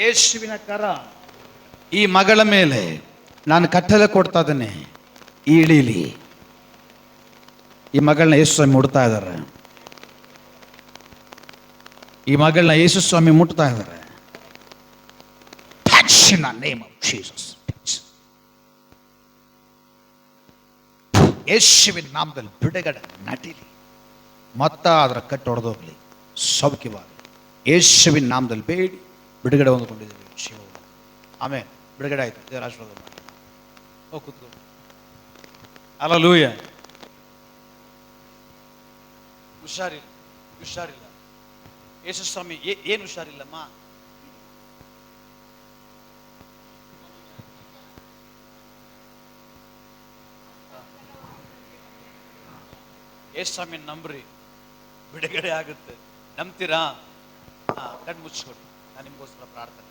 ಯೇಸುವಿನ ಕರ ಈ ಮಗಳ ಮೇಲೆ ನಾನು ಕಟ್ಟಲೆ ಕೊಡ್ತಾ ಇದ್ದೇನೆ, ಇಳೀಲಿ. ಈ ಮಗಳನ್ನ ಯೇಸು ಸ್ವಾಮಿ ಮುಟ್ತಾ ಇದ್ದಾರೆ. ಈ ಮಗಳನ್ನ ಯೇಸು ಸ್ವಾಮಿ ಮುಟ್ತಾ ಇದ್ದಾರೆ. In the name of Jesus. ಯೇಸುವಿನ ನಾಮದಲ್ಲಿ ಬಿಡುಗಡೆ ನಡೀಲಿ. ಮತ್ತ ಅದರ ಕಟ್ಟು ಹೊಡೆದೋಗ್ಲಿ, ಸೌಖ್ಯವಾಗಲಿ. ಯೇಸುವಿನ ನಾಮದಲ್ಲಿ ಬೇಡಿ ಬಿಡುಗಡೆ ಹೊಂದಿಕೊಂಡಿದ್ದೀವಿ. ಶಿವ ಆಮೇಲೆ ಬಿಡುಗಡೆ ಆಯ್ತು. ದೇವರ ಆಶೀರ್ವಾದ ಮಾಡಿ. ಹೋಗಿ ಕೂತ್ಕೊಂಡು. ಹಲ್ಲೆಲೂಯ. ಹುಷಾರಿಲ್ಲ. ಯೇಸು ಸ್ವಾಮಿ ಏನು ಹುಷಾರಿಲ್ಲಮ್ಮ? ಯೇಸು ಸ್ವಾಮಿ ನಂಬ್ರಿ, ಬಿಡುಗಡೆ ಆಗುತ್ತೆ. ನಂಬ್ತೀರಾ? ಕಣ್ಣು ಮುಚ್ಚಿಕೊಡಿ. ನಾನು ನಿಮಗೋಸ್ಕರ ಪ್ರಾರ್ಥನೆ.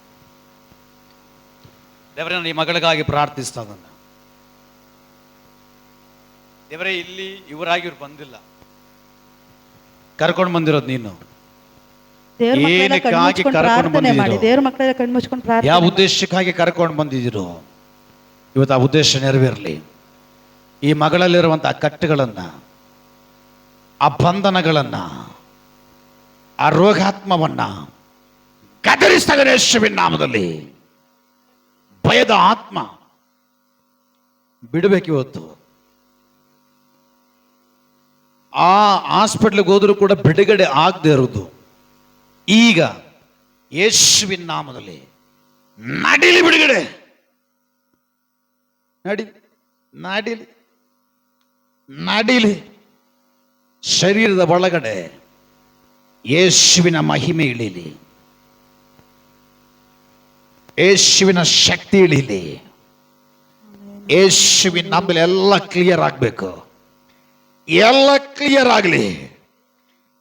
ದೇವರೇ, ನಾನು ಈ ಮಗಳಿಗಾಗಿ ಪ್ರಾರ್ಥಿಸ್ತಾ ಇದ್ದಾನ. ದೇವರೇ, ಇಲ್ಲಿ ಇವರಾಗಿ ಇವ್ರು ಬಂದಿಲ್ಲ, ಕರ್ಕೊಂಡು ಬಂದಿರೋದು ನೀನು. ಏನಕ್ಕಾಗಿ ಕರ್ಕೊಂಡು ಬಂದಿದ್ದೀರೋ, ಯಾವ ಉದ್ದೇಶಕ್ಕಾಗಿ ಕರ್ಕೊಂಡು ಬಂದಿದ್ದೀರೋ, ಇವತ್ತು ಆ ಉದ್ದೇಶ ನೆರವೇರಲಿ. ಈ ಮಗಳಲ್ಲಿರುವಂತಹ ಕಟ್ಟುಗಳನ್ನ, ಆ ಬಂಧನಗಳನ್ನ, ಆ ರೋಗಾತ್ಮವನ್ನ ಕತ್ತರಿಸ್ತಾ ಯೇಸುವಿನ ನಾಮದಲ್ಲಿ. ಭಯದ ಆತ್ಮ ಬಿಡಬೇಕು ಇವತ್ತು. ಆ ಹಾಸ್ಪಿಟ್ಲಿಗೆ ಹೋದ್ರೂ ಕೂಡ ಬಿಡುಗಡೆ ಆಗದೆ ಇರೋದು ಈಗ ಯೇಸುವಿನ ನಾಮದಲ್ಲಿ ನಡೀಲಿ. ಬಿಡುಗಡೆ ನಡೀಲಿ. ಶರೀರದ ಒಳಗಡೆ ಯೇಸುವಿನ ಮಹಿಮೆ ಇಳೀಲಿ, ಯೇಸುವಿನ ಶಕ್ತಿ ಇಳೀಲಿ. ಯೇಸುವಿನ ನಾಮದಲ್ಲಿ ಎಲ್ಲ ಕ್ಲಿಯರ್ ಆಗಬೇಕು, ಎಲ್ಲ ಕ್ಲಿಯರ್ ಆಗಲಿ.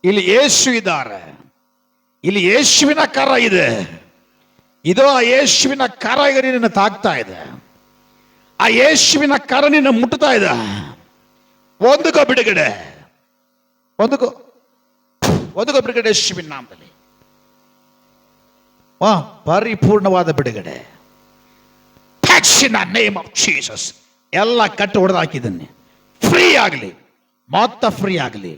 ಇಲ್ಲಿ ಯೇಸು ಇದ್ದಾರೆ, ಇಲ್ಲಿ ಯೇಸುವಿನ ಕರ ಇದೆ. ಇದು ಆ ಯೇಸುವಿನ ಕರ ಈಗ ನಿನ್ನ ತಾಗ್ತಾ ಇದೆ. ಆ ಯೇಸುವಿನ ಕರ ನಿನ್ನ ಮುಟ್ತಾ ಇದೆ. ಒಂದುಗೋ ಬಿಡುಗಡೆ, ಒಂದುಗೋ ಬಿಡುಗಡೆ ಯೇಸುವಿನ ನಾಮದಲ್ಲಿ. ಪರಿಪೂರ್ಣವಾದ ಬಿಡುಗಡೆ. In the name of Jesus. ಎಲ್ಲ ಕಟ್ಟು ಹೊಡೆದು ಹಾಕಿದ್ದೀನಿ. ಫ್ರೀ ಆಗಲಿ, ಮಾತ್ರ ಫ್ರೀ ಆಗಲಿ.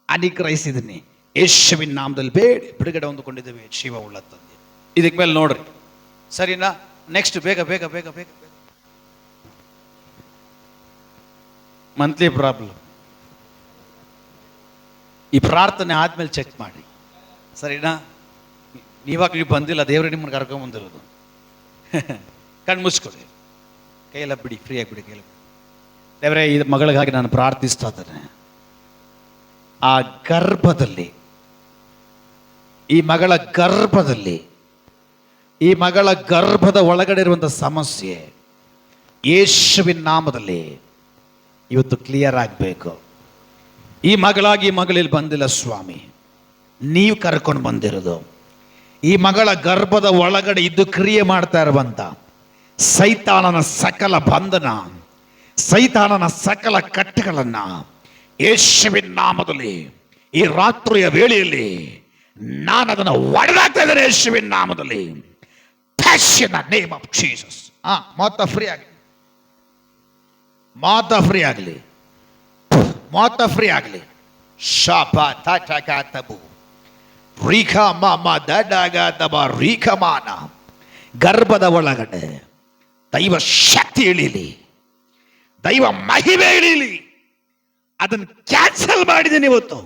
ಅನುಗ್ರಹಿಸಿದ್ದೀನಿ ಯೇಸುವಿನ ನಾಮದಲ್ಲಿ ಬೇಡಿ ಬಿಡುಗಡೆ ಹೊಂದಿಕೊಂಡಿದ್ದೇವೆ. ಶಿವ ಉಳ್ಳ ತಂದೆ, ಇದಕ್ಕೆ ಮೇಲೆ ನೋಡ್ರಿ, ಸರಿನಾ? ನೆಕ್ಸ್ಟ್ ಬೇಗ ಬೇಗ ಬೇಗ ಬೇಗ ಬೇಗ. Monthly problem. ಈ ಪ್ರಾರ್ಥನೆ ಆದ್ಮೇಲೆ ಚೆಕ್ ಮಾಡಿ, ಸರಿನಾ? ನೀವಾಗ ನೀವು ಬಂದಿಲ್ಲ, ದೇವರೇ ನಿಮ್ಮನ್ನು ಕರ್ಕೊಂಡ್ ಬಂದಿರೋದು. ಕಣ್ಣು ಮುಚ್ಕೊಡಿ, ಕೈಯೆಲ್ಲ ಬಿಡಿ, ಫ್ರೀ ಆಗಿಬಿಡಿ, ಕೈಯೆಲ್ಲ ಬಿಡಿ. ದೇವರೇ, ಈ ಮಗಳಿಗಾಗಿ ನಾನು ಪ್ರಾರ್ಥಿಸ್ತಾ ಇದ್ದೇನೆ. ಆ ಗರ್ಭದಲ್ಲಿ, ಈ ಮಗಳ ಗರ್ಭದಲ್ಲಿ, ಈ ಮಗಳ ಗರ್ಭದ ಒಳಗಡೆ ಇರುವಂಥ ಸಮಸ್ಯೆ ಯೇಸುವಿನ ನಾಮದಲ್ಲಿ ಇವತ್ತು ಕ್ಲಿಯರ್ ಆಗಬೇಕು. ಈ ಮಗಳಾಗಿ ಈ ಮಗಳಲ್ಲಿ ಬಂದಿಲ್ಲ ಸ್ವಾಮಿ, ನೀವು ಕರ್ಕೊಂಡು ಬಂದಿರೋದು. ಈ ಮಗಳ ಗರ್ಭದ ಒಳಗಡೆ ಇದ್ದು ಕ್ರಿಯೆ ಮಾಡ್ತಾ ಇರುವಂತ ಸೈತಾನನ ಸಕಲ ಬಂಧನ, ಸೈತಾನನ ಸಕಲ ಕಟ್ಟುಗಳನ್ನ ಯೇಸುವಿನ ನಾಮದಲ್ಲಿ ಈ ರಾತ್ರಿಯ ವೇಳೆಯಲ್ಲಿ ನಾನು ಅದನ್ನು ಒಡೆದಾಗ್ತಾ ಇದ್ದೇನೆ ಯೇಸುವಿನ ನಾಮದಲ್ಲಿ. In the name of Jesus. Mata free ಆಗಲಿ, ಮಾತಾ ಫ್ರೀ ಆಗಲಿ, ಮಾತಾ ಫ್ರೀ ಆಗಲಿ. ಶಾಪ ತಟಕತಬು ರೀಖಮಾನ. ಗರ್ಭದ ಒಳಗಡೆ ದೈವ ಶಕ್ತಿ ಇಳೀಲಿ, ದೈವ ಮಹಿಮೆ ಇಳೀಲಿ. ಅದನ್ನು ಕ್ಯಾನ್ಸಲ್ ಮಾಡಿದ್ದೀನಿ ಇವತ್ತು.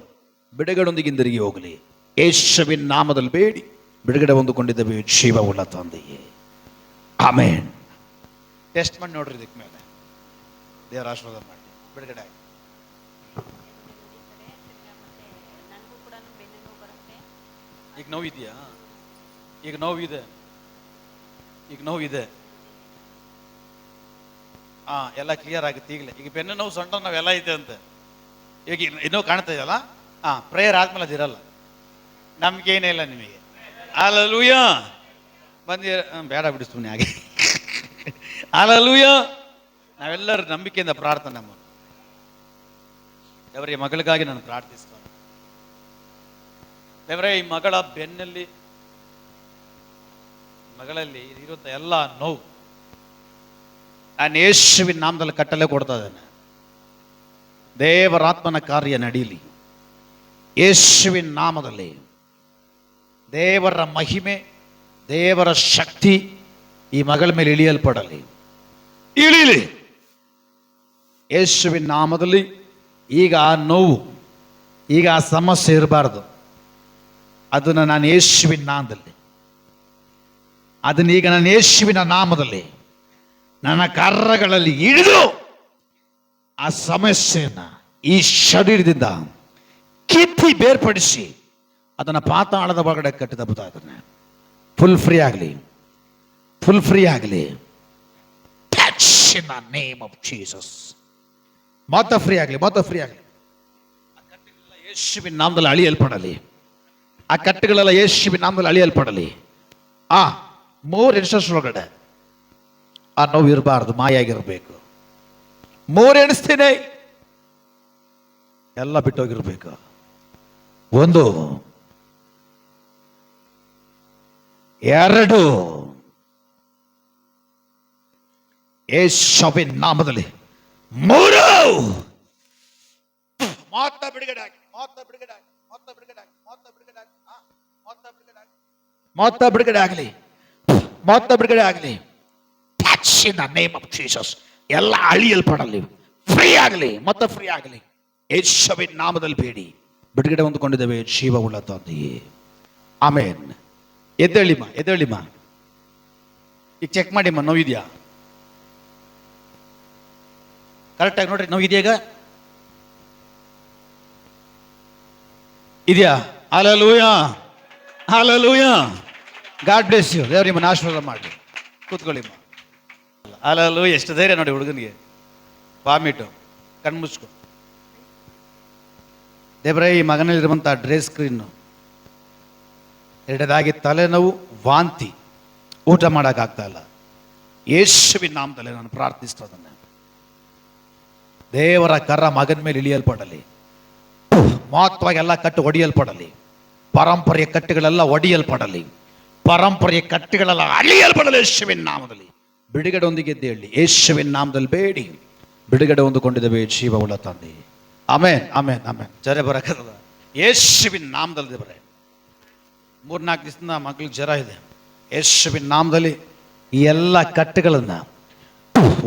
ಬಿಡುಗಡೆಯೊಂದಿಗೆ ಹಿಂದಿರುಗಿ ಹೋಗಲಿ. ಯೇಸುವಿನ ನಾಮದಲ್ಲಿ ಬೇಡಿ ಬಿಡುಗಡೆ ಹೊಂದಿಕೊಂಡಿದ್ದೇವೆ. ಶಿವ ಉಳ್ಳ ತಂದೆಯೇ, ಆಮೇನ್. ಟೆಸ್ಟ್ ಮಾಡಿ ನೋಡ್ರಿ, ಇದಕ್ಕೆ ಮೇಲೆ ದೇವರ ಆಶೀರ್ವಾದ ಮಾಡಿ ಬಿಡುಗಡೆ ಆಗಿ. ಈಗ ನೋವಿದೆಯಾ? ಈಗ ನೋವಿದೆ, ಈಗ ನೋವಿದೆ. ಎಲ್ಲ ಕ್ಲಿಯರ್ ಆಗುತ್ತೆ ಈಗಲೇ. ಈಗ ಬೆನ್ನು ನೋವು, ಸೊಂಟ ನಾವೆಲ್ಲ ಐತೆ ಅಂತೆ. ಈಗ ಇನ್ನೂ ಕಾಣ್ತಾ ಇದೆಯಲ್ಲ? ಪ್ರೇಯರ್ ಆದ್ಮೇಲೆ ಅದಿರಲ್ಲ. ನಮ್ಗೆ ಏನೇ ಇಲ್ಲ ನಿಮಗೆ. ಹಲ್ಲೆಲೂಯಾ. ಬಂದಿ ಬೇಡ ಬಿಡಿಸ್ತೀನಿ ಹಾಗೆ. ಹಲ್ಲೆಲೂಯಾ. ನಾವೆಲ್ಲರೂ ನಂಬಿಕೆಯಿಂದ ಪ್ರಾರ್ಥನೆ ಮಾಡಿ. ದೇವರೇ, ಮಗಳಿಗಾಗಿ ನಾನು ಪ್ರಾರ್ಥಿಸ್ತೇನೆ. ದೇವರೇ, ಈ ಮಗಳ ಬೆನ್ನಲ್ಲಿ ಮಗಳಲ್ಲಿ ಇರುವಂಥ ಎಲ್ಲ ನೋವು ನಾನು ಯೇಸುವಿನ ನಾಮದಲ್ಲಿ ಕಟ್ಟಲೆ ಕೊಡ್ತಾ ಇದ್ದೇನೆ. ದೇವರಾತ್ಮನ ಕಾರ್ಯ ನಡೀಲಿ ಯೇಸುವಿನ ನಾಮದಲ್ಲಿ. ದೇವರ ಮಹಿಮೆ, ದೇವರ ಶಕ್ತಿ ಈ ಮಗಳ ಮೇಲೆ ಇಳಿಯಲ್ಪಡಲಿ, ಇಳಿಲಿ ಯೇಸುವಿನ ನಾಮದಲ್ಲಿ. ಈಗ ಆ ನೋವು, ಈಗ ಆ ಸಮಸ್ಯೆ ಇರಬಾರ್ದು. ಅದನ್ನು ನಾನು ಯೇಸುವಿನ ನಾಮದಲ್ಲಿ, ಅದನ್ನೀಗ ನಾನು ಯೇಸುವಿನ ನಾಮದಲ್ಲಿ ನನ್ನ ಕರ್ರಗಳಲ್ಲಿ ಹಿಡಿದು ಆ ಸಮಸ್ಯೆಯನ್ನು ಈ ಶರೀರದಿಂದ ಕಿತ್ತಿ ಬೇರ್ಪಡಿಸಿ ಅದನ್ನು ಪಾತಾಳದ ಒಳಗಡೆ ಕಟ್ಟಿದ ಬುತ್ತಾ ಇದ್ದಾನೆ. ಫುಲ್ ಫ್ರೀ ಆಗಲಿ, ಫುಲ್ ಫ್ರೀ ಆಗಲಿ. In the name of Jesus. ಮಾತ್ರ ಫ್ರೀ ಆಗಲಿ, ಮಾತ್ರ ಫ್ರೀ ಆಗಲಿ. ಆ ಕಟ್ಟುಗಳೆಲ್ಲ ಯೇಸುವಿನ ನಾಮದಲ್ಲಿ ಅಳಿಯಲ್ಪಡಲಿ, ಆ ಕಟ್ಟುಗಳೆಲ್ಲ ಯೇಸುವಿನ ನಾಮದಲ್ಲಿ ಅಳಿಯಲ್ಪಡಲಿ. 3 ಇನ್ಸ್ಟೆನ್ಸ್ ಒಳಗಡೆ ಆ ನೋವು ಇರಬಾರ್ದು, ಮಾಯಾಗಿರ್ಬೇಕು. 3 ಎಣಿಸ್ತೀನಿ, ಎಲ್ಲ ಬಿಟ್ಟೋಗಿರ್ಬೇಕು. 1, 2, ಯೇಸುವಿನ ನಾಮದಲ್ಲಿ 3. ಮಾತ್ರ ಬಿಡುಗಡೆ ಆಗಿ, ಮಾತ್ರ ಬಿಡುಗಡೆ ಆಗಿ, ಮಾತ್ರ ಬಿಡುಗಡೆ ಆಗಿ, ಮಾತ್ರ ಬಿಡುಗಡೆ ಆಗಿ, ಮಾತ್ರ ಬಿಡುಗಡೆ ಆಗಿ, ಮಾತ್ರ ಬಿಡುಗಡೆ ಆಗಲಿ, ಮಾತ್ರ ಬಿಡುಗಡೆ ಆಗಲಿ. In the name of Jesus. ಎಲ್ಲ ಅಳಿಯಲ್ಪಡಲಿ, ಫ್ರೀ ಆಗಲಿ, ಮತ್ತೆ ಫ್ರೀ ಆಗಲಿ. ಯೇಸುವಿನ ನಾಮದಲ್ಲಿ ಬೇಡಿ ಬಿಡುಗಡೆ ಹೊಂದಿಕೊಂಡಿದ್ದೇವೆ ಜೀವವುಳ್ಳ ತಂದೆಯೇ, ಆಮೇನ್. ಎದ್ದೇಳಿಮ್ಮ, ಎದ್ದೇಳಿಮ್ಮ. ಈಗ ಚೆಕ್ ಮಾಡಿಮ್ಮ, ನೋವಿದೆಯಾ? ಕರೆಕ್ಟಾಗಿ ನೋಡ್ರಿ, ನೋವಿದೆಯಾ? ಈಗ ಇದೆಯಾ? Hallelujah, hallelujah. God bless you. ದೇವ್ರು ನಿಮ್ಮನ್ನು ಆಶೀರ್ವಾದ ಮಾಡಿ. ಕೂತ್ಕೊಳ್ಳಿಮ್ಮ. ಹಲ್ಲೆಲೂಯಾ. ಎಷ್ಟು ಧೈರ್ಯ ನೋಡಿ ಹುಡುಗನಿಗೆ. ವಾಮಿಟು, ಕಣ್ಮುಚ್ಕೊ. ದೇವರೇ, ಈ ಮಗನಲ್ಲಿರುವಂಥ ಡ್ರೆಸ್ ಸ್ಕ್ರೀನು, 2ನೇದಾಗಿ ತಲೆನೋವು, ವಾಂತಿ, ಊಟ ಮಾಡೋಕ್ಕಾಗ್ತಾ ಇಲ್ಲ. ಯೇಸುವಿನ ನಾಮದಲ್ಲಿ ನಾನು ಪ್ರಾರ್ಥಿಸ್ತಾ ಇದ್ದೇನೆ. ದೇವರ ಕರ ಮಗನ ಮೇಲೆ ಇಳಿಯಲ್ಪಡಲಿ. ಮಹತ್ವಾಗಿ ಎಲ್ಲ ಕಟ್ಟು ಒಡೆಯಲ್ಪಡಲಿ. ಪರಂಪರೆಯ ಕಟ್ಟುಗಳೆಲ್ಲ ಒಡೆಯಲ್ಪಡಲಿ. ಪರಂಪರೆಯ ಕಟ್ಟುಗಳೆಲ್ಲ ಅಳಿಯಲ್ಪಡಲಿ ಯೇಸುವಿನ ನಾಮದಲ್ಲಿ. ಬಿಡುಗಡೆ ಒಂದಿಗೆ ಎದ್ದೇಳಿ ಯೇಸುವಿನ ನಾಮದಲ್ಲಿ ಬೇಡಿ ಬಿಡುಗಡೆ ಹೊಂದಿಕೊಂಡಿದ್ದೇವೆ ಜೀವವುಳ್ಳ ತಂದೆ. ಆಮೇನ್, ಆಮೇನ್, ಆಮೇನ್. ಜರ ಬರಕದ ಯೇಸುವಿನ ನಾಮದಲ್ಲಿ. ದೇವರೇ, 3-4 ದಿವಸದಿಂದ ಮಗಳಿಗೆ ಜ್ವರ ಇದೆ. ಯೇಸುವಿನ ನಾಮದಲ್ಲಿ ಈ ಎಲ್ಲ ಕಟ್ಟುಗಳನ್ನು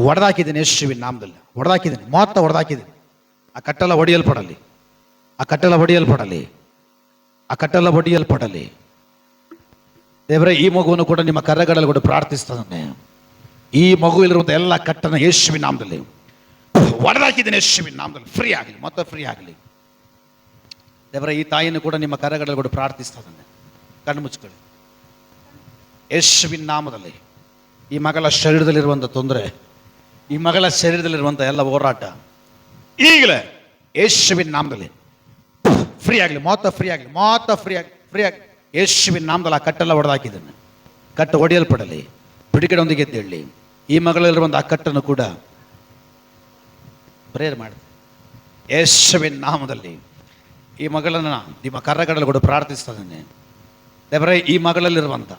ಒಡೆದಾಕಿದ್ದೀನಿ. ಯೇಸುವಿನ ನಾಮದಲ್ಲಿ ಹೊಡೆದಾಕಿದ್ದೀನಿ, ಮಾತ್ರ ಹೊಡೆದಾಕಿದ್ದೀನಿ. ಆ ಕಟ್ಟೆಲ್ಲ ಒಡೆಯಲ್ಪಡಲಿ, ಆ ಕಟ್ಟೆಲ್ಲ ಒಡೆಯಲ್ಪಡಲಿ, ಆ ಕಟ್ಟೆಲ್ಲ ಒಡೆಯಲ್ಪಡಲಿ. ದೇವರೇ, ಈ ಮಗುವನ್ನು ಕೂಡ ನಿಮ್ಮ ಕರೆಗಳಲ್ಲಿ ಕೂಡ ಪ್ರಾರ್ಥಿಸ್ತಾನೆ. ಈ ಮಗುವಿಲಿರುವಂಥ ಎಲ್ಲ ಕಟ್ಟನ್ನು ಯೇಸುವಿನ ನಾಮದಲ್ಲಿ ಒಡೆದಾಕಿದ್ದೀನಿ. ಯೇಸುವಿನ ನಾಮದಲ್ಲಿ ಫ್ರೀ ಆಗಲಿ, ಮತ್ತೆ ಫ್ರೀ ಆಗಲಿ. ದೇವರೇ, ಈ ತಾಯಿಯನ್ನು ಕೂಡ ನಿಮ್ಮ ಕರೆಗಳಲ್ಲಿ ಕೂಡ ಪ್ರಾರ್ಥಿಸ್ತಾನೆ. ಕಣ್ಣು ಮುಚ್ಕೊಳ್ಳಿ. ಯೇಸುವಿನ ನಾಮದಲ್ಲಿ ಈ ಮಗಳ ಶರೀರದಲ್ಲಿರುವಂಥ ತೊಂದರೆ, ಈ ಮಗಳ ಶರೀರದಲ್ಲಿರುವಂಥ ಎಲ್ಲ ಹೋರಾಟ ಈಗಲೇ ಯೇಸುವಿನ ನಾಮದಲ್ಲಿ ಫ್ರೀ ಆಗಲಿ, ಮಾತ್ರ ಫ್ರೀ ಆಗಲಿ, ಮಾತ್ರ ಫ್ರೀ ಆಗಿ, ಫ್ರೀ ಆಗಿ. ಯೇಸುವಿನ ನಾಮದಲ್ಲಿ ಆ ಕಟ್ಟೆಲ್ಲ ಹೊಡೆದಾಕಿದ್ದಾನೆ. ಕಟ್ಟು ಒಡೆಯಲ್ಪಡಲಿ, ಬಿಡುಗಡೆ ಒಂದಿಗೆ ಎದ್ದೇಳಿ. ಈ ಮಗಳಲ್ಲಿರುವಂಥ ಆ ಕಟ್ಟನ್ನು ಕೂಡ ಪ್ರೇಯರ್ ಮಾಡಿ ಯೇಸುವಿನ ನಾಮದಲ್ಲಿ ಈ ಮಗಳನ್ನು ನಿಮ್ಮ ಕರಗಳಲ್ಲಿ ಕೂಡ ಪ್ರಾರ್ಥಿಸ್ತಾ ಇದ್ದೇನೆ. ದೇವರೇ, ಈ ಮಗಳಲ್ಲಿರುವಂಥ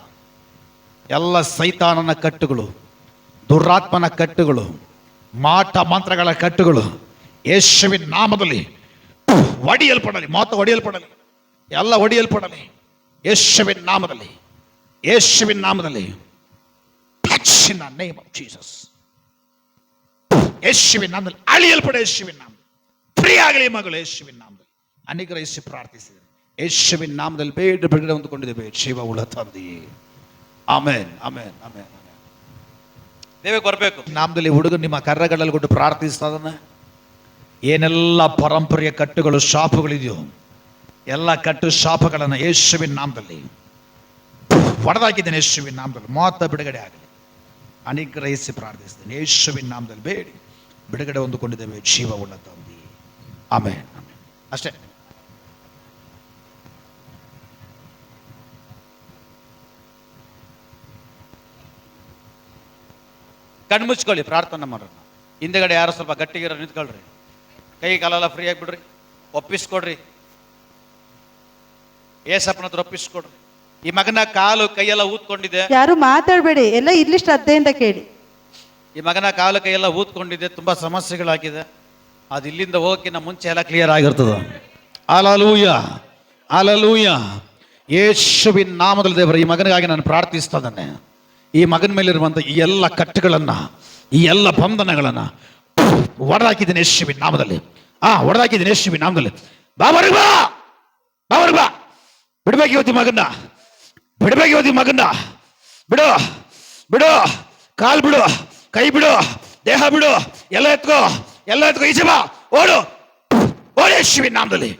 ಎಲ್ಲ ಸೈತಾನನ ಕಟ್ಟುಗಳು, ದುರಾತ್ಮನ ಕಟ್ಟುಗಳು, ಮಾಟ ಮಂತ್ರಗಳ ಕಟ್ಟುಗಳು ಯೇಸುವಿನ ನಾಮದಲ್ಲಿ ಒಡೆಯಲ್ಪಡಲಿ, ಮಾತು ಒಡೆಯಲ್ಪಡಲಿ, ಎಲ್ಲ ಒಡೆಯಲ್ಪಡಲಿ ಯೇಸುವಿನ ನಾಮದಲ್ಲಿ, ಯೇಸುವಿನ ನಾಮದಲ್ಲಿ. In the name of Jesus. ಯೇಸುವಿನ ನಾಮದಲ್ಲಿ ಅಳಿಯಲ್ಪಡ, ಯೇಸುವಿನ ನಾಮದಲ್ಲಿ ಫ್ರೀ ಆಗಲಿ ಮಗಳು. ಯೇಸುವಿನ ನಾಮದಲ್ಲಿ ಅನುಗ್ರಹಿಸಿ ಪ್ರಾರ್ಥಿಸಿದೆ. ಯೇಸುವಿನ ನಾಮದಲ್ಲಿ ಬೇಡ ಬಿಡುಗಡೆ ಹೊಂದಿಕೊಂಡಿದ್ದೇವೆ ಜೀವವುಳ್ಳ ತಂದೆಯೇ. ಆಮೇನ್, ಆಮೇನ್, ಆಮೇನ್, ಆಮೇನ್. ದೇವಕ್ಕೆ ಬರಬೇಕು. ನಾಮದಲ್ಲಿ ಹುಡುಗ ನಿಮ್ಮ ಕರ್ರಗಳಲ್ಲಿ ಕೊಟ್ಟು ಪ್ರಾರ್ಥಿಸ್ತಾ ಇದ್ದಾನೆ. ಏನೆಲ್ಲ ಪರಂಪರೆಯ ಕಟ್ಟುಗಳು, ಶಾಪಗಳಿದೆಯೋ ಎಲ್ಲ ಕಟ್ಟು ಶಾಪಗಳನ್ನು ಯೇಸುವಿನ ನಾಮದಲ್ಲಿ ಹೊಡೆದಾಕಿದ್ದೇನೆ. ಯೇಸುವಿನ ನಾಮದಲ್ಲಿ ಮಾತ್ರ ಬಿಡುಗಡೆ ಆಗಲಿ. ಅನುಗ್ರಹಿಸಿ ಪ್ರಾರ್ಥಿಸ್ತೇನೆ. ಯೇಸುವಿನ ನಾಮದಲ್ಲಿ ಬೇಡಿ ಬಿಡುಗಡೆ ಹೊಂದಿಕೊಂಡಿದ್ದೇವೆ ಜೀವವುಳ್ಳ ತಂದೆ. ಆಮೇನ್, ಆಮೇನ್. ಅಷ್ಟೇ. ಕಣ್ಮುಚ್ಕೊಳ್ಳಿ, ಪ್ರಾರ್ಥನೆ ಮಾಡೋಣ. ಹಿಂದೆಗಡೆ ಯಾರು ಸ್ವಲ್ಪ ಗಟ್ಟಿಗಿರೋ ನಿಂತ್ಕೊಳ್ರಿ. ಕೈ ಕಾಲೆಲ್ಲ ಫ್ರೀ ಆಗಿಬಿಡ್ರಿ. ಒಪ್ಪಿಸ್ಕೊಡ್ರಿ, ಏಸಪ್ಪನ ಹತ್ರ ಒಪ್ಪಿಸ್ಕೊಡ್ರಿ. ಈ ಮಗನ ಕಾಲು ಕೈಯೆಲ್ಲ ಊದ್ಕೊಂಡಿದೆ. ಯಾರು ಮಾತಾಡಬೇಡಿ, ಎಲ್ಲ ಇಲ್ಲಿ ಶ್ರದ್ಧೆಯಿಂದ ಕೇಳಿ. ಈ ಮಗನ ಕಾಲು ಕೈಯೆಲ್ಲ ಊದ್ಕೊಂಡಿದೆ, ತುಂಬಾ ಸಮಸ್ಯೆಗಳಾಗಿದೆ. ಅದು ಇಲ್ಲಿಂದ ಹೋಗಕ್ಕಿಂತ ಮುಂಚೆ ಎಲ್ಲ ಕ್ಲಿಯರ್ ಆಗಿರ್ತದೆ. Hallelujah, hallelujah. ಯೇಸುವಿನ ನಾಮದಲ್ಲಿ ದೇವರ ಈ ಮಗನಿಗಾಗಿ ನಾನು ಪ್ರಾರ್ಥಿಸ್ತಾ ಇದ್ದೇನೆ. ಈ ಮಗನ ಮೇಲಿರುವಂಥ ಈ ಎಲ್ಲ ಕಟ್ಟುಗಳನ್ನ, ಈ ಎಲ್ಲ ಬಂಧನಗಳನ್ನ ಹೊಡೆದಾಕಿದ್ದೀನಿ ಯೇಸುವಿನ ನಾಮದಲ್ಲಿ. ಹೊಡೆದಾಕಿದ್ದೀನಿ ಯೇಸುವಿನ ನಾಮದಲ್ಲಿ. ಬಾ ಹೊರಗೆ ಬಾ, ಬಾ ಹೊರಗೆ ಬಾ. ಬಿಡ್ಬೇಕು ಇವತ್ತು ಮಗನ್ನ, ಬಿಡ್ಬೇಕು ಇವತ್ತು ಮಗನ್ನ. ಬಿಡು, ಬಿಡು, ಕಾಲ್ ಬಿಡು, ಕೈ ಬಿಡು, ದೇಹ ಬಿಡು, ಎಲ್ಲ ಎತ್ಕೋ, ಎಲ್ಲ ಎತ್ಕೋ. ಈಚೆ ಬಾ, ಓಡು, ಓಡು ಯೇಸುವಿನ ನಾಮದಲ್ಲಿ,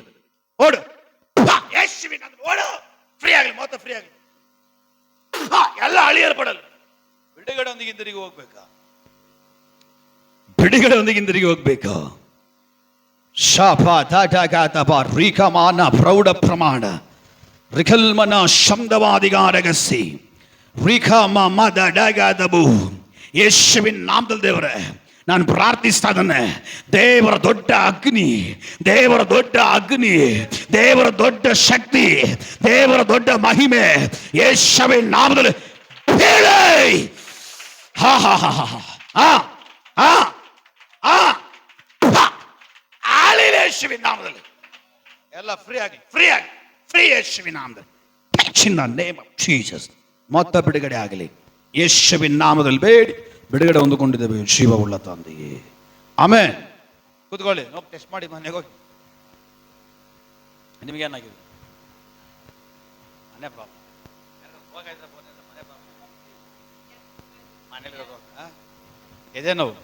ಓಡು, ಯೇಸುವಿನ ನಾಮದಲ್ಲಿ ಓಡು. ಫ್ರೀ ಆಗಲಿ, ಮೊತ್ತ ಫ್ರೀ ಆಗಲಿ, ಎಲ್ಲ ಅಳಿಯಲ್ಪಡಲ್ಲ. ಬಿಡುಗಡೆ ಒಂದಿಗೆ ಹಿಂದಿರುಗಿ ಹೋಗ್ಬೇಕಾ, ಬಿಡುಗಡೆ ಒಂದಿಗೆ ಹಿಂದಿರುಗಿ ಹೋಗ್ಬೇಕಾ. ಶಾಪ ದಾಟಗಾತಪ ರೀಕಮಾನ ಪ್ರೌಢ ಪ್ರಮಾಣ ರಿಕಲ್ಮನ ಶಬ್ದವಾದಿಗಾರಗಸಿ ರಿಕಮ ಮದ ಡಗಾದಬು. ಯೇಸುವಿನ ನಾಮದಲ್ಲಿ ದೇವರೇ ನಾನು ಪ್ರಾರ್ಥಿಸ್ತಾ ಇದ್ದೇನೆ. ದೇವರ ದೊಡ್ಡ ಅಗ್ನಿ, ದೇವರ ದೊಡ್ಡ ಅಗ್ನಿ, ದೇವರ ದೊಡ್ಡ ಶಕ್ತಿ, ದೇವರ ದೊಡ್ಡ ಮಹಿಮೆ ಯೇಸುವಿನ ನಾಮದಲ್ಲಿ ಹೇಳಿ. ಹಾ ಹಾ ಹಾ ಹಾ ಹಾ ಹಾ ಹಾ ಆಳಿಲ್ಲ ಯೇಸುವಿನ ನಾಮದಲ್ಲಿ. ಎಲ್ಲ ಫ್ರೀ ಆಗಿ, ಫ್ರೀ ಆಗಿ, ಫ್ರೀ ಯೇಸುವಿನ ನಾಮದಲ್ಲಿ. ಇನ್ ದ ನೇಮ್ ಆಫ್ ಜೀಸಸ್. ಮೊತ್ತ ಬಿಡುಗಡೆ ಆಗಲಿ ಯೇಸುವಿನ ನಾಮದಲ್ಲಿ. ಬೇಡಿ, ಬಿಡುಗಡೆ ಹೊಂದಿಕೊಂಡಿದ್ದೇವೆ ಜೀವವುಳ್ಳ ತಂದೆಯೇ. ಆಮೇಲೆ ಕೂತ್ಕೊಳ್ಳಿ, ಹೋಗಿ ಟೆಸ್ಟ್ ಮಾಡಿ ಮನೆಗೆ ಹೋಗಿ. ನಿಮಗೇನಾಗಿದೆ? ಮನೆ ಪ್ರಾಬ್ಲಮ್, ಮನೇಲಿ ಎದೆ ನೋವು,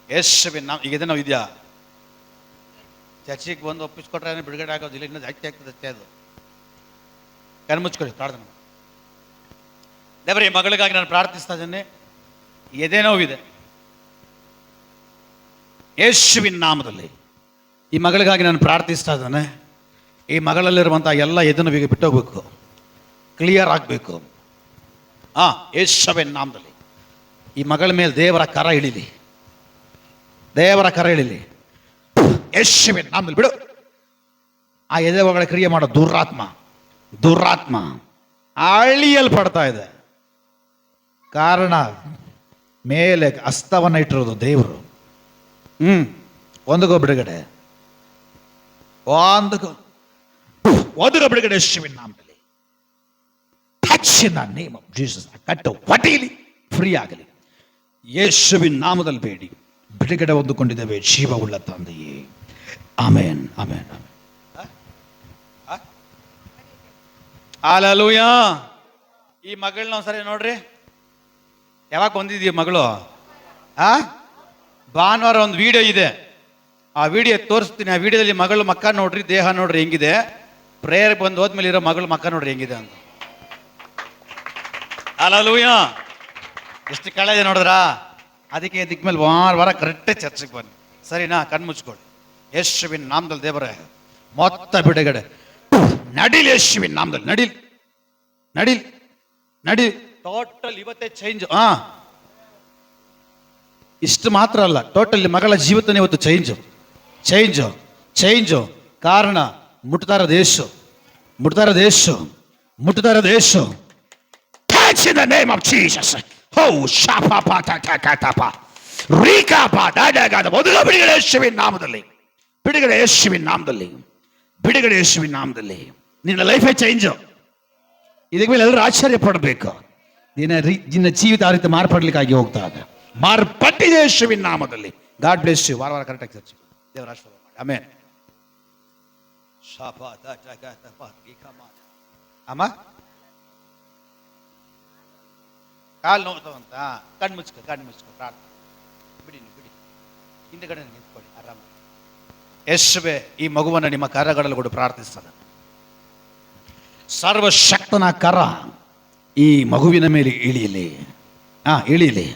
ಯೇಸುವಿನ ನಾಮ. ಈಗ ಎದೆ ನೋವು ಇದೆಯಾ? ಚರ್ಚಿಗೆ ಬಂದು ಒಪ್ಪಿಸ್ಕೊಟ್ರೆ ಬಿಡುಗಡೆ ಆಗೋದಿಲ್ಲ, ಇನ್ನೂ ಜಾಸ್ತಿ ಆಗ್ತದೆ ಅಷ್ಟೇ. ಅದು ಕಣ್ಣು ಮುಚ್ಕೊಳ್ಳಿ, ಪ್ರಾರ್ಥನೆ. ದೇವರೇ ಈ ಮಗಳಿಗಾಗಿ ನಾನು ಪ್ರಾರ್ಥಿಸ್ತಾ ಇದ್ದೇನೆ. ಎದೆ ನೋವಿದೆ, ಯೇಸುವಿನ ನಾಮದಲ್ಲಿ ಈ ಮಗಳಿಗಾಗಿ ನಾನು ಪ್ರಾರ್ಥಿಸ್ತಾ ಇದ್ದೇನೆ. ಈ ಮಗಳಲ್ಲಿರುವಂಥ ಎಲ್ಲ ಎದೆ ನೋವಿಗೆ ಬಿಟ್ಟೋಗ್ಬೇಕು, ಕ್ಲಿಯರ್ ಆಗಬೇಕು. ಯೇಸುವಿನ ನಾಮದಲ್ಲಿ ಈ ಮಗಳ ಮೇಲೆ ದೇವರ ಕರ ಇಳಿಲಿ, ದೇವರ ಕರ ಇಳಿಲಿ ಯೇಸುವಿನ ನಾಮದಲ್ಲಿ. ಬಿಡು. ಆ ಎದೆ ಒಳಗಡೆ ಕ್ರಿಯೆ ಮಾಡೋ ದುರಾತ್ಮ, ದುರಾತ್ಮ ಅಳಿಯಲ್ಪಡ್ತಾ ಇದೆ. ಕಾರಣ ಮೇಲೆ ಹಸ್ತವನ್ನ ಇಟ್ಟಿರೋದು ದೇವರು. ಒಂದುಗೋ ಬಿಡುಗಡೆ, ಒಂದುಗೋ ಬಿಡುಗಡೆ ಯೇಸುವಿನ ನಾಮದಲ್ಲಿ. Touch in the name of Jesus. ಕಟ್ಟು ಹೊಟ್ಟೆಯಲ್ಲಿ ಫ್ರೀ ಆಗಲಿ ಯೇಸುವಿನ ನಾಮದಲ್ಲಿ. ಬೇಡಿ, ಬಿಡುಗಡೆ ಹೊಂದಿಕೊಂಡಿದ್ದೇವೆ ಜೀವವುಳ್ಳ ತಂದೆಯೇ. ಆಮೇನ್, ಆಮೇನ್, ಆಮೇನ್. ಹಲ್ಲೆಲೂಯಾ. ಈ ಮಗಳನ್ನ ಒಂದ್ಸರಿ ನೋಡ್ರಿ. ಯಾವಾಗ ಬಂದಿದೀಯ ಮಗಳು? ಭಾನುವಾರ ಒಂದು ವಿಡಿಯೋ ಇದೆ, ಆ ವಿಡಿಯೋ ತೋರಿಸ್ತೀನಿ. ಆ ವಿಡಿಯೋದಲ್ಲಿ ಮಗಳು ಮಕ್ಕ ನೋಡ್ರಿ, ದೇಹ ನೋಡ್ರಿ ಹೆಂಗಿದೆ. ಪ್ರೇಯರ್ ಬಂದು ಹೋದ್ಮೇಲೆ ಇರೋ ಮಗಳು ಮಕ್ಕ ನೋಡ್ರಿ ಹೆಂಗಿದೆ ಅಂತ. ಹಲ್ಲೆಲೂಯಾ. ಎಷ್ಟು ಕಳೆ ಇದೆ ನೋಡಿದ್ರಾ? ಅದಕ್ಕೆ ಇದಕ್ಕೆ ಮೇಲೆ ವಾರ ಕರೆಕ್ಟೇ ಚರ್ಚೆಗೆ ಬನ್ನಿ, ಸರಿನಾ? ಕಣ್ಮುಚ್ಕೊಳ್ಳಿ. ಯೇಸುವಿನ ನಾಮದಲ್ಲಿ ದೇವರೇ ಮೊತ್ತ ಬಿಡುಗಡೆ ನಡಿಲಿ, ಯೇಸುವಿನ ನಾಮದಲ್ಲಿ ನಡಿಲಿ, ನಡಿಲಿ, ನಡಿ. ಟೋಟಲ್ ಇವತ್ತೇ ಚೇಂಜ್. ಇಷ್ಟು ಮಾತ್ರ ಅಲ್ಲ, ಟೋಟಲ್ ಮಗಳ ಜೀವಿತನೇ ಇವತ್ತು ಚೇಂಜು, ಚೇಂಜು, ಚೇಂಜು. ಕಾರಣ ಮುಟ್ತಾರ ದೇಶ, ಮುಟ್ತಾರ ದೇಶ, ಮುಟ್ತಾರ ದೇಶ. In the name of Jesus. ಬಿಡುಗಡೆ ಯೇಸುವಿನ ನಾಮದಲ್ಲಿ, ಬಿಡುಗಡೆ ಯೇಸುವಿನ ನಾಮದಲ್ಲಿ, ಬಿಡುಗಡೆ ಯೇಸುವಿನ ನಾಮದಲ್ಲಿ. ನಿನ್ನ ಲೈಫೇ ಚೇಂಜು. ಇದಕ್ಕೆ ಮೇಲೆ ಎಲ್ಲರೂ ಆಶ್ಚರ್ಯ ಪಡಬೇಕು. ನಿನ್ನ ಜೀವಿತ ಆ ರೀತಿ ಮಾರ್ಪಡ್ಲಿಕ್ಕಾಗಿ ಹೋಗ್ತಾ ಇದೆ. ಮಾರ್ಪಟ್ಟಿದೆ ಯೇಸುವಿನ ನಾಮದಲ್ಲಿ. God bless you. ವಾರ ಕರೆಕ್ಟಾಗಿ ಚರ್ಚೆ ದೇವರ ಆಶೀರ್ವಾದ ಮಾಡಿ. ಆಮೇನ್. ಅಮ್ಮ ಕಾಲು ನೋಡ್ತಾವಂತ. ಕಣ್ಣು ಮುಚ್ಕೊ, ಕಣ್ಣು ಮುಚ್ಕೊ, ಪ್ರಾರ್ಥನೆ. ಬಿಡಿ, ಬಿಡಿ, ಹಿಂದೆಗಡೆ ನಿಂತ್ಕೊಳ್ಳಿ ಆರಾಮ. ಯೇಸುವೇ ಈ ಮಗುವನ್ನು ನಿಮ್ಮ ಕರಗಳಲ್ಲಿ ಕೂಡ ಪ್ರಾರ್ಥಿಸ್ತಾನೆ. ಸರ್ವಶಕ್ತನ ಕರ ಈ ಮಗುವಿನ ಮೇಲೆ ಇಳಿಯಲಿ, ಇಳಿಯಲಿ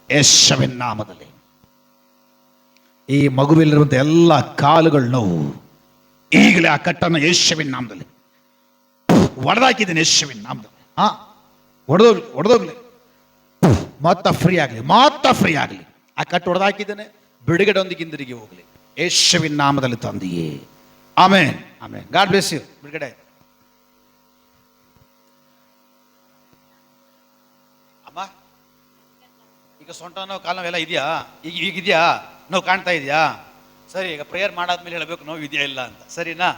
ಯೇಸುವಿನ ನಾಮದಲ್ಲಿ. ಈ ಮಗುವಿನಲ್ಲಿರುವಂಥ ಎಲ್ಲ ಕಾಲುಗಳ ನೋವು ಈಗಲೇ ಆ ಕಟ್ಟನ್ನು ಯೇಸುವಿನ ನಾಮದಲ್ಲಿ ಒಡೆದಾಕಿದ್ದೇನೆ. ಯೇಸುವಿನ ನಾಮದಲ್ಲಿ ಒಡೆದೋಗ್ಲಿ, ಒಡೆದೋಗ್ಲಿ. ಮತ್ತ ಫ್ರೀ ಆಗಲಿ, ಮತ್ತ ಫ್ರೀ ಆಗಲಿ. ಆ ಕಟ್ಟು ಹೊಡೆದಾಕಿದ್ದೇನೆ. ಬಿಡುಗಡೆ ಒಂದಿಗೆ ಹಿಂದಿರುಗಿ ಹೋಗಲಿ ಯೇಸುವಿನ ನಾಮದಲ್ಲಿ ತಂದೆಯೇ. Amen, amen. God bless you. ಬಿಡುಗಡೆ. ಈಗ ಸೊಂಟ ನೋವು ಕಾಲು ನೋವು ಎಲ್ಲ ಇದೆಯಾ? ಈಗ ಇದೆಯಾ? ನೋವು ಕಾಣ್ತಾ ಇದೆಯಾ? ಸರಿ, ಈಗ ಪ್ರೇಯರ್ ಮಾಡಾದ್ಮೇಲೆ ಹೇಳಬೇಕು ನೋವು ಇದೆಯಾ ಇಲ್ಲ ಅಂತ, ಸರಿನಾ?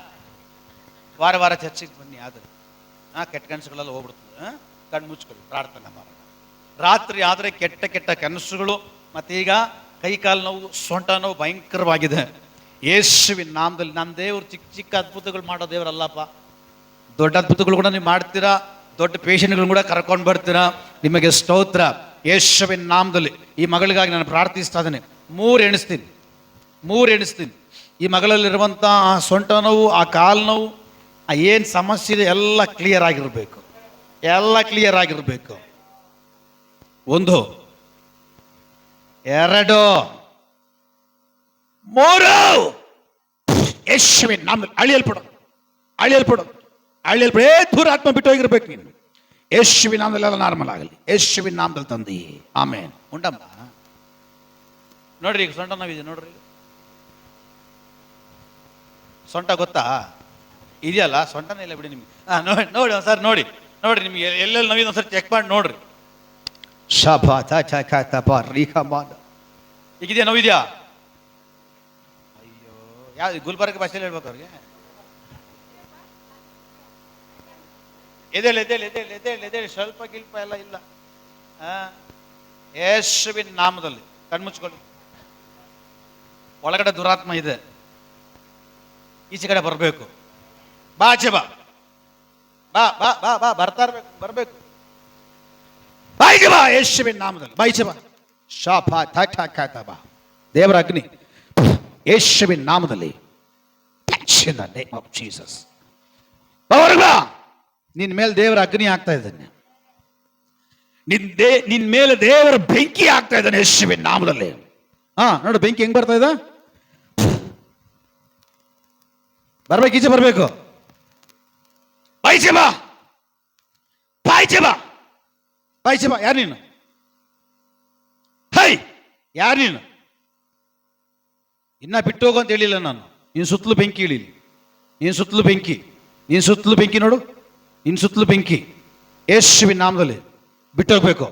ವಾರ ವಾರ ಚರ್ಚೆಗೆ ಬನ್ನಿ. ಆದರೆ ಕೆಟ್ಟ ಕನಸುಗಳೆಲ್ಲ ಹೋಗ್ಬಿಡ್ತದೆ. ಕಣ್ಣು ಮುಚ್ಕೊಳ್ಳಿ, ಪ್ರಾರ್ಥನೆ ಮಾಡೋಣ. ರಾತ್ರಿ ಆದರೆ ಕೆಟ್ಟ ಕೆಟ್ಟ ಕನಸುಗಳು, ಮತ್ತೀಗ ಕೈ ಕಾಲು ನೋವು, ಸೊಂಟ ನೋವು ಭಯಂಕರವಾಗಿದೆ. ಯೇಸುವಿನ ನಾಮದಲ್ಲಿ. ನನ್ನ ದೇವರು ಚಿಕ್ಕ ಚಿಕ್ಕ ಅದ್ಭುತಗಳು ಮಾಡೋ ದೇವರಲ್ಲಪ್ಪ. ದೊಡ್ಡ ಅದ್ಭುತಗಳು ಕೂಡ ನೀವು ಮಾಡ್ತೀರಾ, ದೊಡ್ಡ ಪೇಷಂಟ್ಗಳು ಕೂಡ ಕರ್ಕೊಂಡು ಬರ್ತೀರಾ. ನಿಮಗೆ ಸ್ತೋತ್ರ. ಯೇಸುವಿನ ನಾಮದಲ್ಲಿ ಈ ಮಗಳಿಗಾಗಿ ನಾನು ಪ್ರಾರ್ಥಿಸ್ತಾ ಇದ್ದೇನೆ. 3 ಎಣಿಸ್ತೀನಿ. ಈ ಮಗಳಲ್ಲಿರುವಂಥ ಆ ಸೊಂಟ ನೋವು, ಆ ಕಾಲು ನೋವು, ಆ ಏನು ಸಮಸ್ಯೆ ಇದೆ ಎಲ್ಲ ಕ್ಲಿಯರ್ ಆಗಿರಬೇಕು. 1, 2, 3. ಯೇಸುವಿನ ನಾಮದಲ್ಲಿ ಅಳಿಯಲ್ಪಡು. ದುರಾತ್ಮ ಬಿಟ್ಟು ಹೋಗಿರ್ಬೇಕು ನೀನು. ಯೇಸುವಿನ ನಾಮದಲ್ಲಿ ಎಲ್ಲ ನಾರ್ಮಲ್ ಆಗಲಿ. ಯೇಸುವಿನ ನಾಮದಲ್ಲಿ ತಂದಿ, ಆಮೇನ್. ಉಂಟಮ್ಮ ನೋಡ್ರಿ, ಈಗ ಸೊಂಟ ನೋವಿದೆ ನೋಡ್ರಿ. ಸೊಂಟ ಗೊತ್ತಾ? ಇದೆಯಲ್ಲ, ಸೊಂಟನೇ ಇಲ್ಲ ಬಿಡಿ ನಿಮ್ಗೆ. ನೋಡಿ ಸರ್, ನೋಡಿ ನಿಮ್ಗೆ ಎಲ್ಲೆಲ್ಲಿ ನೋವಿದೆ ಒಂದ್ಸರಿ ಚೆಕ್ ಮಾಡಿ ನೋಡ್ರಿ. ಈಗಿದೆಯಾ? ನೋವಿದೆಯಾ? ಅಯ್ಯೋ, ಯಾವ್ದು ಗುಲ್ಬರ್ಗ ಭಾಷೆಯಲ್ಲಿ ಹೇಳ್ಬೇಕು ಅವ್ರಿಗೆ. ಎದೇಳಿ ಸ್ವಲ್ಪ ಗಿಲ್ಪ ಎಲ್ಲ ಇಲ್ಲ. ಯೇಸುವಿನ ನಾಮದಲ್ಲಿ ಕಣ್ಮುಚ್ಕೊಳ್ಳಿ. ಒಳಗಡೆ ದುರಾತ್ಮ ಇದೆ, ಈಚೆ ಕಡೆ ಬರಬೇಕು. ಬಾಚೆ ಬಾ, ಬರ್ತಾ ಇರ್ಬೇಕು, ಬರಬೇಕು. ಬಾಯಿಗೆ ಬಾ, ಯೇಸುವಿನ ನಾಮದಲ್ಲಿ ಬಾಯಿಚೆ ಬಾ. ಬಾ, ದೇವರ ಅಗ್ನಿ ಯೇಸುವಿನ ನಾಮದಲ್ಲಿ. ಜೀಸಸ್, ಬಾ. ನಿನ್ನ ಮೇಲೆ ದೇವರ ಅಗ್ನಿ ಆಗ್ತಾ ಇದ್ದಾನೆ. ನಿನ್ ಮೇಲೆ ದೇವರ ಬೆಂಕಿ ಆಗ್ತಾ ಇದ್ದಾನೆ ಯೇಸುವಿನ ನಾಮದಲ್ಲಿ. ನೋಡು ಬೆಂಕಿ ಹೆಂಗ್ ಬರ್ತಾ ಇದೆ. ಬರ್ಬೇಕು, ಈಚೆ ಬರ್ಬೇಕು. ಬಾಯಿಚೆ ಬಾ. ಯಾರು ನೀನು? ಯಾರು ನೀನು? ಇನ್ನ ಬಿಟ್ಟು ಹೋಗು ಅಂತ ಹೇಳಿಲ್ಲ ನಾನು. ನಿನ್ ಸುತ್ತಲೂ ಬೆಂಕಿ ಇಳಿಲಿ. ನಿನ್ ಸುತ್ತಲೂ ಬೆಂಕಿ ನೋಡು. ನಿನ್ ಸುತ್ತಲೂ ಬೆಂಕಿ ಯೇಸುವಿನ ನಾಮದಲ್ಲಿ ಬಿಟ್ಟೋಗ್ಬೇಕು.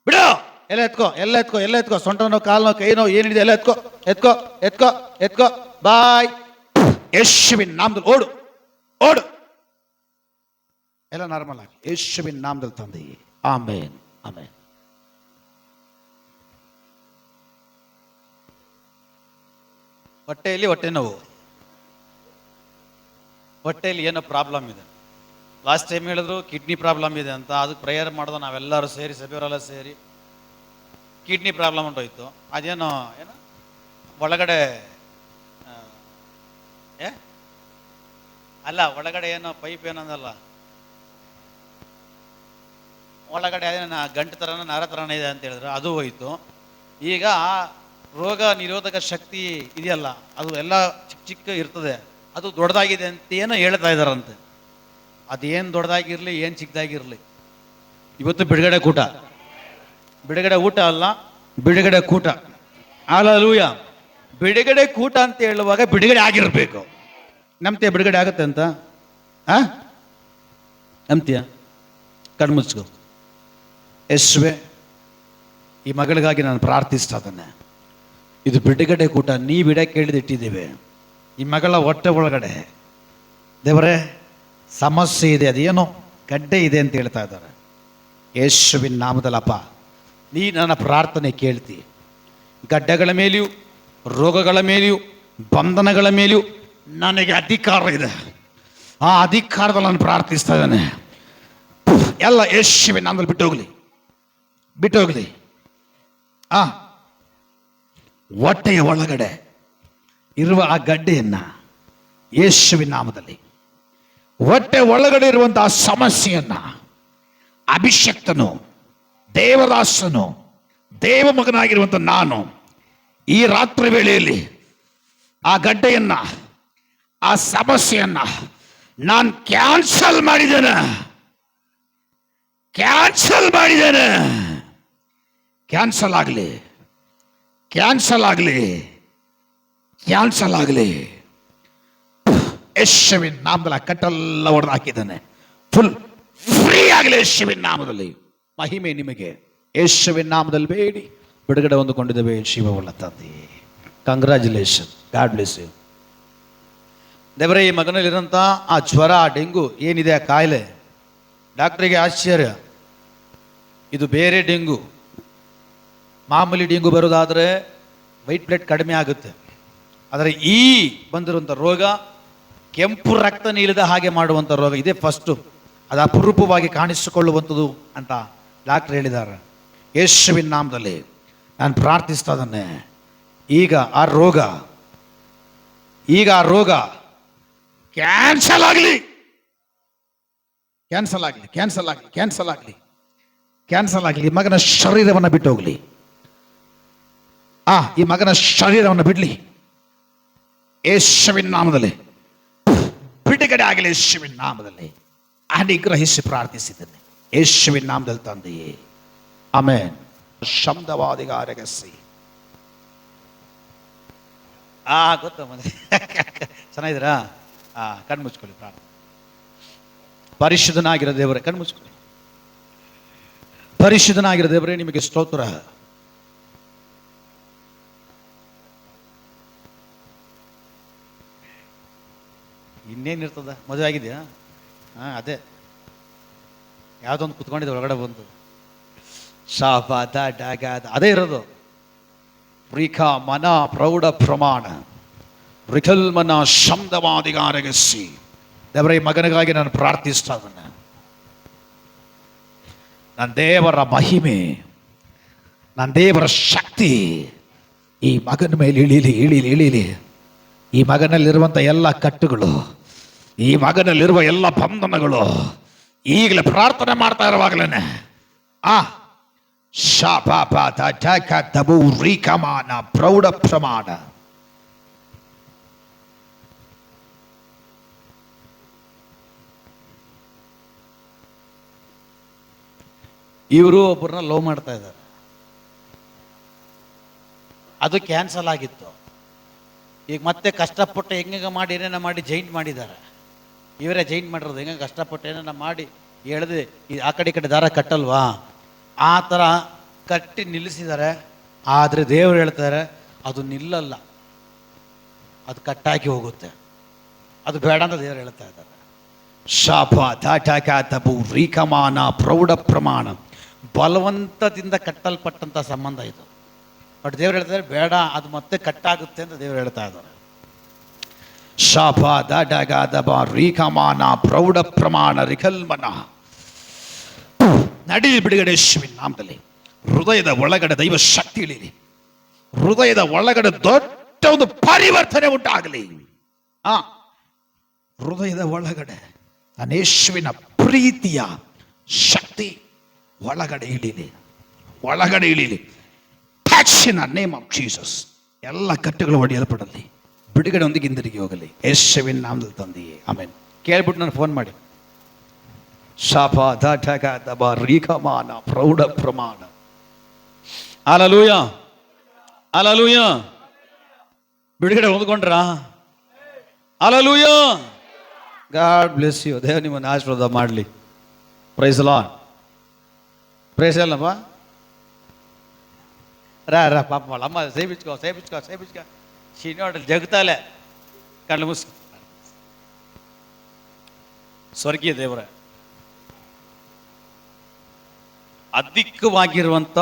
ಬಿಡು. ಎಲ್ಲ ಎತ್ಕೋ. ಸೊಂಟ ನೋವು, ಕಾಲು ನೋವು, ಕೈ ನೋವು ಏನಿದೆ ಎಲ್ಲ ಎತ್ಕೋ. ಬಾಯ್. ಯೇಸುವಿನ ನಾಮದಲ್ಲಿ ಓಡು. ಎಲ್ಲ ನಾರ್ಮಲ್ ಆಗಿ ಯೇಸುವಿನ ನಾಮದಲ್ಲಿ ತಂದೆ, ಆಮೇನ್. ಹೊಟ್ಟೆ ನೋವು, ಹೊಟ್ಟೆಯಲ್ಲಿ ಏನೋ ಪ್ರಾಬ್ಲಮ್ ಇದೆ. ಲಾಸ್ಟ್ ಟೈಮ್ ಹೇಳಿದ್ರು ಕಿಡ್ನಿ ಪ್ರಾಬ್ಲಮ್ ಇದೆ ಅಂತ. ಅದಕ್ಕೆ ಪ್ರೇಯರ್ ಮಾಡಿದ ನಾವೆಲ್ಲರೂ ಸೇರಿ, ಸಭೆಯವರೆಲ್ಲ ಸೇರಿ ಕಿಡ್ನಿ ಪ್ರಾಬ್ಲಮ್ ಉಂಟೋಯ್ತು. ಅದೇನೋ ಒಳಗಡೆ ಒಳಗಡೆ ಏನೋ ಪೈಪ್ ಏನಂದಲ್ಲ, ಒಳಗಡೆ ಅದೇನ ಗಂಟು ಥರನ ನರ ಥರನ ಇದೆ ಅಂತ ಹೇಳಿದ್ರು. ಅದು ಹೋಯ್ತು. ಈಗ ರೋಗ ನಿರೋಧಕ ಶಕ್ತಿ ಇದೆಯಲ್ಲ, ಅದು ಎಲ್ಲ ಚಿಕ್ಕ ಇರ್ತದೆ. ಅದು ದೊಡ್ಡದಾಗಿದೆ ಅಂತ ಏನೋ ಹೇಳ್ತಾ ಇದ್ದಾರಂತೆ. ಅದೇನು ದೊಡ್ಡದಾಗಿರ್ಲಿ, ಏನು ಚಿಕ್ಕದಾಗಿರ್ಲಿ, ಇವತ್ತು ಬಿಡುಗಡೆ ಊಟ ಅಲ್ಲ, ಬಿಡುಗಡೆ ಕೂಟ. ಹಲ್ಲೆಲೂಯ. ಬಿಡುಗಡೆ ಕೂಟ ಅಂತ ಹೇಳುವಾಗ ಬಿಡುಗಡೆ ಆಗಿರ್ಬೇಕು. ನಂಬ್ತೀಯ ಬಿಡುಗಡೆ ಆಗುತ್ತೆ ಅಂತ? ನಂಬ್ತೀಯ? ಕಣ್ಮುಚ್ಕೋ. ಯೇಸುವೇ, ಈ ಮಗಳಿಗಾಗಿ ನಾನು ಪ್ರಾರ್ಥಿಸ್ತಾ ಇದ್ದೇನೆ. ಇದು ಬಿಡುಗಡೆ ಕೂಟ ನೀವಿಡ ಕೇಳಿದಿಟ್ಟಿದ್ದೇವೆ. ಈ ಮಗಳ ಹೊಟ್ಟೆ ಒಳಗಡೆ ದೇವರೇ ಸಮಸ್ಯೆ ಇದೆ, ಅದೇನೋ ಗಡ್ಡೆ ಇದೆ ಅಂತ ಹೇಳ್ತಾ ಇದ್ದಾರೆ. ಯೇಸುವಿನ ನಾಮದಲ್ಲಪ್ಪ, ನೀ ನನ್ನ ಪ್ರಾರ್ಥನೆ ಕೇಳ್ತಿ. ಗಡ್ಡೆಗಳ ಮೇಲೆಯೂ, ರೋಗಗಳ ಮೇಲೆಯೂ, ಬಂಧನಗಳ ಮೇಲೆಯೂ ನನಗೆ ಅಧಿಕಾರ ಇದೆ. ಆ ಅಧಿಕಾರದಲ್ಲಿ ನಾನು ಪ್ರಾರ್ಥಿಸ್ತಾ ಇದ್ದೇನೆ. ಎಲ್ಲ ಯೇಸುವಿನ ನಾಮದಲ್ಲಿ ಬಿಟ್ಟು ಹೋಗ್ಲಿ. ಹೊಟ್ಟೆಯ ಒಳಗಡೆ ಇರುವ ಆ ಗಡ್ಡೆಯನ್ನ ಯೇಸುವಿನ ನಾಮದಲ್ಲಿ, ಹೊಟ್ಟೆ ಒಳಗಡೆ ಇರುವಂತಹ ಸಮಸ್ಯೆಯನ್ನ ಅಭಿಷಕ್ತನು, ದೇವದಾಸನು, ದೇವ ಮಗನಾಗಿರುವಂತ ನಾನು ಈ ರಾತ್ರಿ ವೇಳೆಯಲ್ಲಿ ಆ ಗಡ್ಡೆಯನ್ನ, ಆ ಸಮಸ್ಯೆಯನ್ನ ನಾನು ಕ್ಯಾನ್ಸಲ್ ಮಾಡಿದ್ದೇನೆ. ಕ್ಯಾನ್ಸಲ್ ಆಗಲಿ. ಯೇಸುವಿನ ನಾಮದಲ್ಲಿ ಕಟ್ಟೆಲ್ಲ ಹೊಡೆದು ಹಾಕಿದ್ದಾನೆ. ಫುಲ್ ಫ್ರೀ ಆಗಲಿ ಯೇಸುವಿನ ನಾಮದಲ್ಲಿ. ಮಹಿಮೆ ನಿಮಗೆ. ಯೇಸುವಿನ ನಾಮದಲ್ಲಿ ಬೇಡಿ ಬಿಡುಗಡೆ ಹೊಂದಿಕೊಂಡಿದ್ದೇವೆ ಶಿವವುಳ್ಳ ತಂದೆ. ಕಂಗ್ರ್ಯಾಚುಲೇಷನ್. God bless you. ದೇವರೇ, ಈ ಮಗನಲ್ಲಿರೋಂಥ ಆ ಜ್ವರ, ಆ ಡೆಂಗು ಏನಿದೆ ಆ ಕಾಯಿಲೆ, ಡಾಕ್ಟ್ರಿಗೆ ಆಶ್ಚರ್ಯ, ಇದು ಬೇರೆ ಡೆಂಗು. ಮಾಮೂಲಿ ಡೆಂಗು ಬರೋದಾದರೆ ವೈಟ್ ಬ್ಲಡ್ ಕಡಿಮೆ ಆಗುತ್ತೆ. ಆದರೆ ಈ ಬಂದಿರುವಂಥ ರೋಗ ಕೆಂಪು ರಕ್ತ ನಿಲ್ಲದ ಹಾಗೆ ಮಾಡುವಂಥ ರೋಗ. ಇದೇ ಫಸ್ಟು, ಅದು ಅಪರೂಪವಾಗಿ ಕಾಣಿಸಿಕೊಳ್ಳುವಂಥದ್ದು ಅಂತ ಡಾಕ್ಟರ್ ಹೇಳಿದ್ದಾರೆ. ಯೇಸುವಿನ ನಾಮದಲ್ಲಿ ನಾನು ಪ್ರಾರ್ಥಿಸ್ತಾ ಇದ್ದೇನೆ. ಈಗ ಆ ರೋಗ ಕ್ಯಾನ್ಸಲ್ ಆಗಲಿ, ಕ್ಯಾನ್ಸಲ್ ಆಗಲಿ, ಕ್ಯಾನ್ಸಲ್ ಆಗಲಿ, ಕ್ಯಾನ್ಸಲ್ ಆಗಲಿ, ಕ್ಯಾನ್ಸಲ್ ಆಗಲಿ. ಮಗನ ಶರೀರವನ್ನು ಬಿಟ್ಟು ಹೋಗಲಿ. ಈ ಮಗನ ಶರೀರವನ್ನು ಬಿಡಲಿ ಯೇಸುವಿನ ನಾಮದಲ್ಲಿ. ಬಿಡುಗಡೆ ಆಗಲಿ ಯೇಸುವಿನ ನಾಮದಲ್ಲಿ. ಅನುಗ್ರಹಿಸಿ ಪ್ರಾರ್ಥಿಸಿದ್ದೇನೆ ಯೇಸುವಿನ ನಾಮದಲ್ಲಿ ತಂದೆಯೇ, ಆಮೆನ್. ಶಬ್ದವಾದಿಗಾರಗಸಿ ಗೊತ್ತ ಮತ್ತೆ ಚೆನ್ನಾಗಿದ್ದೀರಾ? ಕಣ್ಣು ಮುಚ್ಕೊಳ್ಳಿ. ಪ್ರಾರ್ಥನೆ. ಪರಿಶುದ್ಧನಾಗಿರೋ ದೇವರೇ, ಕಣ್ಣು ಮುಚ್ಕೊಳ್ಳಿ. ಪರಿಶುದ್ಧನಾಗಿರೋ ದೇವರೇ, ನಿಮಗೆ ಸ್ತೋತ್ರ. ಇನ್ನೇನಿರ್ತದ? ಮದುವೆ ಆಗಿದೆಯಾ? ಅದೇ ಯಾವುದೊಂದು ಕುತ್ಕೊಂಡಿದ್ದೆ ಒಳಗಡೆ ಬಂದು ಶಾಪ ಡಾಗ ಅದೇ ಇರೋದು. ರಿಖಾ ಮನ ಪ್ರೌಢ ಪ್ರಮಾಣ ರಿಖಲ್ ಮನ ಶಬ್ದವಾದಿಗಾರಗಿಸಿ. ದೇವರ ಈ ಮಗನಿಗಾಗಿ ನಾನು ಪ್ರಾರ್ಥಿಸ್ತಾ ಇದ್ದೇನೆ. ನನ್ನ ದೇವರ ಮಹಿಮೆ, ನನ್ನ ದೇವರ ಶಕ್ತಿ ಈ ಮಗನ ಮೇಲೆ ಇಳೀಲಿ, ಇಳೀಲಿ, ಇಳೀಲಿ. ಈ ಮಗನಲ್ಲಿರುವಂಥ ಎಲ್ಲ ಕಟ್ಟುಗಳು, ಈ ಮಗನಲ್ಲಿರುವ ಎಲ್ಲ ಬಂಧನಗಳು ಈಗಲೇ ಪ್ರಾರ್ಥನೆ ಮಾಡ್ತಾ ಇರುವಾಗಲೇ ರೀಕಮಾನ ಪ್ರೌಢ ಪ್ರಮಾಣ. ಇವರು ಒಬ್ಬರನ್ನ ಲವ್ ಮಾಡ್ತಾ ಇದ್ದಾರೆ. ಅದು ಕ್ಯಾನ್ಸಲ್ ಆಗಿತ್ತು. ಈಗ ಮತ್ತೆ ಕಷ್ಟಪಟ್ಟು ಹೆಂಗ ಮಾಡಿ ಏನೇನ ಮಾಡಿ ಜೈಂಟ್ ಮಾಡಿದ್ದಾರೆ. ಇವರೇ ಜೈಂಟ್ ಮಾಡಿರೋದು. ಹೆಂಗ ಕಷ್ಟಪಟ್ಟು ಏನೇನ ಮಾಡಿ ಎಳೆದು ಆ ಕಡೆ ಈ ಕಡೆ ದಾರ ಕಟ್ಟಲ್ವಾ, ಆ ಥರ ಕಟ್ಟಿ ನಿಲ್ಲಿಸಿದ್ದಾರೆ. ಆದರೆ ದೇವರು ಹೇಳ್ತಾರೆ ಅದು ನಿಲ್ಲಲ್ಲ, ಅದು ಕಟ್ಟಾಕಿ ಹೋಗುತ್ತೆ. ಅದು ಬೇಡ ಅಂತ ದೇವರು ಹೇಳ್ತಾ ಇದ್ದಾರೆ. ಶಾಪ ದಾಟಾಕ ತಬು ರೀಕಮಾನ ಪ್ರೌಢ ಪ್ರಮಾಣ. ಬಲವಂತದಿಂದ ಕಟ್ಟಲ್ಪಟ್ಟಂಥ ಸಂಬಂಧ ಇದು. ಬಟ್ ದೇವರು ಹೇಳ್ತಾರೆ ಬೇಡ, ಅದು ಮತ್ತೆ ಕಟ್ಟಾಗುತ್ತೆ ಅಂತ ದೇವರು ಹೇಳ್ತಾ ಇದ್ದಾರೆ. ಶಾಪ ದಾಟಗ ದಬ ರೀಕಮಾನ ಪ್ರೌಢ ಪ್ರಮಾಣ ರಿಕಲ್ಮನ. ನಡಿ ಬಿಡುಗಡೆ ಯೇಸುವಿನ ನಾಮದಲ್ಲಿ. ಹೃದಯದ ಒಳಗಡೆ ದೈವ ಶಕ್ತಿ ಇಳಿಲಿ. ಹೃದಯದ ಒಳಗಡೆ ದೊಡ್ಡ ಒಂದು ಪರಿವರ್ತನೆ ಉಂಟಾಗಲಿ. ಹೃದಯದ ಒಳಗಡೆ ಯೇಸುವಿನ ಪ್ರೀತಿಯ ಶಕ್ತಿ ಒಳಗಡೆ ಇಳಿಲಿ, ಒಳಗಡೆ ಇಳಿಲಿ. In the name of Jesus. ಎಲ್ಲ ಕಟ್ಟುಗಳು ಒಡೆಯಲ್ಪಡಲಿ, ಬಿಡುಗಡೆ ಒಂದಿಗೆ ಹಿಂದಿರುಗಿ ಹೋಗಲಿ ಯೇಸುವಿನ ನಾಮದಲ್ಲಿ ತಂದೆಯೇ, ಆಮೆನ್. ಕೇಳ್ಬಿಟ್ಟು ನಾನು ಫೋನ್ ಮಾಡಿ. ಶಾಪ ದಾಟಗ ದಬ ರೀಕಮಾನ ಪ್ರೌಢ ಪ್ರಮಾಣ. Hallelujah, hallelujah. ಬಿಡುಗಡೆ ಹೊಂದ್ಕೊಂಡ್ರ? ಹಲ್ಲೆಲೂಯ. God bless you. ದೇವರು ನಿಮ್ಮನ್ನು ಆಶೀರ್ವಾದ ಮಾಡಲಿ. Price the Lord. ಪ್ರೈಸ್ ಅಲ್ಲಪ್ಪ. ರಾ ಪಾಪ ಅಮ್ಮ ಸೇಬಿಚ್ಕೋ ಸೇಬಿಚ್ಕೋ ಸೇಬಿಚ್ಕೋ. ಶೀನೋಡಲ್ಲಿ ಜಗತಾಲೆ ಕಣ್ಣು ಮುಸ್. ಸ್ವರ್ಗೀಯ ದೇವರ ಅಧಿಕವಾಗಿರುವಂಥ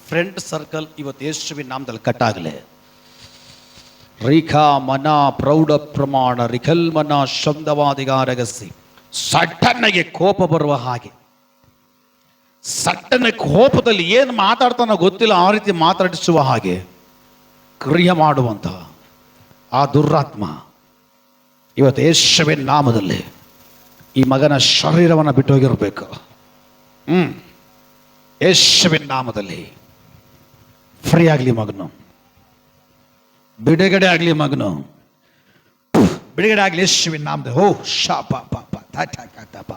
ಫ್ರೆಂಡ್ ಸರ್ಕಲ್ ಇವತ್ತು ಯೇಸುವಿನ ನಾಮದಲ್ಲಿ ಕಟ್ಟಾಗಲಿ. ರೇಖಾ ಮನ ಪ್ರೌಢ ಪ್ರಮಾಣ ರಿಖಲ್ ಮನ ಶಬ್ದವಾದಿಗಾರಗಸಿ. ಸಡನ್ನಾಗಿ ಕೋಪ ಬರುವ ಹಾಗೆ, ಸಟ್ಟನ ಕೋಪದಲ್ಲಿ ಏನು ಮಾತಾಡ್ತಾನೋ ಗೊತ್ತಿಲ್ಲ, ಆ ರೀತಿ ಮಾತಾಡಿಸುವ ಹಾಗೆ ಕ್ರಿಯೆ ಮಾಡುವಂತಹ ಆ ದುರಾತ್ಮ ಇವತ್ತು ಯೇಸುವಿನ ನಾಮದಲ್ಲಿ ಈ ಮಗನ ಶರೀರವನ್ನು ಬಿಟ್ಟು ಹೋಗಿರಬೇಕು. ಯೇಸುವಿನ ನಾಮದಲ್ಲಿ ಫ್ರೀ ಆಗಲಿ ಮಗನು, ಬಿಡುಗಡೆ ಆಗಲಿ ಮಗನು, ಬಿಡುಗಡೆ ಆಗಲಿ ಯೇಸುವಿನ ನಾಮದಲ್ಲಿ. ಓ ಶಾಪ ಪಾಪ ತಾಪ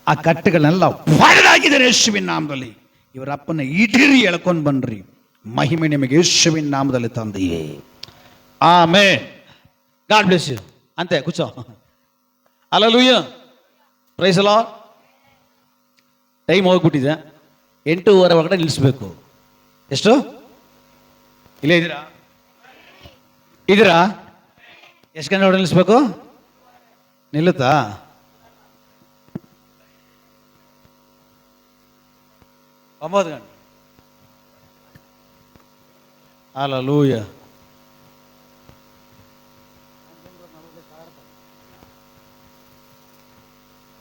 ಆ ಕಟ್ಟುಗಳನ್ನೆಲ್ಲ ಹೊಡೆದಾಕಿದ್ದಾರೆ ಯೇಸುವಿನ ನಾಮದಲ್ಲಿ. ಇವರ ಅಪ್ಪನ ಇಡಿರಿ ಎಳ್ಕೊಂಡು ಬನ್ರಿ. ಮಹಿಮೆ ನಿಮಗೆ ಯೇಸುವಿನ ನಾಮದಲ್ಲಿ ತಂದೆಯೇ, ಆಮೆನ್. God bless you. ಅಂತೆ ಕೂಚೋ. Hallelujah. Praise the Lord. Time ಹೋಗ್ಬಿಟ್ಟಿದೆ. 8:15 ಒಳಗಡೆ ನಿಲ್ಲಿಸ್ಬೇಕು. ಎಷ್ಟು? ಇಲ್ಲೇ ಇದ್ದೀರಾ? ಎಷ್ಟು ಗಂಟೆ ಒಳಗೆ ನಿಲ್ಲಿಸ್ಬೇಕು? ನಿಲ್ಲುತ್ತಾ? ಒಂಬತ್ತು ಗಂಟೆ. ಹಲ್ಲೆಲೂಯಾ.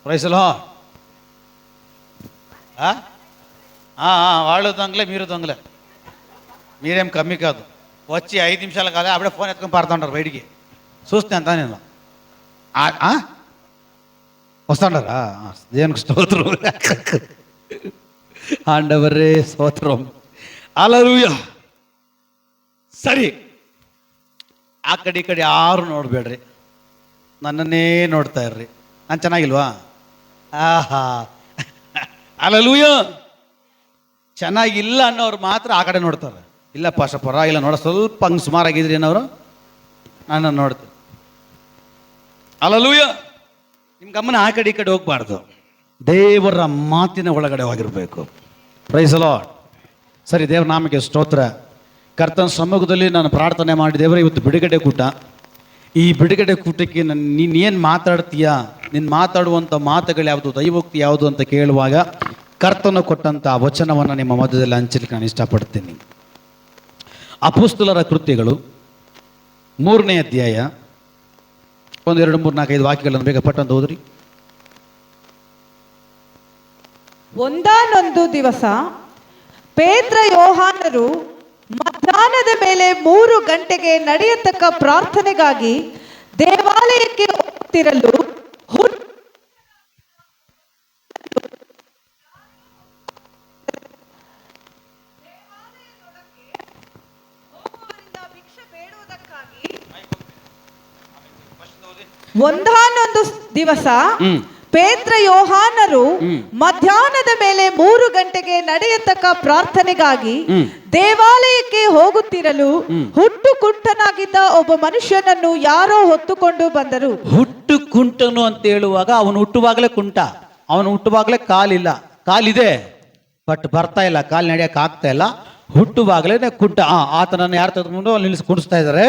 Praise the Lord. వాళ్ళు దొంగలే, మీరు దొంగలే. మీరేం కమ్మి కాదు. వచ్చి 5 నిమిషాలు కాదు, అప్పుడే ఫోన్ ఎత్తుకొని పాడుతుంటారు బయటికి. చూస్తే అంతా నేను వస్తాడారా? దేవునికి స్తోత్రం. ఆండవరే స్తోత్రం. ಹಲ್ಲೆಲೂಯಾ. ಸರಿ, ಆ ಕಡೆ ಈ ಕಡೆ ಯಾರು ನೋಡಬೇಡ್ರಿ, ನನ್ನನ್ನೇ ನೋಡ್ತಾ ಇರ್ರಿ. ನಾನು ಚೆನ್ನಾಗಿಲ್ವಾ? ಆಹಾ, ಹಲ್ಲೆಲೂಯಾ. ಚೆನ್ನಾಗಿಲ್ಲ ಅನ್ನೋರು ಮಾತ್ರ ಆ ಕಡೆ ನೋಡ್ತಾರೆ. ಇಲ್ಲ ಪಾಶ ಪರವಾಗಿಲ್ಲ ನೋಡ, ಸ್ವಲ್ಪ ಹಂಗೆ ಸುಮಾರಾಗಿದ್ರಿ ಅನ್ನೋರು ನನ್ನನ್ನು ನೋಡ್ತಾರೆ. ಹಲ್ಲೆಲೂಯಾ. ನಿಮ್ಮ ಗಮನ ಆ ಕಡೆ ಈ ಕಡೆ ಹೋಗ್ಬಾರ್ದು, ದೇವರ ಮಾತಿನ ಒಳಗಡೆ ಹೋಗಿರಬೇಕು. Price the lord. ಸರಿ, ದೇವರ ನಾಮಕ್ಕೆ ಸ್ತೋತ್ರ. ಕರ್ತನ ಸಮ್ಮುಖದಲ್ಲಿ ನಾನು ಪ್ರಾರ್ಥನೆ ಮಾಡಿ, ದೇವರೇ ಇವತ್ತು ಬಿಡುಗಡೆ ಕೂಟ, ಈ ಬಿಡುಗಡೆ ಕೂಟಕ್ಕೆ ನೀನು ಏನು ಮಾತಾಡ್ತೀಯಾ, ನೀನು ಮಾತಾಡುವಂಥ ಮಾತುಗಳು ಯಾವುದು, ದೈವೋಕ್ತಿ ಯಾವುದು ಅಂತ ಕೇಳುವಾಗ ಕರ್ತನು ಕೊಟ್ಟಂಥ ವಚನವನ್ನು ನಿಮ್ಮ ಮಧ್ಯದಲ್ಲಿ ಹಂಚಲಿಕ್ಕೆ ನಾನು ಇಷ್ಟಪಡ್ತೀನಿ. ಅಪೊಸ್ತಲರ ಕೃತ್ಯಗಳು 3ನೇ ಅಧ್ಯಾಯ 1, 2, 3, 4, 5 ವಾಕ್ಯಗಳನ್ನು ಬೇಗ ಪಟ್ಟಂತ ಹೋದ್ರಿ. ಒಂದಾನೊಂದು ದಿವಸ ಪೇತ್ರ ಯೋಹಾನರು ಮಧ್ಯಾಹ್ನದ ಮೇಲೆ 3 ಗಂಟೆಗೆ ನಡೆಯತಕ್ಕ ಪ್ರಾರ್ಥನೆಗಾಗಿ ದೇವಾಲಯಕ್ಕೆ ಹೋಗುತ್ತಿರಲು ಒಂದಾನೊಂದು ದಿವಸ ಪೇತ್ರ ಯೋಹಾನರು ಮಧ್ಯಾಹ್ನದ ಮೇಲೆ 3 ಗಂಟೆಗೆ ನಡೆಯತಕ್ಕ ಪ್ರಾರ್ಥನೆಗಾಗಿ ದೇವಾಲಯಕ್ಕೆ ಹೋಗುತ್ತಿರಲು ಹುಟ್ಟು ಕುಂಟನಾಗಿದ್ದ ಒಬ್ಬ ಮನುಷ್ಯನನ್ನು ಯಾರೋ ಹೊತ್ತುಕೊಂಡು ಬಂದರು. ಹುಟ್ಟು ಕುಂಟನು ಅಂತ ಹೇಳುವಾಗ ಅವನು ಹುಟ್ಟುವಾಗಲೇ ಕುಂಟ, ಅವನು ಹುಟ್ಟುವಾಗಲೇ ಕಾಲಿಲ್ಲ, ಕಾಲಿದೆ ಬಟ್ ಬರ್ತಾ ಇಲ್ಲ, ಕಾಲು ನಡೆಯಕ್ಕೆ ಆಗ್ತಾ ಇಲ್ಲ, ಹುಟ್ಟುವಾಗಲೇ ಕುಂಟ. ಆತನನ್ನು ಯಾರು ತೆಗೆದುಕೊಂಡು ಅಲ್ಲಿ ನಿಲ್ಲಿಸಿ ಕುಣಿಸ್ತಾ ಇದ್ದಾರೆ.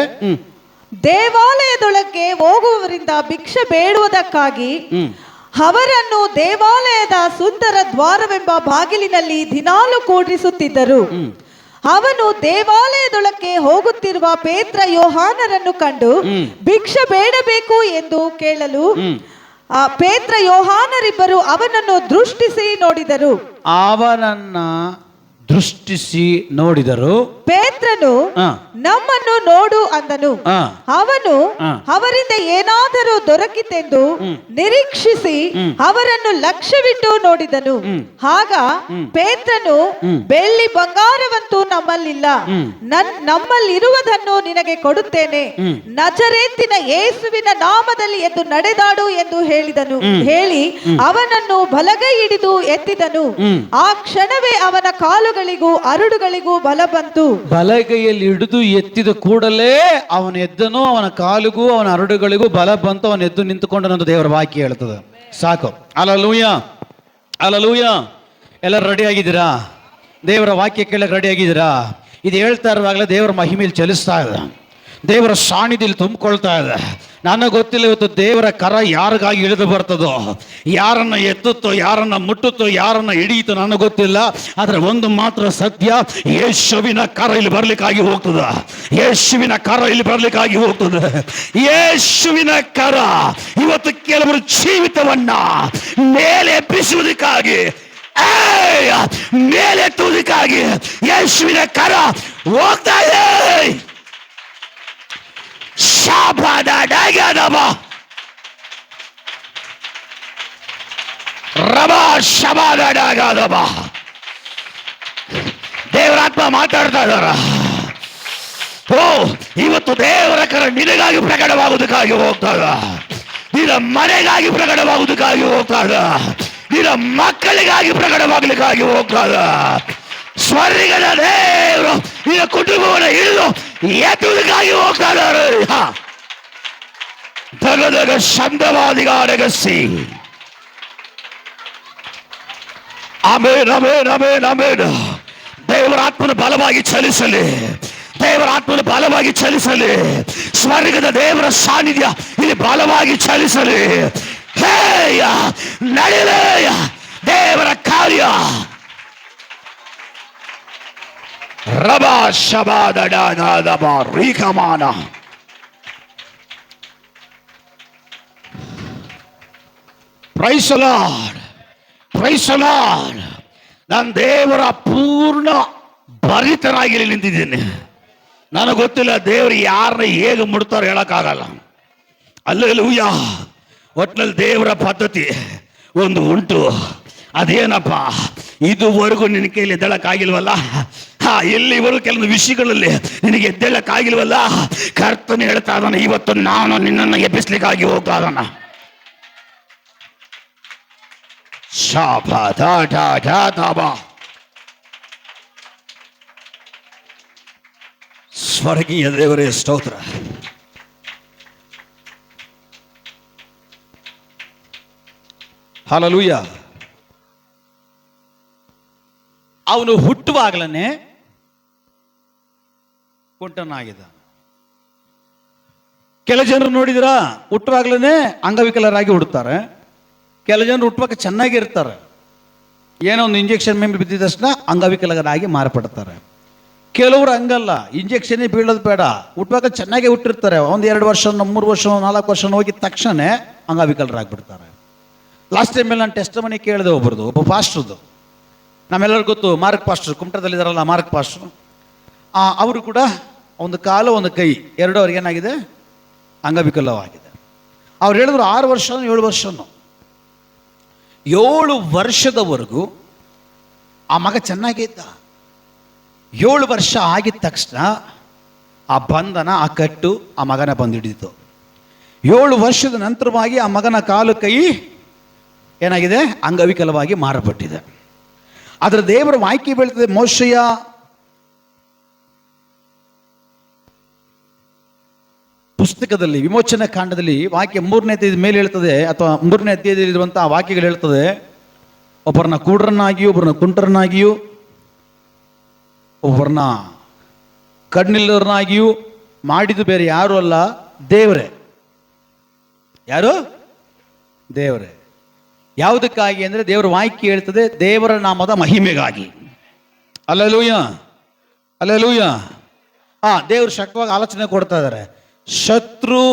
ದೇವಾಲಯದೊಳಗೆ ಹೋಗುವವರಿಂದ ಭಿಕ್ಷೆ ಬೇಡುವುದಕ್ಕಾಗಿ ಅವರನ್ನು ದೇವಾಲಯದ ಸುಂದರ ದ್ವಾರವೆಂಬ ಬಾಗಿಲಿನಲ್ಲಿ ದಿನಾಲು ಕೂಡಿಸುತ್ತಿದ್ದರು. ಅವನು ದೇವಾಲಯದೊಳಕ್ಕೆ ಹೋಗುತ್ತಿರುವ ಪೇತ್ರ ಯೋಹಾನರನ್ನು ಕಂಡು ಭಿಕ್ಷೆ ಬೇಡಬೇಕು ಎಂದು ಕೇಳಲು ಆ ಪೇತ್ರ ಯೋಹಾನರಿಬ್ಬರು ಅವನನ್ನು ದೃಷ್ಟಿಸಿ ನೋಡಿದರು. ಪೇತ್ರನು ನಮ್ಮನ್ನು ನೋಡು ಅಂದನು. ಅವನು ಅವರಿಂದ ಏನಾದರೂ ದೊರಕಿತೆಂದು ನಿರೀಕ್ಷಿಸಿ ಅವರನ್ನು ಲಕ್ಷ್ಯವಿಟ್ಟು ನೋಡಿದನು. ಆಗ ಪೇತ್ರನು, ಬೆಳ್ಳಿ ಬಂಗಾರವಂತೂ ನಮ್ಮಲ್ಲಿಲ್ಲ, ನಮ್ಮಲ್ಲಿರುವುದನ್ನು ನಿನಗೆ ಕೊಡುತ್ತೇನೆ, ನಜರೇತಿನ ಯೇಸುವಿನ ನಾಮದಲ್ಲಿ ಎದ್ದು ನಡೆದಾಡು ಎಂದು ಹೇಳಿದನು. ಹೇಳಿ ಅವನನ್ನು ಬಲಗೈ ಹಿಡಿದು ಎತ್ತಿದನು. ಆ ಕ್ಷಣವೇ ಅವನ ಕಾಲುಗಳಿಗೂ ಅರುಡುಗಳಿಗೂ ಬಲ ಬಂತು. ಬಲಗೈಯಲ್ಲಿ ಹಿಡಿದು ಎತ್ತಿದ ಕೂಡಲೇ ಅವನ ಎದ್ದನು, ಅವನ ಕಾಲಿಗೂ ಅವನ ಅರುಡುಗಳಿಗೂ ಬಲ ಬಂತು, ಅವನ ಎದ್ದು ನಿಂತುಕೊಂಡನಂತ ದೇವರ ವಾಕ್ಯ ಹೇಳ್ತದೆ. ಸಾಕು. Hallelujah, hallelujah. ಎಲ್ಲರೂ ರೆಡಿ ಆಗಿದ್ದೀರಾ? ದೇವರ ವಾಕ್ಯ ಕೇಳಕ್ಕೆ ರೆಡಿ ಆಗಿದ್ದೀರಾ? ಇದು ಹೇಳ್ತಾ ಇರುವಾಗಲೇ ದೇವರ ಮಹಿಮೆಯಲ್ಲಿ ಚಲಿಸ್ತಾ ಇದೆ, ದೇವರ ಸಾನ್ನಿಧ್ಯದಲ್ಲಿ ತುಂಬಿಕೊಳ್ತಾ ಇದೆ. ನನಗೆ ಗೊತ್ತಿಲ್ಲ ಇವತ್ತು ದೇವರ ಕರ ಯಾರಿಗಾಗಿ ಇಳಿದು ಬರ್ತದೋ, ಯಾರನ್ನ ಎತ್ತುತ್ತೋ, ಯಾರನ್ನ ಮುಟ್ಟುತ್ತೋ, ಯಾರನ್ನ ಹಿಡಿಯುತ್ತೋ ನನಗೆ ಗೊತ್ತಿಲ್ಲ. ಆದರೆ ಒಂದು ಮಾತ್ರ ಸತ್ಯ, ಯೇಸುವಿನ ಕರ ಇಲ್ಲಿ ಬರ್ಲಿಕ್ಕಾಗಿ ಹೋಗ್ತದೆ, ಯೇಸುವಿನ ಕರ ಇಲ್ಲಿ ಬರ್ಲಿಕ್ಕಾಗಿ ಹೋಗ್ತದೆ. ಯೇಸುವಿನ ಕರ ಇವತ್ತು ಕೆಲವರು ಜೀವಿತವನ್ನ ಮೇಲೆ ಎಬ್ಬಿಸುವುದಕ್ಕಾಗಿ, ಮೇಲೆತ್ತುವುದಕ್ಕಾಗಿ ಯೇಸುವಿನ ಕರ ಹೋಗ್ತಾ ಇದೆ. ದೇವರಾತ್ಮ ಮಾತಾಡ್ತಾ ಇದ್ದಾರ. ಇವತ್ತು ದೇವರ ಕರ ನಿನಗಾಗಿ ಪ್ರಕಟವಾಗುವುದಕ್ಕಾಗಿ ಹೋಗ್ತಾಗ, ನಿನ್ನ ಮನೆಗಾಗಿ ಪ್ರಕಟವಾಗುವುದಕ್ಕಾಗಿ ಹೋಗ್ತಾಗ, ನಿನ್ನ ಮಕ್ಕಳಿಗಾಗಿ ಪ್ರಕಟವಾಗಲಿಕ್ಕಾಗಿ ಹೋಗ್ತಾಗ. ಸ್ವರ್ಗದ ದೇವರು ನಿನ್ನ ಕುಟುಂಬವನ್ನು ಹಿಡಿದು ಎತ್ತುವುದಕ್ಕಾಗಿ ಹೋಗ್ತಾ ಇದ್ದಾರೆ. ದಗದಗ ಶಬ್ದವಾದಿಗಾಡಗಸಿ ಆಮೇನ್, ಆಮೇನ್, ಆಮೇನ್, ಆಮೇನ್. ದೇವರ ಆತ್ಮನ ಬಲವಾಗಿ ಚಲಿಸಲಿ, ದೇವರ ಆತ್ಮನ ಬಲವಾಗಿ ಚಲಿಸಲಿ. ಸ್ವರ್ಗದ ದೇವರ ಸಾನ್ನಿಧ್ಯ ಇಲ್ಲಿ ಬಲವಾಗಿ ಚಲಿಸಲಿ. ಹೇಯ ನಡೆಯಲೇಯ ದೇವರ ಕಾರ್ಯ. ರಬಾ ಶಬಾದಡಾದಬ ರೀಕಮಾನ. Praise the Lord, praise the Lord. ನಾನು ದೇವರ ಪೂರ್ಣ ಭರಿತನಾಗಿ ಇಲ್ಲಿ ನಿಂತಿದ್ದೇನೆ. ನನಗೆ ಗೊತ್ತಿಲ್ಲ ದೇವರು ಯಾರನ್ನ ಹೇಗೆ ಮುಡ್ತಾರೋ ಹೇಳಕ್ಕಾಗಲ್ಲ. ಅಲ್ಲೆಲೂಯಾ. ಒಟ್ಟಿನಲ್ಲಿ ದೇವರ ಪದ್ಧತಿ ಒಂದು ಉಂಟು. ಅದೇನಪ್ಪ, ಇದುವರೆಗೂ ನಿನ್ನ ಕೈಯಲ್ಲಿ ಎದ್ದೇಳಕ್ಕಾಗಿಲ್ವಲ್ಲ, ಇಲ್ಲಿವರೆಗೂ ಕೆಲವೊಂದು ವಿಷಯಗಳಲ್ಲಿ ನಿನಗೆ ಎದ್ದೇಳಕ್ಕಾಗಿಲ್ವಲ್ಲ, ಕರ್ತನು ಹೇಳ್ತಾ ಇದ್ದಾನೆ, ಇವತ್ತು ನಾನು ನಿನ್ನನ್ನು ಎಬ್ಬಿಸ್ಲಿಕ್ಕಾಗಿ ಹೋಗ್ತಾ ಇದ್ದಾನ. ಸ್ವರ್ಗೀಯ ದೇವರೇ ಸ್ತೋತ್ರ. ಹಲ್ಲೆಲೂಯಾ. ಅವನು ಹುಟ್ಟುವಾಗಲೇ ಕುಂಟನಾಗಿದ್ದ. ಕೆಲ ಜನರು ನೋಡಿದಿರಾ, ಹುಟ್ಟುವಾಗಲೇ ಅಂಗವಿಕಲರಾಗಿ ಹುಡ್ತಾರೆ. ಕೆಲ ಜನರು ಹುಟ್ಟುವಾಗ ಚೆನ್ನಾಗಿರ್ತಾರೆ, ಏನೋ ಒಂದು ಇಂಜೆಕ್ಷನ್ ಮೇಲೆ ಬಿದ್ದಿದ ತಕ್ಷಣ ಅಂಗವಿಕಲರಾಗಿ ಮಾರ್ಪಡ್ತಾರೆ. ಕೆಲವರು ಹಂಗಲ್ಲ, ಇಂಜೆಕ್ಷನ್ನೇ ಬೀಳೋದು ಬೇಡ, ಹುಟ್ಟುವಾಗ ಚೆನ್ನಾಗೇ ಹುಟ್ಟಿರ್ತಾರೆ. ಒಂದು 2 ವರ್ಷ 3 ವರ್ಷ 4 ವರ್ಷ ಹೋಗಿದ ತಕ್ಷಣ ಅಂಗವಿಕಲರಾಗ್ಬಿಡ್ತಾರೆ. ಲಾಸ್ಟ್ ಟೈಮ್ ಮೇಲೆ ನಾನು ಟೆಸ್ಟ್ ಮನಿ ಕೇಳಿದೆ, ಒಬ್ಬ ಪಾಸ್ಟ್ರದ್ದು, ನಮ್ಮೆಲ್ಲರಿಗೂ ಗೊತ್ತು, ಮಾರ್ಕ್ ಪಾಸ್ಟ್ರು, ಕುಮಟದಲ್ಲಿದ್ದಾರಲ್ಲ ಮಾರ್ಕ್ ಪಾಸ್ಟ್ರು. ಅವರು ಕೂಡ ಒಂದು ಕಾಲು ಒಂದು ಕೈ ಎರಡೂ ಅವ್ರಿಗೆ ಏನಾಗಿದೆ, ಅಂಗವಿಕಲವಾಗಿದೆ. ಅವ್ರು ಹೇಳಿದ್ರು 6 ವರ್ಷನೋ 7 ವರ್ಷನೋ, 7 ವರ್ಷದವರೆಗೂ ಆ ಮಗ ಚೆನ್ನಾಗೇ ಇದ್ದ. 7 ವರ್ಷ ಆಗಿದ ತಕ್ಷಣ ಆ ಬಂಧನ, ಆ ಕಟ್ಟು ಆ ಮಗನ ಬಂದಿಡಿತು. 7 ವರ್ಷದ ನಂತರವಾಗಿ ಆ ಮಗನ ಕಾಲು ಕೈ ಏನಾಗಿದೆ, ಅಂಗವಿಕಲವಾಗಿ ಮಾರಲ್ಪಟ್ಟಿದೆ. ಅದರ ದೇವರ ವಾಕ್ಯ ಬೀಳ್ತದೆ. ಮೋಶೆಯ ಪುಸ್ತಕದಲ್ಲಿ ವಿಮೋಚನಾ ಕಾಂಡದಲ್ಲಿ ವಾಕ್ಯ 3ನೇ ಅಧ್ಯಾಯದ ಮೇಲೆ ಹೇಳ್ತದೆ, ಅಥವಾ 3ನೇ ಅಧ್ಯಾಯದಲ್ಲಿ ಇರುವಂತಹ ವಾಕ್ಯಗಳು ಹೇಳ್ತದೆ, ಒಬ್ಬರನ್ನ ಕೂಡ್ರನ್ನಾಗಿಯೂ ಒಬ್ಬರನ್ನ ಕುಂಟರನ್ನಾಗಿಯೂ ಒಬ್ಬರನ್ನ ಕಣ್ಣಿಲ್ಲರನ್ನಾಗಿಯೂ ಮಾಡಿದ್ದು ಬೇರೆ ಯಾರು ಅಲ್ಲ, ದೇವರೇ. ಯಾರು? ದೇವರೇ. ಯಾವುದಕ್ಕಾಗಿ ಅಂದರೆ ದೇವರ ವಾಕ್ಯ ಹೇಳ್ತದೆ, ದೇವರ ನಾಮದ ಮಹಿಮೆಗಾಗಿ. Alleluia, alleluia. ದೇವರು ಶಕ್ತವಾಗಿ ಆಲೋಚನೆ ಕೊಡ್ತಾ ಇದ್ದಾರೆ. ಶತ್ರು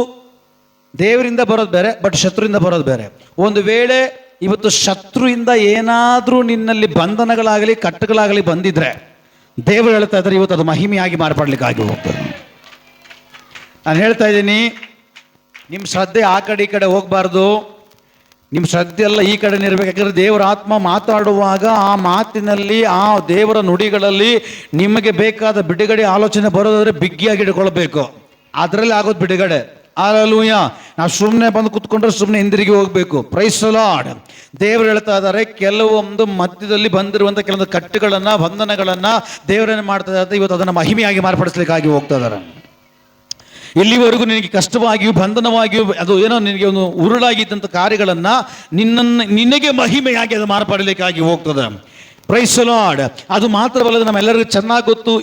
ದೇವರಿಂದ ಬರೋದು ಬೇರೆ, ಬಟ್ ಶತ್ರುವಿಂದ ಬರೋದು ಬೇರೆ. ಒಂದು ವೇಳೆ ಇವತ್ತು ಶತ್ರುವಿಂದ ಏನಾದರೂ ನಿನ್ನಲ್ಲಿ ಬಂಧನಗಳಾಗಲಿ ಕಟ್ಟುಗಳಾಗಲಿ ಬಂದಿದ್ರೆ, ದೇವರು ಹೇಳ್ತಾ ಇದ್ದಾರೆ ಇವತ್ತು ಅದು ಮಹಿಮೆಯಾಗಿ ಮಾರ್ಪಡ್ಲಿಕ್ಕಾಗಿ ಹೋಗ್ತದೆ. ನಾನು ಹೇಳ್ತಾ ಇದ್ದೀನಿ, ನಿಮ್ಮ ಶ್ರದ್ಧೆ ಆ ಕಡೆ ಈ ಕಡೆ ಹೋಗಬಾರ್ದು, ನಿಮ್ಮ ಶ್ರದ್ಧೆ ಎಲ್ಲ ಈ ಕಡೆ ಇರಬೇಕು. ಯಾಕಂದರೆ ದೇವರ ಆತ್ಮ ಮಾತಾಡುವಾಗ ಆ ಮಾತಿನಲ್ಲಿ, ಆ ದೇವರ ನುಡಿಗಳಲ್ಲಿ ನಿಮಗೆ ಬೇಕಾದ ಬಿಡುಗಡೆ ಆಲೋಚನೆ ಬರೋದಾದ್ರೆ ಬಿಗ್ಗಿಯಾಗಿ ಇಟ್ಕೊಳ್ಬೇಕು. ಅದರಲ್ಲಿ ಆಗೋದು ಬಿಡುಗಡೆ. ಹಲ್ಲೆಲೂಯಾ. ನಾವು ಸುಮ್ಮನೆ ಬಂದು ಕುತ್ಕೊಂಡ್ರೆ ಸುಮ್ಮನೆ ಹಿಂದಿರುಗಿ ಹೋಗಬೇಕು. Praise the Lord. ದೇವರು ಹೇಳ್ತಾ ಇದ್ದಾರೆ, ಕೆಲವೊಂದು ಮಧ್ಯದಲ್ಲಿ ಬಂದಿರುವಂಥ ಕೆಲವೊಂದು ಕಟ್ಟುಗಳನ್ನು, ಬಂಧನಗಳನ್ನು ದೇವರನ್ನು ಮಾಡ್ತಾ ಇದ್ದಾರೆ, ಇವತ್ತು ಅದನ್ನು ಮಹಿಮೆಯಾಗಿ ಮಾರ್ಪಡಿಸ್ಲಿಕ್ಕಾಗಿ ಹೋಗ್ತಾ ಇದ್ದಾರೆ. ಇಲ್ಲಿವರೆಗೂ ನಿನಗೆ ಕಷ್ಟವಾಗಿಯೂ ಬಂಧನವಾಗಿಯೂ ಅದು ಏನೋ ನಿನಗೆ ಒಂದು ಉರುಳಾಗಿದ್ದಂಥ ಕಾರ್ಯಗಳನ್ನು ನಿನಗೆ ಮಹಿಮೆಯಾಗಿ ಅದು ಮಾರ್ಪಡಲಿಕ್ಕಾಗಿ ಹೋಗ್ತದೆ. Praise the Lord. ಅದು ಮಾತ್ರವಲ್ಲದೆ ನಮ್ಮೆಲ್ಲರಿಗೂ ಚೆನ್ನಾಗಿ ಗೊತ್ತು,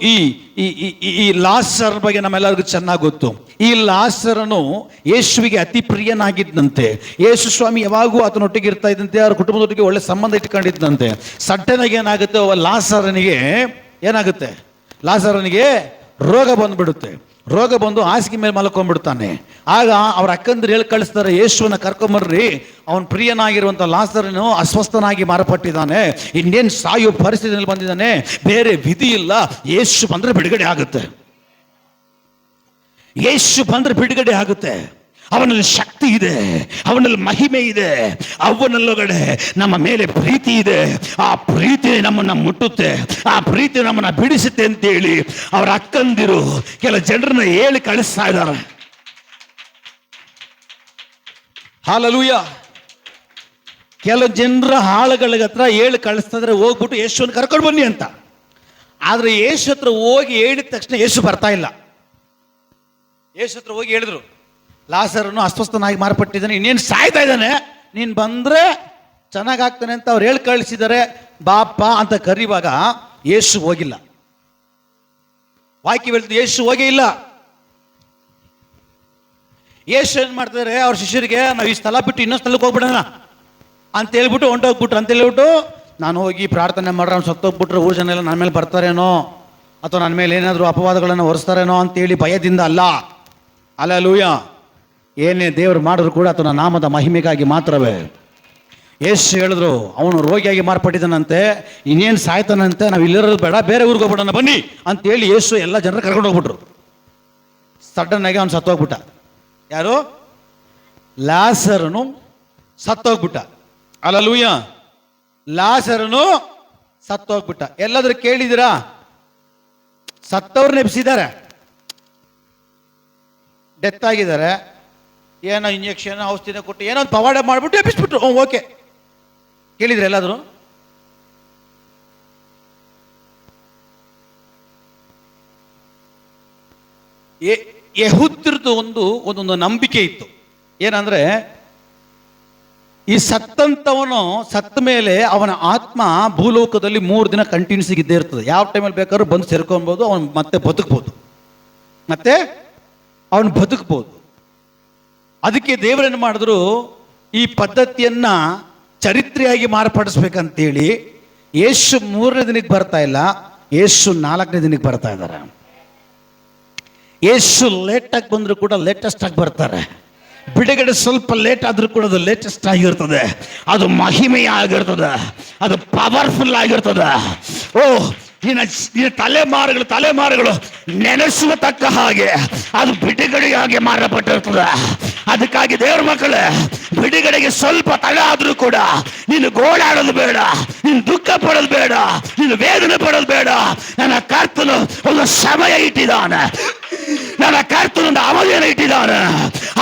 ಈ ಲಾಸರ್ ಬಗ್ಗೆ ನಮ್ಮೆಲ್ಲರಿಗೂ ಚೆನ್ನಾಗಿ ಗೊತ್ತು. ಈ ಲಾಸರನು ಯೇಸುವಿಗೆ ಅತಿ ಪ್ರಿಯನಾಗಿದ್ದಂತೆ. ಯೇಸು ಸ್ವಾಮಿ ಯಾವಾಗೂ ಆತನೊಟ್ಟಿಗೆ ಇರ್ತಾ ಇದ್ದಂತೆ, ಅವ್ರ ಕುಟುಂಬದೊಟ್ಟಿಗೆ ಒಳ್ಳೆ ಸಂಬಂಧ ಇಟ್ಕೊಂಡಿದ್ದಂತೆ. ಸಡ್ಡನಾಗಿ ಏನಾಗುತ್ತೆ, ಲಾಸರನಿಗೆ ಏನಾಗುತ್ತೆ, ಲಾಸರನಿಗೆ ರೋಗ ಬಂದ್ಬಿಡುತ್ತೆ. ರೋಗ ಬಂದು ಹಾಸಿಗೆ ಮೇಲೆ ಮಲ್ಕೊಂಡ್ಬಿಡ್ತಾನೆ. ಆಗ ಅವ್ರ ಅಕ್ಕಂದ್ರು ಹೇಳಿ ಕಳಿಸ್ತಾರೆ, ಯೇಸುವನ್ನ ಕರ್ಕೊಂಬರ್ರಿ, ಅವನ ಪ್ರಿಯನಾಗಿರುವಂಥ ಲಾಸರನು ಅಸ್ವಸ್ಥನಾಗಿ ಮಾರ್ಪಟ್ಟಿದ್ದಾನೆ, ಇನ್ನೇನು ಸಾಯೋ ಪರಿಸ್ಥಿತಿಯಲ್ಲಿ ಬಂದಿದ್ದಾನೆ, ಬೇರೆ ವಿಧಿ ಇಲ್ಲ, ಯೇಸು ಬಂದರೆ ಬಿಡುಗಡೆ ಆಗುತ್ತೆ, ಯೇಸು ಬಂದರೆ ಬಿಡುಗಡೆ ಆಗುತ್ತೆ. ಅವನಲ್ಲಿ ಶಕ್ತಿ ಇದೆ, ಅವನಲ್ಲಿ ಮಹಿಮೆ ಇದೆ, ಅವನಲ್ಲೊಗಡೆ ನಮ್ಮ ಮೇಲೆ ಪ್ರೀತಿ ಇದೆ. ಆ ಪ್ರೀತಿ ನಮ್ಮನ್ನು ಮುಟ್ಟುತ್ತೆ, ಆ ಪ್ರೀತಿ ನಮ್ಮನ್ನು ಬಿಡಿಸುತ್ತೆ ಅಂತೇಳಿ ಅವರ ಅಕ್ಕಂದಿರು ಕೆಲ ಜನರನ್ನ ಹೇಳಿ ಕಳಿಸ್ತಾ ಇದ್ದಾರೆ. ಹಲ್ಲೆಲೂಯಾ. ಕೆಲವು ಜನರ ಹಾಳುಗಳ ಹತ್ರ ಹೇಳಿ ಕಳಿಸ್ತಾ ಇದ್ರೆ, ಹೋಗ್ಬಿಟ್ಟು ಯೇಸುವನ್ನು ಕರ್ಕೊಂಡು ಬನ್ನಿ ಅಂತ. ಆದರೆ ಯೇಸು ಹತ್ರ ಹೋಗಿ ಹೇಳಿದ ತಕ್ಷಣ ಯೇಸು ಬರ್ತಾ ಇಲ್ಲ. ಯೇಸು ಹತ್ರ ಹೋಗಿ ಹೇಳಿದ್ರು, ಲಾಸರನು ಅಸ್ವಸ್ಥನಾಗಿ ಮಾರ್ಪಟ್ಟಿದ್ದಾನೆ, ಇನ್ನೇನು ಸಾಯ್ತಾ ಇದ್ದಾನೆ, ನೀನು ಬಂದರೆ ಚೆನ್ನಾಗಾಗ್ತಾನೆ ಅಂತ ಅವ್ರು ಹೇಳಿ ಕಳಿಸಿದ್ದಾರೆ. ಬಾಪ ಅಂತ ಕರೆಯುವಾಗ ಯೇಸು ಹೋಗಿಲ್ಲ. ವಾಕ್ಯ ಹೇಳ್ತದೆ ಯೇಸು ಹೋಗೇ ಇಲ್ಲ. ಯೇಸು ಏನು ಮಾಡ್ತಾರೆ, ಅವ್ರ ಶಿಷ್ಯರಿಗೆ ನಾವು ಈ ಸ್ಥಳ ಬಿಟ್ಟು ಇನ್ನೊಂದು ಸ್ಥಳಕ್ಕೆ ಹೋಗ್ಬಿಡೋಣ ಅಂತ ಹೇಳ್ಬಿಟ್ಟು ಹೊಂಟೋಗ್ಬಿಟ್ರು. ಅಂತ ಹೇಳ್ಬಿಟ್ಟು ನಾನು ಹೋಗಿ ಪ್ರಾರ್ಥನೆ ಮಾಡ್ರೆ ಅವ್ನು ಸತ್ತೋಗ್ಬಿಟ್ರೆ ಊರು ಜನ ಎಲ್ಲ ನನ್ನ ಮೇಲೆ ಬರ್ತಾರೇನೋ ಅಥವಾ ನನ್ನ ಮೇಲೆ ಏನಾದರೂ ಅಪವಾದಗಳನ್ನು ಹೊರಿಸ್ತಾರೇನೋ ಅಂತೇಳಿ ಭಯದಿಂದ ಅಲ್ಲ. ಅಲ್ಲೂಯ, ಏನೇ ದೇವರು ಮಾಡಿದ್ರು ಕೂಡ ಆತನ ನಾಮದ ಮಹಿಮೆಗಾಗಿ ಮಾತ್ರವೇ. ಯೇಸು ಹೇಳಿದ್ರು ಅವನು ರೋಗಿಯಾಗಿ ಮಾರ್ಪಟ್ಟಿದ್ದಾನಂತೆ, ಇನ್ನೇನು ಸಾಯ್ತಾನಂತೆ, ನಾವು ಇಲ್ಲಿರೋದು ಬೇಡ, ಬೇರೆ ಊರಿಗೆ ಹೋಗ್ಬಿಡೋಣ ಬನ್ನಿ ಅಂತೇಳಿ ಯೇಸು ಎಲ್ಲ ಜನರು ಕರ್ಕೊಂಡು ಹೋಗ್ಬಿಟ್ರು. ಸಡನ್ನಾಗಿ ಅವನು ಸತ್ತೋಗ್ಬಿಟ್ಟ. ಯಾರು? ಲಾಸರನು ಸತ್ತೋಗ್ಬಿಟ್ಟ. ಅಲ್ಲೂಯ, ಲಾಸರನು ಸತ್ತೋಗ್ಬಿಟ್ಟ. ಎಲ್ಲಾದ್ರೂ ಕೇಳಿದಿರಾ? ಸತ್ತವ್ರನ್ನ ಎಬ್ಸಿದ್ದಾರೆ, ಡೆತ್ ಆಗಿದ್ದಾರೆ, ಏನೋ ಇಂಜೆಕ್ಷನ್ ಔಷಧಿನ ಕೊಟ್ಟು ಏನೋ ಒಂದು ಪವಾಡ ಮಾಡಿಬಿಟ್ಟು ಎಬ್ಬಿಸ್ಬಿಟ್ರು. ಓಕೆ, ಕೇಳಿದ್ರೆ ಎಲ್ಲಾದರೂ? ಯೆಹೂದ್ಯರದು ಒಂದೊಂದು ನಂಬಿಕೆ ಇತ್ತು. ಏನಂದ್ರೆ ಈ ಸತ್ತಂತವನು ಸತ್ತ ಮೇಲೆ ಅವನ ಆತ್ಮ ಭೂಲೋಕದಲ್ಲಿ 3 ದಿನ ಕಂಟಿನ್ಯೂಸ್ ಇದ್ದೇ ಇರ್ತದೆ. ಯಾವ ಟೈಮಲ್ಲಿ ಬೇಕಾದ್ರೂ ಬಂದು ಸೇರ್ಕೊಬೋದು, ಅವನು ಮತ್ತೆ ಬದುಕ್ಬೋದು, ಮತ್ತೆ ಅವನು ಬದುಕ್ಬೋದು. ಅದಕ್ಕೆ ದೇವರೇನು ಮಾಡಿದ್ರು, ಈ ಪದ್ಧತಿಯನ್ನ ಚರಿತ್ರೆಯಾಗಿ ಮಾರ್ಪಡಿಸ್ಬೇಕಂತೇಳಿ ಯೇಸು 3ನೇ ದಿನಕ್ಕೆ ಬರ್ತಾ ಇಲ್ಲ, ಯೇಸು 4ನೇ ದಿನಕ್ಕೆ ಬರ್ತಾ ಇದ್ದಾರೆ. ಯೇಸು ಲೇಟಾಗಿ ಬಂದರೂ ಕೂಡ ಲೇಟೆಸ್ಟ್ ಆಗಿ ಬರ್ತಾರೆ. ಬಿಡುಗಡೆ ಸ್ವಲ್ಪ ಲೇಟ್ ಆದರೂ ಕೂಡ ಅದು ಲೇಟೆಸ್ಟ್ ಆಗಿರ್ತದೆ, ಅದು ಮಹಿಮೆಯ ಆಗಿರ್ತದೆ, ಅದು ಪವರ್ಫುಲ್ ಆಗಿರ್ತದೆ. ತಲೆಮಾರುಗಳು ನೆನೆಸುವ ತಕ್ಕ ಹಾಗೆ ಅದು ಬಿಡುಗಡೆಯಾಗಿ ಮಾರಪಟ್ಟಿರ್ತದೆ. ಅದಕ್ಕಾಗಿ ದೇವರ ಮಕ್ಕಳೇ, ಬಿಡುಗಡೆಗೆ ಸ್ವಲ್ಪ ತಡ ಆದರೂ ಕೂಡ ನೀನು ಗೋಳಾಡೋದು ಬೇಡ, ನೀನು ದುಃಖ ಪಡೋದು ಬೇಡ, ನೀನು ವೇದನೆ ಪಡೋದು ಬೇಡ. ನನ್ನ ಕರ್ತನು ಒಂದು ಸಮಯ ಇಟ್ಟಿದ್ದಾನೆ, ನನ್ನ ಕರ್ತನೊಂದು ಅವಧಿಯನ್ನು ಇಟ್ಟಿದ್ದಾನೆ.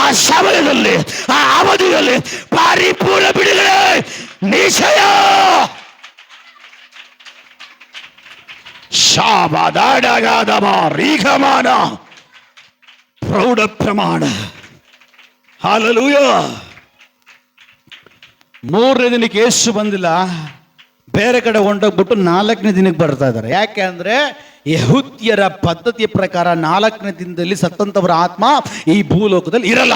ಆ ಸಮಯದಲ್ಲಿ, ಆ ಅವಧಿಯಲ್ಲಿ ಪರಿಪೂರ್ಣ ಬಿಡುಗಡೆ ನಿಶ್ಚಯ. ಶಾಬಾದಾಡಗಾದಮ ರೀಘಮಾನ ಪ್ರೌಢ ಪ್ರಮಾಣ. ಹಲ್ಲೆಲೂಯ. 3ನೇ ದಿನಕ್ಕೆ ಯೇಸು ಬಂದಿಲ್ಲ, ಬೇರೆ ಕಡೆ ಹೊಂಟೋಗ್ಬಿಟ್ಟು 4ನೇ ದಿನಕ್ಕೆ ಬರ್ತಾ ಇದ್ದಾರೆ. ಯಾಕೆ ಅಂದ್ರೆ ಯೆಹೂದ್ಯರ ಪದ್ಧತಿಯ ಪ್ರಕಾರ 4ನೇ ದಿನದಲ್ಲಿ ಸತ್ತಂತವರ ಆತ್ಮ ಈ ಭೂಲೋಕದಲ್ಲಿ ಇರಲ್ಲ.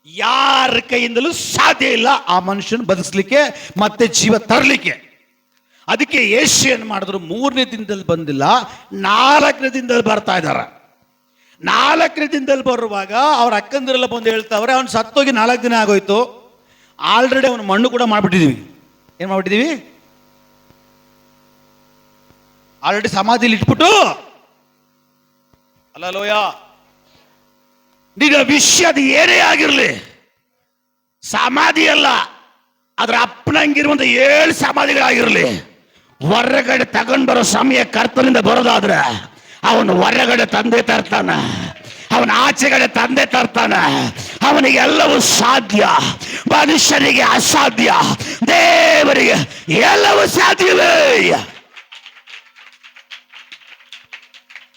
ಯಾರ ಕೈಯಿಂದಲೂ ಸಾಧ್ಯ ಇಲ್ಲ ಆ ಮನುಷ್ಯನ ಬದುಕಿಸ್ಲಿಕ್ಕೆ ಮತ್ತೆ ಜೀವ ತರಲಿಕ್ಕೆ. ಅದಕ್ಕೆ ಯೇಸು ಏನು ಮಾಡಿದ್ರು, 3ನೇ ದಿನದಲ್ಲಿ ಬಂದಿಲ್ಲ, 4ನೇ ದಿನದಲ್ಲಿ ಬರ್ತಾ ಇದ್ದಾರೆ. 4ನೇ ದಿನದಲ್ಲಿ ಬರುವಾಗ ಅವ್ರ ಅಕ್ಕಂದಿರೆಲ್ಲ ಬಂದು ಹೇಳ್ತಾವ್ರೆ, ಅವ್ನು ಸತ್ತೋಗಿ 4 ದಿನ ಆಗೋಯ್ತು, ಆಲ್ರೆಡಿ ಅವನು ಮಣ್ಣು ಕೂಡ ಮಾಡಿಬಿಟ್ಟಿದೀವಿ. ಏನು ಮಾಡ್ಬಿಟ್ಟಿದೀವಿ? ಆಲ್ರೆಡಿ ಸಮಾಧಿಲಿ ಇಟ್ಬಿಟ್ಟು. ಅಲ್ಲೋಯ, ನಿನ್ನ ವಿಷಯ ಅದು ಏನೇ ಆಗಿರಲಿ, ಸಮಾಧಿ ಅಲ್ಲ, ಅದ್ರ ಅಪ್ಪನಂಗಿರುವಂತ 7 ಸಮಾಧಿಗಳಾಗಿರಲಿ, ಹೊರಗಡೆ ತಗೊಂಡು ಬರೋ ಸಮಯ ಕರ್ತನಿಂದ ಬರೋದಾದ್ರೆ ಅವನು ಹೊರಗಡೆ ತಂದೆ ತರ್ತಾನೆ, ಅವನ ಆಚೆಗಡೆ ತಂದೆ ತರ್ತಾನೆ. ಅವನಿಗೆ ಎಲ್ಲವೂ ಸಾಧ್ಯ, ಮನುಷ್ಯನಿಗೆ ಅಸಾಧ್ಯ, ದೇವರಿಗೆ ಎಲ್ಲವೂ ಸಾಧ್ಯವೇ.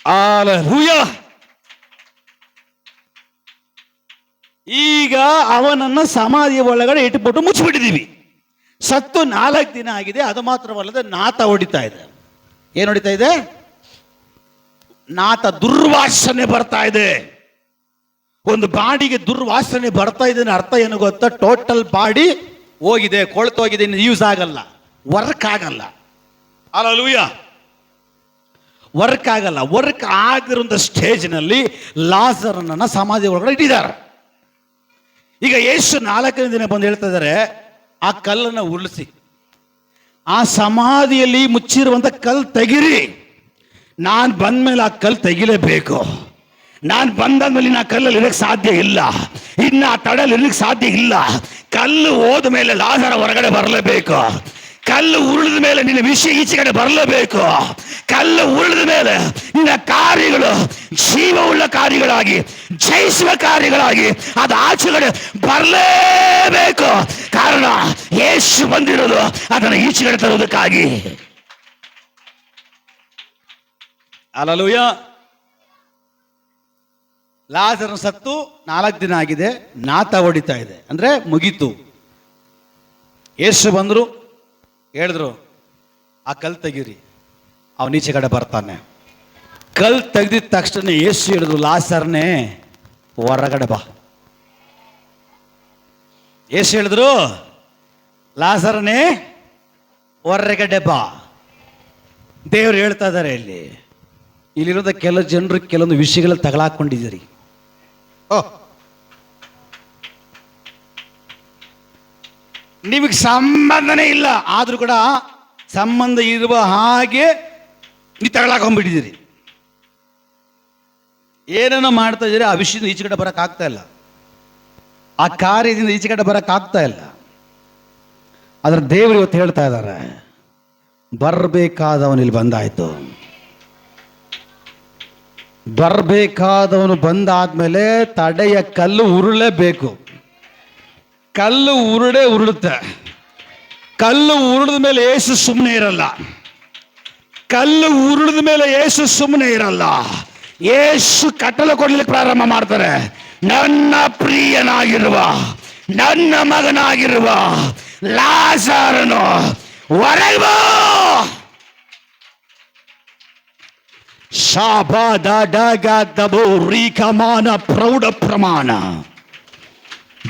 ಹಲ್ಲೆಲೂಯಾ. ಈಗ ಅವನನ್ನ ಸಮಾಧಿಯ ಒಳಗಡೆ ಇಟ್ಬಿಟ್ಟು ಮುಚ್ಚಿಬಿಟ್ಟಿದ್ದೀವಿ. ಸತ್ತು 4 ದಿನ ಆಗಿದೆ. ಅದು ಮಾತ್ರವಲ್ಲದೆ ನಾತ ಹೊಡಿತಾ ಇದೆ. ಏನು ಹೊಡಿತಾ ಇದೆ? ನಾತ, ದುರ್ವಾಸನೆ ಬರ್ತಾ ಇದೆ. ಒಂದು ಬಾಡಿಗೆ ದುರ್ವಾಸನೆ ಬರ್ತಾ ಇದೆ, ಅರ್ಥ ಏನು ಗೊತ್ತಾ? ಟೋಟಲ್ ಬಾಡಿ ಹೋಗಿದೆ, ಕೊಳ್ತೋಗಿದೆ, ಯೂಸ್ ಆಗಲ್ಲ, ವರ್ಕ್ ಆಗಲ್ಲ. ಹಲ್ಲೆಲೂಯಾ. ವರ್ಕ್ ಆಗಲ್ಲ. ವರ್ಕ್ ಆಗಿರೋ ಸ್ಟೇಜ್ನಲ್ಲಿ ಲಾಜರನನ್ನ ಸಮಾಧಿ ಒಳಗಡೆ ಇಟ್ಟಿದ್ದಾರೆ. ಈಗ ಯೇಸು 4ನೇ ದಿನ ಬಂದು ಹೇಳ್ತಾ ಇದ್ದಾರೆ, ಆ ಕಲ್ಲನ್ನು ಉರುಳಿಸಿ, ಆ ಸಮಾಧಿಯಲ್ಲಿ ಮುಚ್ಚಿರುವಂತ ಕಲ್ಲು ತೆಗಿರಿ. ನಾನು ಬಂದ್ಮೇಲೆ ಆ ಕಲ್ಲು ತೆಗಿಲೇಬೇಕು. ನಾನು ಬಂದಾದ್ಮೇಲೆ ಇನ್ನು ಆ ಕಲ್ಲಲ್ಲಿ ಇರಕ್ಕೆ ಸಾಧ್ಯ ಇಲ್ಲ, ಇನ್ನು ಆ ತಡಲ್ಲಿ ಇರಲಿಕ್ಕೆ ಸಾಧ್ಯ ಇಲ್ಲ. ಕಲ್ಲು ಹೋದ ಮೇಲೆ ಲಾಜರ ಹೊರಗಡೆ ಬರಲೇಬೇಕು. ಕಲ್ಲು ಉರುಳಿದ ಮೇಲೆ ನಿನ್ನ ವಿಷಯ ಈಚೆ ಕಡೆ ಬರಲೇಬೇಕು. ಕಲ್ಲು ಉರುಳಿದ ಮೇಲೆ ನಿನ್ನ ಕಾರ್ಯಗಳು ಜೀವವುಳ್ಳ ಕಾರ್ಯಗಳಾಗಿ, ಜಯಿಸುವ ಕಾರ್ಯಗಳಾಗಿ ಅದು ಆಚೆಗಡೆ ಬರಲೇಬೇಕು. ಕಾರಣ ಯೇಸು ಬಂದಿರೋದು ಅದನ್ನು ಈಚೆಗಡೆ ತರುವುದಕ್ಕಾಗಿ. ಹಲ್ಲೆಲೂಯಾ. ಲಾಜರನ ಸತ್ತು 4 ದಿನ ಆಗಿದೆ, ನಾತ ಹೊಡಿತಾ ಇದೆ, ಅಂದ್ರೆ ಮುಗೀತು. ಯೇಸು ಬಂದ್ರು, ಹೇಳಿದ್ರು, ಆ ಕಲ್ ತೆಗೀರಿ, ಅವನ ಈಚೆ ಕಡೆ ಬರ್ತಾನೆ. ಕಲ್ ತೆಗೆದಿದ ತಕ್ಷಣ ಯೇಸು ಹೇಳಿದ್ರು, ಲಾಸರ್ನೇ ಹೊರಗಡೆ ಬಾ. ಯೇಸು ಹೇಳಿದ್ರು, ಲಾಸರನೇ ಹೊರಗಡೆ ಬಾ. ದೇವರು ಹೇಳ್ತಾ ಇದ್ದಾರೆ, ಇಲ್ಲಿರೋದ ಕೆಲವು ಜನರು ಕೆಲವೊಂದು ವಿಷಯಗಳಲ್ಲಿ ತಗಲಾಕೊಂಡಿದ್ದೀರಿ. ನಿಮಗೆ ಸಂಬಂಧನೇ ಇಲ್ಲ, ಆದ್ರೂ ಕೂಡ ಸಂಬಂಧ ಇರುವ ಹಾಗೆ ನೀವು ತಗಲಾಕೊಂಡ್ಬಿಟ್ಟಿದ್ದೀರಿ. ಏನೇನೋ ಮಾಡ್ತಾ ಇದ್ದೀರಿ, ಆ ವಿಷಯದಿಂದ ಈಚೆ ಕಡೆ ಬರೋಕ್ಕಾಗ್ತಾ ಇಲ್ಲ, ಆ ಕಾರ್ಯದಿಂದ ಈಚೆ ಕಡೆ ಬರೋಕ್ಕಾಗ್ತಾ ಇಲ್ಲ. ಆದ್ರೆ ದೇವರು ಇವತ್ತು ಹೇಳ್ತಾ ಇದ್ದಾರೆ, ಬರಬೇಕಾದವನು ಇಲ್ಲಿ ಬಂದಾಯ್ತು. ಬರಬೇಕಾದವನು ಬಂದಾದ್ಮೇಲೆ ತಡೆಯ ಕಲ್ಲು ಉರುಳಲೇಬೇಕು. ಕಲ್ಲು ಉರುಳುತ್ತೆ. ಕಲ್ಲು ಉರುಳಿದ ಮೇಲೆ ಏಸು ಸುಮ್ಮನೆ ಇರಲ್ಲ. ಕಲ್ಲು ಉರುಳಿದ ಮೇಲೆ ಏಸು ಸುಮ್ಮನೆ ಇರಲ್ಲ. ಏಸು ಕಟ್ಟಲು ಕೊಡ್ಲಿಕ್ಕೆ ಪ್ರಾರಂಭ ಮಾಡ್ತಾರೆ. ನನ್ನ ಪ್ರಿಯನಾಗಿರುವ, ನನ್ನ ಮಗನಾಗಿರುವ ಲಾಜರನು ಹೊರಗೆ ಬಾ. ರೀಕಮಾನ ಪ್ರೌಢ ಪ್ರಮಾಣ.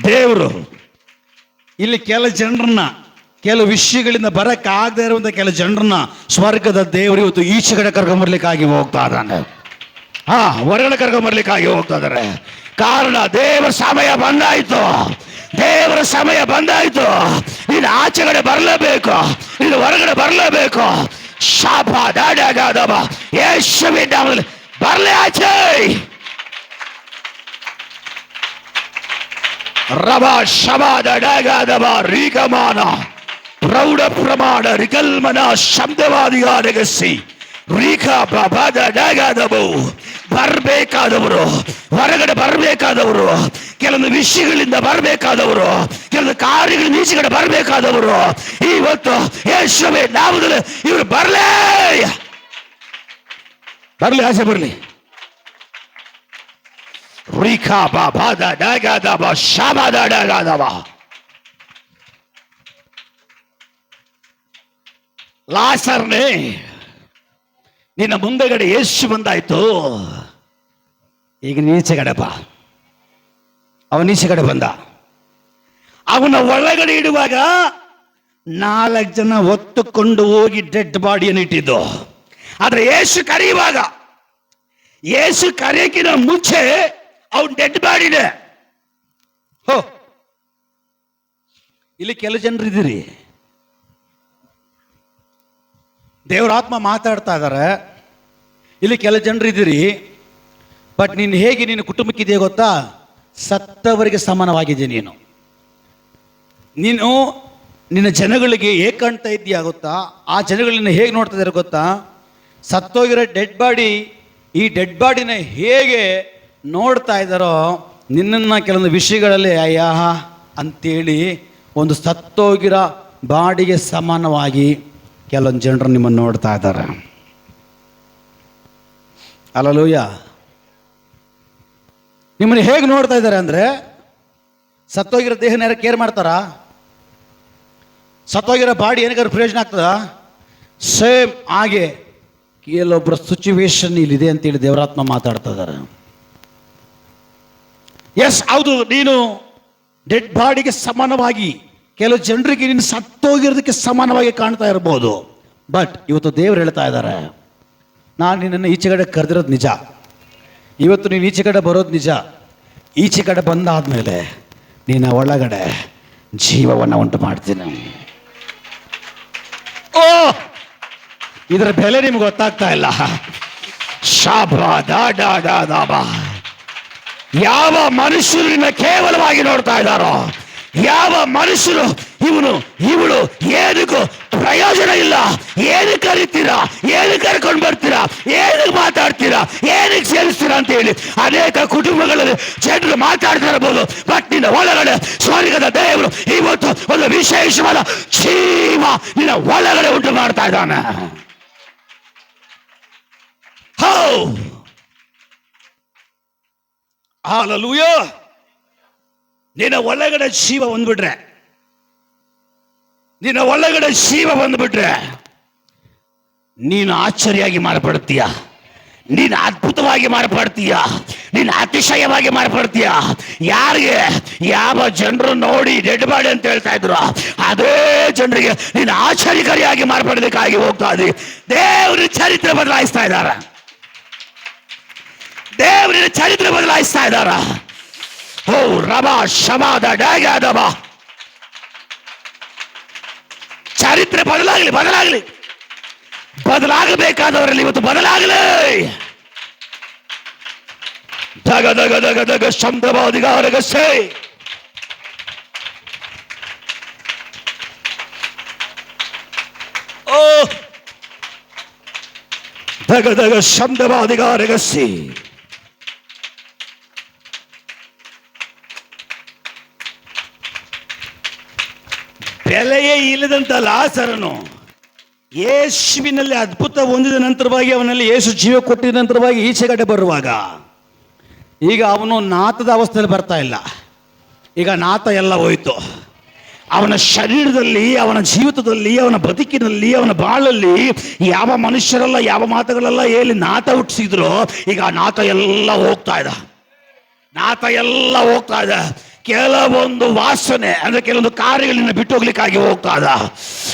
ದೇವರು ಇಲ್ಲಿ ಕೆಲ ಜನರನ್ನ, ಕೆಲವು ವಿಷಯಗಳಿಂದ ಬರಕ್ಕಾಗದೇ ಇರುವಂತ ಕೆಲ ಜನರನ್ನ ಸ್ವರ್ಗದ ದೇವರು ಇವತ್ತು ಈಚೆ ಕಡೆ ಕರ್ಕೊಂಬರ್ಲಿಕ್ಕಾಗಿ ಹೋಗ್ತಾ ಇದ್ದಾನೆ. ಹೊರಗಡೆ ಕರ್ಕೊಂಬರ್ಲಿಕ್ಕಾಗಿ ಹೋಗ್ತಾ ಇದ್ದಾರೆ. ಕಾರಣ ದೇವರ ಸಮಯ ಬಂದಾಯ್ತು. ದೇವರ ಸಮಯ ಬಂದಾಯ್ತು. ನೀನು ಆಚೆ ಕಡೆ ಬರಲೇಬೇಕು, ನೀನು ಹೊರಗಡೆ ಬರಲೇಬೇಕು. ಶಾಪ ದಾಡಾಗದವ ಯೇಸುವಿನ ನಾಮದಲ್ಲಿ ಬರಲೇ ಆಚೆ. ರವ ಶಬಾದ ಡಾಗದವ ರೀಗಮಾನ ಪ್ರೌಢ ಪ್ರಮಾಣ ರಿಕಲ್ಮನ ಶಬ್ದವಾದಿಗಾರಗಸಿ ರೀಖ ಬಾಬಾದ ಡಾಗದವು ಬರಬೇಕಾದವರು, ಹೊರಗಡೆ ಬರಬೇಕಾದವರು, ಕೆಲವೊಂದು ವಿಷಯಗಳಿಂದ ಬರಬೇಕಾದವರು, ಕೆಲವೊಂದು ಕಾರ್ಯಗಳಿಂದ ಈಚೆ ಕಡೆ ಬರಬೇಕಾದವರು ಇವತ್ತು ಯೇಸುವಿನ ನಾಮದಲ್ಲಿ ಇವರು ಬರಲೇ ಆಸೆ ಬರಲಿ. ರೀಖಾ ಬಾಬಾದ ಡಾಗದವ ಶಾಬಾದ ಡಾಗದವ. ಲಾಸರ್ನೇ, ನಿನ್ನ ಮುಂದೆಗಡೆ ಯೇಸು ಬಂದಾಯ್ತು. ಈಗ ನೀಚೆ ಕಡೆ ಬಾ. ಅವನ ಈಚೆ ಕಡೆ ಬಂದ. ಅವನ ಒಳಗಡೆ ಇಡುವಾಗ 4 ಜನ ಹೊತ್ತುಕೊಂಡು ಹೋಗಿ ಡೆಡ್ ಬಾಡಿಯನ್ನು ಇಟ್ಟಿದ್ದು. ಆದ್ರೆ ಯೇಸು ಕರೆಯುವಾಗ, ಯೇಸು ಕರೆಯಕ್ಕಿನ ಮುಂಚೆ ಅವನ್ ಡೆಡ್ ಬಾಡಿನೇ. ಇಲ್ಲಿ ಕೆಲವು ಜನರು ಇದ್ದೀರಿ, ದೇವರ ಆತ್ಮ ಮಾತಾಡ್ತಾ ಇದ್ದಾರೆ. ಇಲ್ಲಿ ಕೆಲ ಜನರು ಇದ್ದೀರಿ, ಬಟ್ ನೀನು ಹೇಗೆ ನಿನ್ನ ಕುಟುಂಬಕ್ಕಿದೆಯಾ ಗೊತ್ತಾ? ಸತ್ತವರಿಗೆ ಸಮಾನವಾಗಿದೆ. ನೀನು ನಿನ್ನ ಜನಗಳಿಗೆ ಹೇಗೆ ಕಾಣ್ತಾ ಇದೆಯಾ ಗೊತ್ತಾ? ಆ ಜನಗಳನ್ನ ಹೇಗೆ ನೋಡ್ತಾ ಇದ್ದಾರೆ ಗೊತ್ತಾ? ಸತ್ತೋಗಿರೋ ಡೆಡ್ ಬಾಡಿ, ಈ ಡೆಡ್ ಬಾಡಿನ ಹೇಗೆ ನೋಡ್ತಾ ಇದ್ದಾರೋ ನಿನ್ನನ್ನು ಕೆಲವೊಂದು ವಿಷಯಗಳಲ್ಲಿ ಅಯ್ಯ ಅಂತೇಳಿ ಒಂದು ಸತ್ತೋಗಿರೋ ಬಾಡಿಗೆ ಸಮಾನವಾಗಿ ಕೆಲವೊಂದು ಜನರು ನಿಮ್ಮನ್ನು ನೋಡ್ತಾ ಇದ್ದಾರೆ. ಹಲ್ಲೆಲೂಯ. ನಿಮ್ಮನ್ನು ಹೇಗೆ ನೋಡ್ತಾ ಇದ್ದಾರೆ ಅಂದರೆ, ಸತ್ತೋಗಿರೋ ದೇಹನ ಯಾರು ಕೇರ್ ಮಾಡ್ತಾರಾ? ಸತ್ತೋಗಿರೋ ಬಾಡಿ ಏನಕ್ಕಾದ್ರು ಪ್ರಯೋಜನ ಆಗ್ತದ? ಸೇಮ್ ಹಾಗೆ ಕೆಲವೊಬ್ಬರ ಸಿಚುವೇಶನ್ ಇಲ್ಲಿದೆ ಅಂತೇಳಿ ದೇವರಾತ್ಮ ಮಾತಾಡ್ತಾ ಇದ್ದಾರೆ. ಎಸ್, ಹೌದು, ನೀನು ಡೆಡ್ ಬಾಡಿಗೆ ಸಮಾನವಾಗಿ, ಕೆಲವು ಜನರಿಗೆ ನೀನು ಸತ್ತೋಗಿರೋದಕ್ಕೆ ಸಮಾನವಾಗಿ ಕಾಣ್ತಾ ಇರ್ಬೋದು. ಬಟ್ ಇವತ್ತು ದೇವರು ಹೇಳ್ತಾ ಇದ್ದಾರೆ, ನಾನು ನಿನ್ನನ್ನು ಈಚೆ ಕಡೆ ಕರೆದಿರೋದು ನಿಜ. ಇವತ್ತು ನೀನು ಈಚೆ ಕಡೆ ಬರೋದು ನಿಜ. ಈಚೆ ಕಡೆ ಬಂದಾದ್ಮೇಲೆ ನಿನ್ನ ಒಳಗಡೆ ಜೀವವನ್ನು ಉಂಟು ಮಾಡ್ತೀನಿ. ಓ, ಇದರ ಬೆಲೆ ನಿಮ್ಗೆ ಗೊತ್ತಾಗ್ತಾ ಇಲ್ಲ. ಯಾವ ಮನುಷ್ಯರನ್ನ ಕೇವಲವಾಗಿ ನೋಡ್ತಾ ಇದ್ದಾರೋ, ಯಾವ ಮನುಷ್ಯರು ಇವಳು ಏನಕ್ಕೂ ಪ್ರಯೋಜನ ಇಲ್ಲ, ಏನಕ್ಕೆ ಕರೀತೀರಾ, ಏನಕ್ಕೆ ಕರ್ಕೊಂಡು ಬರ್ತೀರಾ, ಏನಕ್ಕೆ ಮಾತಾಡ್ತೀರಾ, ಏನಕ್ಕೆ ಸೇರಿಸ್ತೀರಾ ಅಂತ ಹೇಳಿ ಅನೇಕ ಕುಟುಂಬಗಳಲ್ಲಿ ಜನರು ಮಾತಾಡ್ತಾ ಇರಬಹುದು. ಬಟ್ ನಿನ್ನ ಒಳಗಡೆ ಸ್ವರ್ಗದ ದೇವರು ಇವತ್ತು ಒಂದು ವಿಶೇಷವಾದ ಜೀವ ನಿನ್ನ ಒಳಗಡೆ ಉಂಟು ಮಾಡ್ತಾ ಇದ್ದಾನೆ. ಹಲ್ಲೆಲೂಯಾ. ನಿನ್ನ ಒಳಗಡೆ ಜೀವ ಬಂದ್ಬಿಟ್ರೆ ನಿನ್ನ ಒಳಗಡೆ ಜೀವ ಬಂದ್ಬಿಟ್ರೆ ನೀನು ಆಶ್ಚರ್ಯವಾಗಿ ಮಾರ್ಪಡ್ತೀಯ, ನೀನು ಅದ್ಭುತವಾಗಿ ಮಾರ್ಪಡ್ತೀಯ, ನೀನು ಅತಿಶಯವಾಗಿ ಮಾರ್ಪಡ್ತೀಯ. ಯಾರಿಗೆ ಯಾವ ಜನರು ನೋಡಿ ಡೆಡ್ ಬಾಡಿ ಅಂತ ಹೇಳ್ತಾ ಇದ್ರು, ಅದೇ ಜನರಿಗೆ ನೀನು ಆಶ್ಚರ್ಯಕಾರಿಯಾಗಿ ಮಾರ್ಪಡಬೇಕಾಗಿ ಹೋಗ್ತಾ ಇದ್ದಿ. ದೇವ್ರ ಚರಿತ್ರೆ ಬದಲಾಯಿಸ್ತಾ ಇದ್ದಾರ, ದೇವ್ರ ಚರಿತ್ರೆ ಬದಲಾಯಿಸ್ತಾ ಇದ್ದಾರ. ಓ ರಬಾ ಶಮಾದ ಡಾಗ್ಯಾದಬ, ಚರಿತ್ರೆ ಬದಲಾಗಲಿ, ಬದಲಾಗಲಿ, ಬದಲಾಗಬೇಕಾದವರಲ್ಲಿ ಇವತ್ತು ಬದಲಾಗಲಿ. ದಗ ದಗ ದಗ ದಗ ಶಬ್ದವಾದಿಗಾರಗಸೆ ಓ ದಗ ದಗ ಶಬ್ದವಾದಿಗಾರಗಸಿ. ಬೆಲೆಯೇ ಇಲ್ಲದಂತ ಲಾಸರನು ಯೇಸುವಿನಲ್ಲಿ ಅದ್ಭುತ ಹೊಂದಿದ ನಂತರವಾಗಿ, ಅವನಲ್ಲಿ ಯೇಸು ಜೀವ ಕೊಟ್ಟಿದ ನಂತರವಾಗಿ ಈಚೆಗಡೆ ಬರುವಾಗ ಈಗ ಅವನು ನಾತದ ಅವಸ್ಥೆಯಲ್ಲಿ ಬರ್ತಾ ಇಲ್ಲ. ಈಗ ನಾತ ಎಲ್ಲ ಹೋಯಿತು. ಅವನ ಶರೀರದಲ್ಲಿ, ಅವನ ಜೀವಿತದಲ್ಲಿ, ಅವನ ಬದುಕಿನಲ್ಲಿ, ಅವನ ಬಾಳಲ್ಲಿ ಯಾವ ಮನುಷ್ಯರೆಲ್ಲ ಯಾವ ಮಾತುಗಳೆಲ್ಲ ಹೇಳಿ ನಾತ ಹುಟ್ಟಿಸಿದ್ರು, ಈಗ ಆ ನಾತ ಎಲ್ಲ ಹೋಗ್ತಾ ಇದೆ, ನಾತ ಎಲ್ಲ ಹೋಗ್ತಾ ಇದೆ. ಕೆಲವೊಂದು ವಾಸನೆ ಅಂದ್ರೆ ಕೆಲವೊಂದು ಕಾರ್ಯಗಳನ್ನ ಬಿಟ್ಟು ಹೋಗ್ಲಿಕ್ಕಾಗಿ ಹೋಗ್ತಾ ಇದೆ.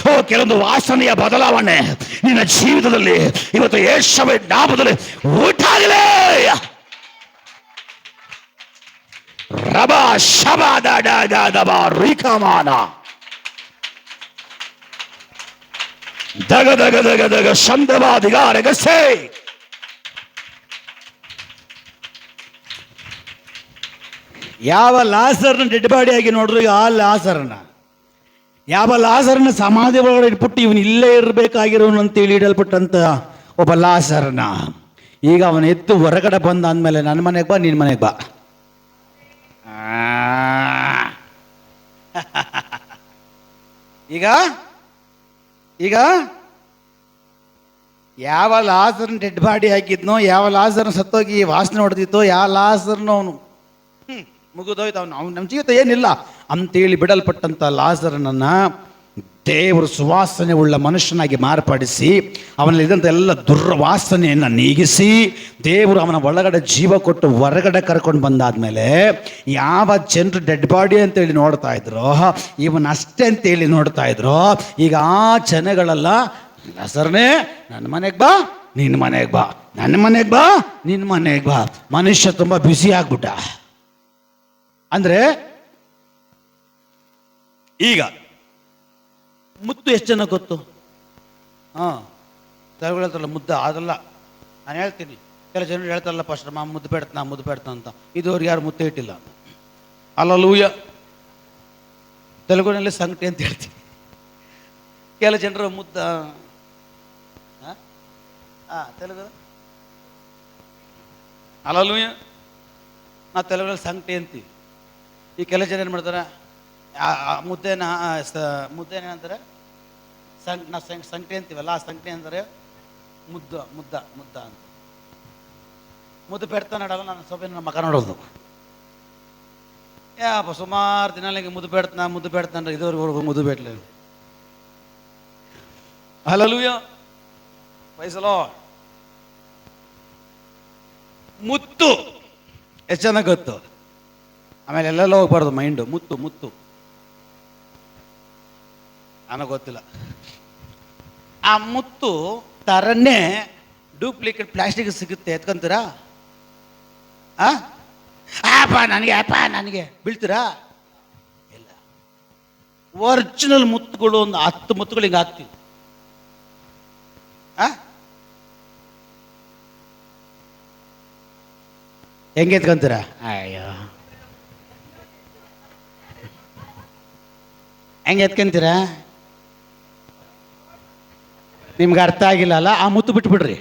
ಓ, ಕೆಲವೊಂದು ವಾಸನೆಯ ಬದಲಾವಣೆ ನಿನ್ನ ಜೀವಿತದಲ್ಲಿ ಇವತ್ತು ಯೇಸುವಿನ ನಾಮದಲ್ಲಿ ಉಂಟಾಗಲಿ. ರಬ ಶಬದ ಡಗದಬ ರಿಕಮಾನ ದಗ ದಗ ದಗ ದಗ ಶಬ್ದವಾದಿಗಾರಗಸೆ. ಯಾವ ಲಾಸರ್ನ ಡೆಡ್ ಬಾಡಿ ಆಗಿ ನೋಡ್ರು, ಆ ಲಾಸರ್ನ, ಯಾವ ಲಾಸರ್ನ ಸಮಾಧಿ ಒಳಗಡೆ ಇಟ್ಬಿಟ್ಟು ಇವನು ಇಲ್ಲೇ ಇರಬೇಕಾಗಿರೋನು ಅಂತೇಳಿ ಇಡಲ್ಪಟ್ಟಂತ ಒಬ್ಬ ಲಾಸರ್ನ ಈಗ ಅವನ ಎದ್ದು ಹೊರಗಡೆ ಬಂದ ಅಂದಮೇಲೆ ನನ್ನ ಮನೆಗೆ ಬಾ, ನಿನ್ನ ಮನೆಗೆ ಬಾ. ಈಗ ಈಗ ಯಾವ ಲಾಸರ್ನ ಡೆಡ್ ಬಾಡಿ ಹಾಕಿದ್ನೋ, ಯಾವ ಲಾಸರ್ನ ಸತ್ತೋಗಿ ವಾಸನೆ ಹೊಡೆದಿತ್ತೋ, ಯಾವ ಲಾಸರ್ನೋ ಅವನು ಮುಗಿದೋಯ್ತು, ಅವನು ನಮ್ಮ ಜೀವಿತ ಏನಿಲ್ಲ ಅಂತೇಳಿ ಬಿಡಲ್ಪಟ್ಟಂಥ ಲಾಸರನನ್ನ ದೇವರು ಸುವಾಸನೆ ಉಳ್ಳ ಮನುಷ್ಯನಾಗಿ ಮಾರ್ಪಡಿಸಿ ಅವನಲ್ಲಿದ್ದಂಥ ಎಲ್ಲ ದುರ್ವಾಸನೆಯನ್ನು ನೀಗಿಸಿ ದೇವರು ಅವನ ಒಳಗಡೆ ಜೀವ ಕೊಟ್ಟು ಹೊರಗಡೆ ಕರ್ಕೊಂಡು ಬಂದಾದ್ಮೇಲೆ ಯಾವ ಜನರು ಡೆಡ್ ಬಾಡಿ ಅಂತೇಳಿ ನೋಡ್ತಾ ಇದ್ರು, ಇವನಷ್ಟೇ ಅಂತೇಳಿ ನೋಡ್ತಾ ಇದ್ರು, ಈಗ ಆ ಜನಗಳೆಲ್ಲ ಲಾಸರನೇ ನನ್ನ ಮನೆಗೆ ಬಾ, ನಿನ್ನ ಮನೆಗೆ ಬಾ, ನನ್ನ ಮನೆಗೆ ಬಾ, ನಿನ್ನ ಮನೆಗೆ ಬಾ. ಮನುಷ್ಯ ತುಂಬ ಬ್ಯುಸಿ ಆಗ್ಬಿಟ್ಟ. ಅಂದ್ರೆ ಈಗ ಮುತ್ತು ಎಷ್ಟು ಜನ ಗೊತ್ತು? ಹೇಳ್ತಾರಲ್ಲ ಮುದ್ದ, ಅದಲ್ಲ ನಾನು ಹೇಳ್ತೀನಿ. ಕೆಲ ಜನರು ಹೇಳ್ತಾರಲ್ಲ ಫಸ್ಟ್ ಮುದ್ದು ಬೇಡ್ತಾ ಅಂತ. ಇದುವರೆಗೆ ಯಾರು ಮುತ್ತೆ ಇಟ್ಟಿಲ್ಲ. ಅಲ್ಲೂಯ ತೆಲುಗುನಲ್ಲಿ ಸಂಕಟಿ ಅಂತ ಹೇಳ್ತೀನಿ. ಕೆಲ ಜನರು ಮುದ್ದ ತೆಲುಗು ಅಲ್ಲೂಯ, ನಾ ತೆಲುಗುನಲ್ಲಿ ಸಂಕಟಿ ಅಂತೀವಿ. ಈ ಕೆಲ ಜನ ಏನು ಮಾಡ್ತಾರೆ, ಮುದ್ದೆನ ಏನಂತಾರೆ ಸಂಕಟಿ ಅಂತೀವಲ್ಲ, ಆ ಸಂಕಟಿ ಅಂದರೆ ಮುದ್ದ ಅಂತ. ಮುದ್ದು ಬೆಡ್ತಾ ನಡಲ್ಲ, ನಾನು ಸ್ವಲ್ಪ ನನ್ನ ಮಗ ನೋಡೋದು. ಯಾಪ ಸುಮಾರು ದಿನ ಮುದ್ದು ಬೆಡ್ತಾನೆ ಇದುವರೆಗೂ ಮುದ್ದು ಬೇಡ್ಲಿ. Hallelujah, praise the Lord. ಮುತ್ತು ಎಷ್ಟು ಚೆನ್ನಾಗಿ ಗೊತ್ತು. ಆಮೇಲೆ ಎಲ್ಲೆಲ್ಲ ಹೋಗ್ಬಾರ್ದು ಮೈಂಡು. ಮುತ್ತು ನನಗೆ ಗೊತ್ತಿಲ್ಲ. ಆ ಮುತ್ತು ಥರನೇ ಡೂಪ್ಲಿಕೇಟ್ ಪ್ಲಾಸ್ಟಿಕ್ ಸಿಗುತ್ತೆ, ಎತ್ಕೊಂತೀರಾ? ನನಗೆ ಬೀಳ್ತೀರಾ? ಇಲ್ಲ. ಒರಿಜಿನಲ್ ಮುತ್ತುಗಳು ಒಂದು 10 ಮುತ್ತುಗಳು ಹಿಂಗೆ ಹಾಕ್ತೀವಿ. ಹೆಂಗೆ ಎತ್ಕೊಂತೀರಾ? ಅಯ್ಯೋ, ಹೆಂಗೆ ಎತ್ಕೊಂತೀರಾ? ನಿಮ್ಗೆ ಅರ್ಥ ಆಗಿಲ್ಲ ಅಲ್ಲ? ಆ ಮುತ್ತು ಬಿಟ್ಬಿಡ್ರಿ,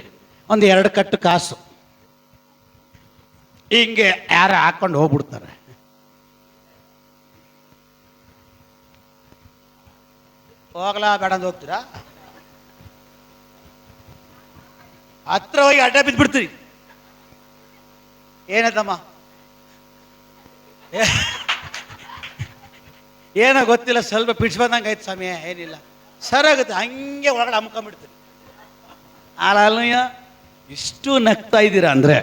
ಒಂದು 2 ಕಟ್ಟು ಕಾಸು ಹಿಂಗೆ ಯಾರು ಹಾಕೊಂಡು ಹೋಗ್ಬಿಡ್ತಾರೆ. ಹೋಗ್ಲಾ ಬೇಡ ಅಂತ ಹೋಗ್ತೀರಾ? ಹತ್ರ ಹೋಗಿ ಅಡ್ಡ ಬಿದ್ದುಬಿಡ್ತೀರಿ. ಏನಾಯ್ತಮ್ಮ, ಏನೋ ಗೊತ್ತಿಲ್ಲ, ಸ್ವಲ್ಪ ಪಿಡ್ಸ್ ಬಂದಂಗೆ ಆಯ್ತು ಸ್ವಾಮಿ, ಏನಿಲ್ಲ ಸರಾಗುತ್ತೆ, ಹಂಗೆ ಒಳಗಡೆ ಅಮ್ಕೊಂಬಿಡ್ತೀನಿ. ಅಲ್ಲಯ್ಯ, ಇಷ್ಟು ನಗ್ತಾ ಇದ್ದೀರಾ ಅಂದರೆ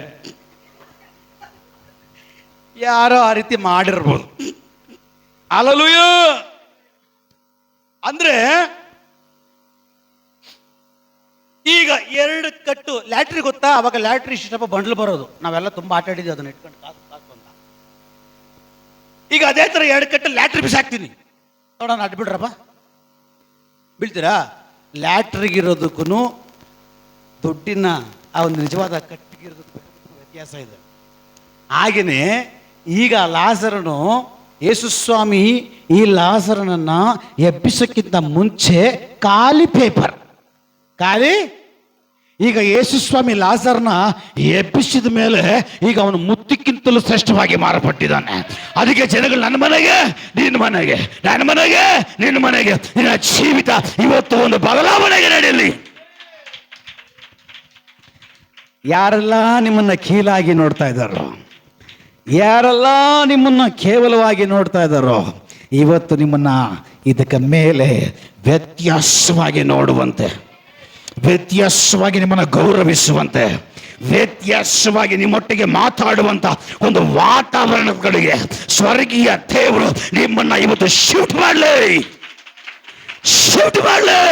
ಯಾರೋ ಆ ರೀತಿ ಮಾಡಿರ್ಬೋದು. ಅಲ್ಲೂಯ ಅಂದ್ರೆ ಈಗ 2 ಕಟ್ಟು ಲ್ಯಾಟ್ರಿ ಗೊತ್ತಾ? ಅವಾಗ ಲ್ಯಾಟ್ರಿ ಇಷ್ಟಪ್ಪ ಬಂಡ್ಲು ಬರೋದು, ನಾವೆಲ್ಲ ತುಂಬಾ ಆಟ ಆಡಿದ್ವಿ ಅದನ್ನ ಇಟ್ಕೊಂಡು ಕಾಸು ಅಂತ. ಈಗ ಅದೇ ತರ 2 ಕಟ್ಟು ಲ್ಯಾಟ್ರಿ ಬಿಸಾಕ್ತೀನಿ, ನೋಡೋಣ ಅಡ್ಬಿಡ್ರಪ್ಪ, ಬೀಳ್ತೀರಾ? ಲ್ಯಾಟ್ರಿಗಿರೋದಕ್ಕೂ ದುಡ್ಡಿನ ಆ ಒಂದು ನಿಜವಾದ ಕಟ್ಟಿಗಿರೋದಕ್ಕೂ ವ್ಯತ್ಯಾಸ ಇದೆ. ಹಾಗೆಯೇ ಈಗ ಲಾಜರನು, ಯೇಸುಸ್ವಾಮಿ ಈ ಲಾಜರನನ್ನ ಎಬ್ಬಿಸಕ್ಕಿಂತ ಮುಂಚೆ ಖಾಲಿ ಪೇಪರ್, ಖಾಲಿ. ಈಗ ಯೇಸುಸ್ವಾಮಿ ಲಾಜರ್ನ ಎಬ್ಬಿಸಿದ ಮೇಲೆ ಈಗ ಅವನು ಮುತ್ತಿಕ್ಕಿಂತಲೂ ಶ್ರೇಷ್ಠವಾಗಿ ಮಾರ್ಪಟ್ಟಿದ್ದಾನೆ. ಅದಕ್ಕೆ ಜನಗಳು ನನ್ನ ಮನೆಗೆ ನಿನ್ನ ಮನೆಗೆ, ನನ್ನ ಮನೆಗೆ ನಿನ್ನ ಮನೆಗೆ, ನಿನ್ನ ಜೀವಿತ ಇವತ್ತು ಒಂದು ಬದಲಾವಣೆಗೆ ನಡೆಯಲಿ. ಯಾರೆಲ್ಲ ನಿಮ್ಮನ್ನ ಕೀಲಾಗಿ ನೋಡ್ತಾ ಇದ್ದಾರೋ, ಯಾರೆಲ್ಲ ನಿಮ್ಮನ್ನ ಕೇವಲವಾಗಿ ನೋಡ್ತಾ ಇದ್ದಾರೋ, ಇವತ್ತು ನಿಮ್ಮನ್ನ ಇದಕ್ಕೆ ಮೇಲೆ ವ್ಯತ್ಯಾಸವಾಗಿ ನೋಡುವಂತೆ, ವ್ಯತ್ಯಾಸವಾಗಿ ನಿಮ್ಮನ್ನು ಗೌರವಿಸುವಂತೆ, ವ್ಯತ್ಯಾಸವಾಗಿ ನಿಮ್ಮೊಟ್ಟಿಗೆ ಮಾತಾಡುವಂತ ಒಂದು ವಾತಾವರಣಗಳಿಗೆ ಸ್ವರ್ಗೀಯ ದೇವರು ನಿಮ್ಮನ್ನ ಇವತ್ತು ಶಿಫ್ಟ್ ಮಾಡಲಿ, ಶಿಫ್ಟ್ ಮಾಡಲಿ.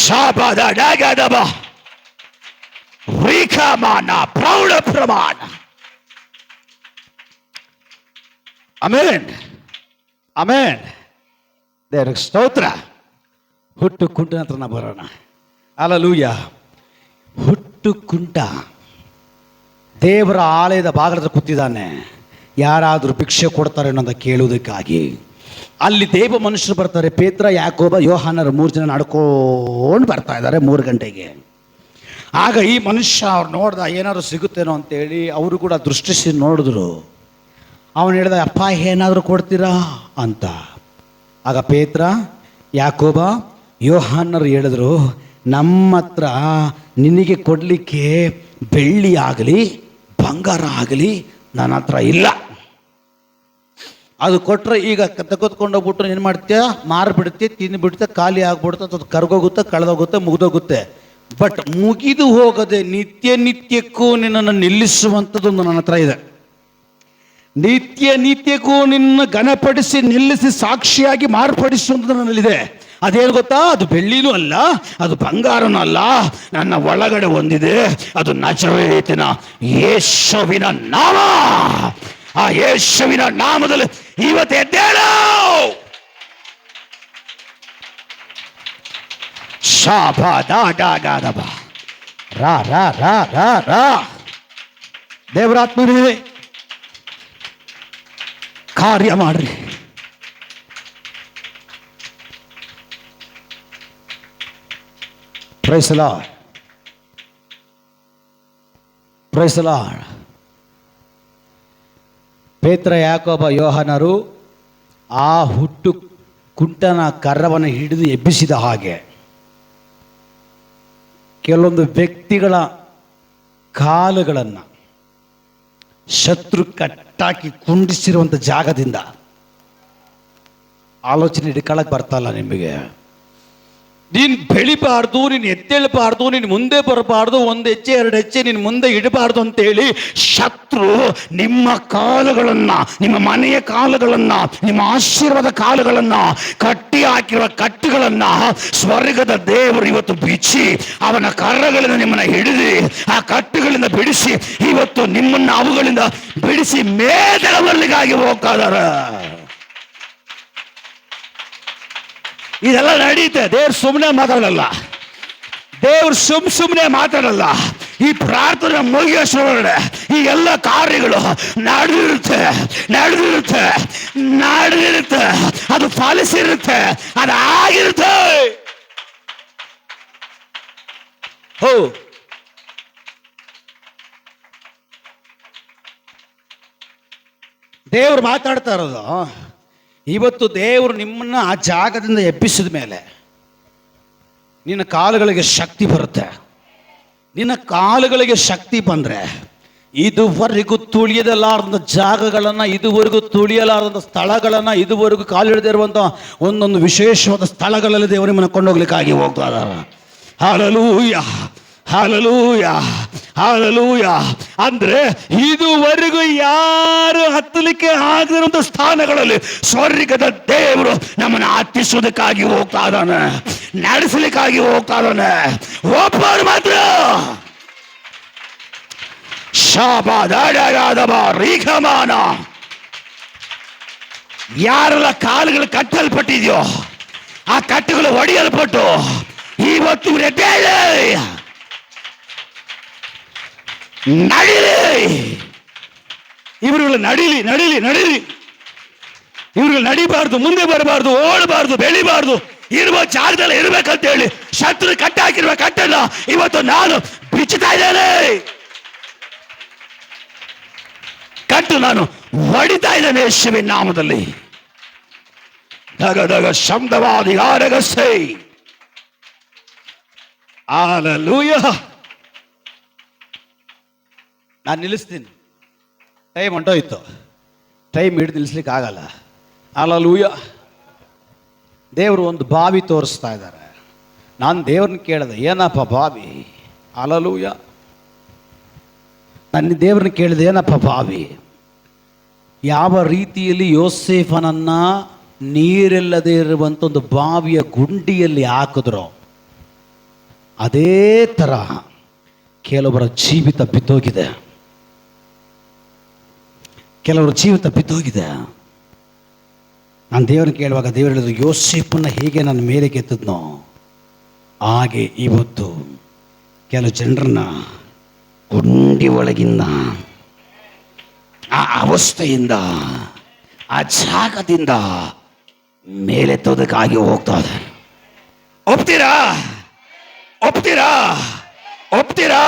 ಶಾಬಾದ ಡಾಗದಬ ವಿಕಮಾನ ಪ್ರೌಢ ಪ್ರಮಾಣ. Amen, amen. ದೇವರಿಗೆ ಸ್ತೋತ್ರ. ಹುಟ್ಟು ಕುಂಟನ ಹತ್ರ ನಾವು ಬರೋಣ. ಹಲ್ಲೆಲೂಯಾ. ಹುಟ್ಟು ಕುಂಟ ದೇವರ ಆಲಯದ ಬಾಗಿಲ ಕೂತಿದ್ದಾನೆ. ಯಾರಾದರೂ ಭಿಕ್ಷೆ ಕೊಡ್ತಾರೆ ಅನ್ನೋದ ಕೇಳುವುದಕ್ಕಾಗಿ ಅಲ್ಲಿ ದೇವ ಮನುಷ್ಯರು ಬರ್ತಾರೆ. ಪೇತ್ರ, ಯಾಕೋಬ, ಯೋಹಾನರು 3 ಜನ ನಡ್ಕೊಂಡು ಬರ್ತಾ ಇದ್ದಾರೆ 3 ಗಂಟೆಗೆ. ಆಗ ಈ ಮನುಷ್ಯ ಅವ್ರು ನೋಡ್ದ, ಏನಾದ್ರು ಸಿಗುತ್ತೇನೋ ಅಂತೇಳಿ ಅವರು ಕೂಡ ದೃಷ್ಟಿಸಿ ನೋಡಿದ್ರು. ಅವನು ಹೇಳ್ದ, ಅಪ್ಪ ಏನಾದರೂ ಕೊಡ್ತೀರಾ ಅಂತ. ಆಗ ಪೇತ್ರ, ಯಾಕೋಬ, ಯೋಹಾನರು ಹೇಳಿದ್ರು, ನಮ್ಮ ಹತ್ರ ನಿನಗೆ ಕೊಡಲಿಕ್ಕೆ ಬೆಳ್ಳಿ ಆಗಲಿ ಬಂಗಾರ ಆಗಲಿ ನನ್ನ ಹತ್ರ ಇಲ್ಲ. ಅದು ಕೊಟ್ಟರೆ ಈಗ ತೆಗೆದುಕೊಂಡೋಗ್ಬಿಟ್ಟು ಏನು ಮಾಡ್ತೀಯ, ಮಾರಿಬಿಡುತ್ತೆ, ತಿಂದುಬಿಡುತ್ತೆ, ಖಾಲಿ ಆಗ್ಬಿಡುತ್ತೆ, ಅದು ಕರ್ಗೋಗುತ್ತೆ, ಕಳೆದೋಗುತ್ತೆ, ಮುಗಿದೋಗುತ್ತೆ. ಬಟ್ ಮುಗಿದು ಹೋಗದೆ ನಿತ್ಯ ನಿತ್ಯಕ್ಕೂ ನಿನ್ನನ್ನು ನಿಲ್ಲಿಸುವಂಥದ್ದೊಂದು ನನ್ನ ಹತ್ರ ಇದೆ. ನಿತ್ಯ ನಿತ್ಯಕ್ಕೂ ನಿನ್ನ ಘನಪಡಿಸಿ ನಿಲ್ಲಿಸಿ ಸಾಕ್ಷಿಯಾಗಿ ಮಾರ್ಪಡಿಸುವಂಥದ್ದು ನನ್ನಲ್ಲಿದೆ. ಅದೇನು ಗೊತ್ತಾ? ಅದು ಬೆಳ್ಳಿನೂ ಅಲ್ಲ, ಅದು ಬಂಗಾರನೂ ಅಲ್ಲ, ನನ್ನ ಒಳಗಡೆ ಒಂದಿದೆ. ಅದು ನಜರೇತಿನ ಯೇಸುವಿನ ನಾಮ. ಆ ಯೇಸುವಿನ ನಾಮದಲ್ಲಿ ಇವತ್ತು ಎದ್ದೇಳು. ಶಾಬಾದಾಡಾಡಾಡಬ ರಾ ರಾ ರಾ ರಾ ರಾ. ದೇವರಾತ್ಮನೇ ಕಾರ್ಯ ಮಾಡ್ರಿ. Praise the Lord, praise the Lord. ಪೇತ್ರ, ಯಾಕೋಬ, ಯೋಹಾನರು ಆ ಹುಟ್ಟು ಕುಂಟನ ಕರ್ರವನ್ನು ಹಿಡಿದು ಎಬ್ಬಿಸಿದ ಹಾಗೆ ಕೆಲವೊಂದು ವ್ಯಕ್ತಿಗಳ ಕಾಲುಗಳನ್ನು ಶತ್ರು ಕಟ್ಟಾಕಿ ಕುಂಡಿಸಿರುವಂಥ ಜಾಗದಿಂದ ಆಲೋಚನೆ ಹಿಡ್ಕೊಳ್ಳಕ್ಕೆ ಬರ್ತಲ್ಲ ನಿಮಗೆ. ನೀನು ಬೆಳಿಬಾರ್ದು, ನೀನು ಎದ್ದೇಳಬಾರ್ದು, ನೀನು ಮುಂದೆ ಬರಬಾರ್ದು, 1 ಹೆಜ್ಜೆ 2 ಹೆಜ್ಜೆ ನೀನು ಮುಂದೆ ಇಡಬಾರ್ದು ಅಂತೇಳಿ ಶತ್ರು ನಿಮ್ಮ ಕಾಲುಗಳನ್ನು, ನಿಮ್ಮ ಮನೆಯ ಕಾಲುಗಳನ್ನು, ನಿಮ್ಮ ಆಶೀರ್ವಾದ ಕಾಲುಗಳನ್ನು ಕಟ್ಟಿ ಹಾಕಿರುವ ಕಟ್ಟುಗಳನ್ನು ಸ್ವರ್ಗದ ದೇವರು ಇವತ್ತು ಬಿಚ್ಚಿ ಅವನ ಕರ್ರಗಳಿಂದ ನಿಮ್ಮನ್ನು ಹಿಡಿದು ಆ ಕಟ್ಟುಗಳಿಂದ ಬಿಡಿಸಿ ಇವತ್ತು ನಿಮ್ಮನ್ನು ಅವುಗಳಿಂದ ಬಿಡಿಸಿ ಮೇದಳವಲ್ಲಿಗಾಗಿ ಹೋಗ್ತಾರ. ಇದೆಲ್ಲ ನಡೀತೆ. ದೇವ್ರು ಸುಮ್ಮನೆ ಮಾತಾಡಲ್ಲ, ದೇವ್ರು ಸುಮ್ಮನೆ ಮಾತಾಡಲ್ಲ. ಈ ಪ್ರಾರ್ಥನೆ ಮುಗಿಯೋಷ್ಟರೊಳಗಡೆ ಈ ಎಲ್ಲ ಕಾರ್ಯಗಳು ನಡೆದಿರುತ್ತೆ, ನಡೆದಿರುತ್ತೆ, ನಡೆದಿರುತ್ತೆ, ಅದು ಫಲಿಸಿರುತ್ತೆ, ಅದು ಆಗಿರುತ್ತೆ. ಹೋ, ದೇವ್ರು ಮಾತಾಡ್ತಾ ಇರೋದು. ಇವತ್ತು ದೇವರು ನಿಮ್ಮನ್ನು ಆ ಜಾಗದಿಂದ ಎಬ್ಬಿಸಿದ ಮೇಲೆ ನಿನ್ನ ಕಾಲುಗಳಿಗೆ ಶಕ್ತಿ ಬರುತ್ತೆ. ನಿನ್ನ ಕಾಲುಗಳಿಗೆ ಶಕ್ತಿ ಬಂದರೆ ಇದುವರೆಗೂ ತುಳಿಯಲಾರದ ಜಾಗಗಳನ್ನ, ಇದುವರೆಗೂ ತುಳಿಯಲಾರದ ಸ್ಥಳಗಳನ್ನ, ಇದುವರೆಗೂ ಕಾಲಿಡದೇ ಇರುವಂತ ಒಂದೊಂದು ವಿಶೇಷವಾದ ಸ್ಥಳಗಳಲ್ಲಿ ದೇವರು ನಿಮ್ಮನ್ನು ಕೊಂಡೋಗ್ಲಿಕ್ಕಾಗಿ ಹೋಗ್ತಾ ಇದ್ದಾರೆ. Hallelujah, hallelujah, hallelujah. ಅಂದ್ರೆ ಇದುವರೆಗೂ ಯಾರು ಹತ್ತಲಿಕ್ಕೆ ಆಗದಿರುವಂತ ಸ್ಥಾನಗಳಲ್ಲಿ ಸ್ವರ್ಗದ ದೇವರು ನಮ್ಮನ್ನು ಹತ್ತಿಸೋದಕ್ಕಾಗಿ ಹೋಗ್ತಾ ಇದ್ದಾನೆ, ನಡೆಸಲಿಕ್ಕಾಗಿ ಹೋಗ್ತಾ ಇದ್ದಾನೆ. ಒಬ್ಬರು ಮಾತ್ರ ರೀಖಮಾನ, ಯಾರೆಲ್ಲ ಕಾಲುಗಳು ಕಟ್ಟಲ್ಪಟ್ಟಿದೆಯೋ ಆ ಕಟ್ಟುಗಳು ಒಡೆಯಲ್ಪಟ್ಟು ಇವತ್ತು ನಡೀಲಿ, ಇವರುಗಳು ನಡೀಲಿ, ನಡೀಲಿ, ನಡೀಲಿ. ಇವ್ರುಗಳು ನಡಿಬಾರ್ದು, ಮುಂದೆ ಬರಬಾರ್ದು, ಓಡಬಾರ್ದು, ಬೆಳಿಬಾರ್ದು, ಇರುವ ಜಾಗದಲ್ಲಿ ಇರ್ಬೇಕಂತ ಹೇಳಿ ಶತ್ರು ಕಟ್ಟಾಕಿರುವ ಕಟ್ಟನ್ನ ಇವತ್ತು ನಾನು ಬಿಚ್ಚುತ್ತಾ ಇದ್ದೇನೆ. ಕಟ್ಟು ನಾನು ಹೊಡಿತಾ ಇದ್ದೇನೆ ಯೇಸುವಿನ ನಾಮದಲ್ಲಿ. ದಗದಗ ಶಬ್ದವಾದಿ ಆರಗಸೈ. ಹಾಲೆಲೂಯ. ನಾನು ನಿಲ್ಲಿಸ್ತೀನಿ, ಟೈಮ್ ಹೊಂಟೋಯ್ತು, ಟೈಮ್ ಹಿಡಿದು ನಿಲ್ಲಿಸ್ಲಿಕ್ಕೆ ಆಗಲ್ಲ. ಹಾಲೆಲೂಯ. ದೇವರು ಒಂದು ಬಾವಿ ತೋರಿಸ್ತಾ ಇದ್ದಾರೆ. ನಾನು ದೇವ್ರನ್ನ ಕೇಳಿದೆ, ಏನಪ್ಪ ಬಾವಿ? ಹಾಲೆಲೂಯ. ನನ್ನ ದೇವ್ರನ್ನ ಕೇಳಿದೆ, ಏನಪ್ಪ ಬಾವಿ? ಯಾವ ರೀತಿಯಲ್ಲಿ ಯೋಸೇಫನನ್ನ ನೀರಿಲ್ಲದೆ ಇರುವಂಥ ಒಂದು ಬಾವಿಯ ಗುಂಡಿಯಲ್ಲಿ ಹಾಕಿದ್ರು, ಅದೇ ಥರ ಕೆಲವರ ಜೀವಿತ ಬಿದ್ದೋಗಿದೆ, ಕೆಲವರ ಜೀವಿತ ಬಿದ್ದೋಗಿದೆ. ನಾನು ದೇವರನ್ನ ಕೇಳುವಾಗ ದೇವರು ಹೇಳಿದ್ರು, ಯೋಸೇಫನ್ನ ಹೇಗೆ ನನ್ನ ಮೇಲೆ ಕೆತ್ತಿದ್ನೋ ಹಾಗೆ ಇವತ್ತು ಕೆಲವು ಜನರನ್ನ ಗುಂಡಿ ಒಳಗಿಂದ, ಆ ಅವಸ್ಥೆಯಿಂದ, ಆ ಜಾಗದಿಂದ ಮೇಲೆತ್ತೋದಕ್ಕಾಗಿ ಹೋಗ್ತಾ ಇದೆ. ಒಪ್ತೀರಾ? ಒಪ್ತೀರಾ? ಒಪ್ತೀರಾ?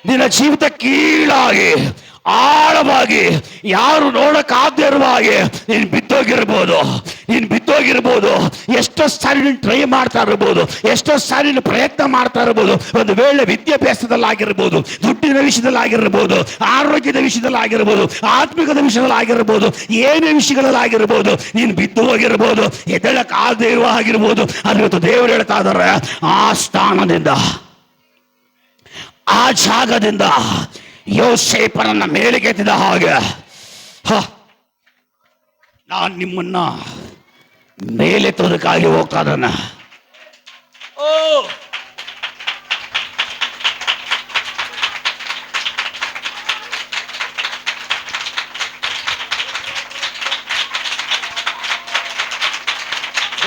ನಿನ್ನ ಜೀವಿತ ಕೀಳಾಗಿ, ಆಳವಾಗಿ, ಯಾರು ನೋಡಕ್ಕಾಗದೇ ಇರುವ ಹಾಗೆ ನೀನು ಬಿದ್ದೋಗಿರ್ಬೋದು, ನೀನು ಬಿದ್ದೋಗಿರ್ಬೋದು. ಎಷ್ಟೋ ಸಾರಿ ನೀನು ಟ್ರೈ ಮಾಡ್ತಾ ಇರ್ಬೋದು, ಎಷ್ಟೋ ಸಾರಿ ನೀನು ಪ್ರಯತ್ನ ಮಾಡ್ತಾ ಇರ್ಬೋದು. ಒಂದು ವೇಳೆ ವಿದ್ಯಾಭ್ಯಾಸದಲ್ಲಾಗಿರ್ಬೋದು, ದುಡ್ಡಿನ ವಿಷಯದಲ್ಲಾಗಿರ್ಬೋದು, ಆರೋಗ್ಯದ ವಿಷಯದಲ್ಲಾಗಿರ್ಬೋದು, ಆತ್ಮಿಕದ ವಿಷಯದಲ್ಲಾಗಿರ್ಬೋದು, ಏನೇ ವಿಷಯಗಳಲ್ಲಾಗಿರ್ಬೋದು, ನೀನು ಬಿದ್ದು ಹೋಗಿರ್ಬೋದು, ಎದ್ದೇಳಕ್ಕಾಗದೇ ಇರುವ ಹಾಗಿರ್ಬೋದು. ಅದು ಇವತ್ತು ದೇವರು ಹೇಳ್ತಾ ಇದ್ದಾರೆ, ಆ ಸ್ಥಾನದಿಂದ, ಆ ಜಾಗದಿಂದ ಯೋಸೇಫನನ್ನ ಮೇಲೆ ಕೆತ್ತಿದ ಹಾಗೆ ನಾನು ನಿಮ್ಮನ್ನ ಮೇಲೆತ್ತೋದಕ್ಕಾಗಿ ಹೋಗ್ತಾ ಇದ್ದಾನೆ. ಓ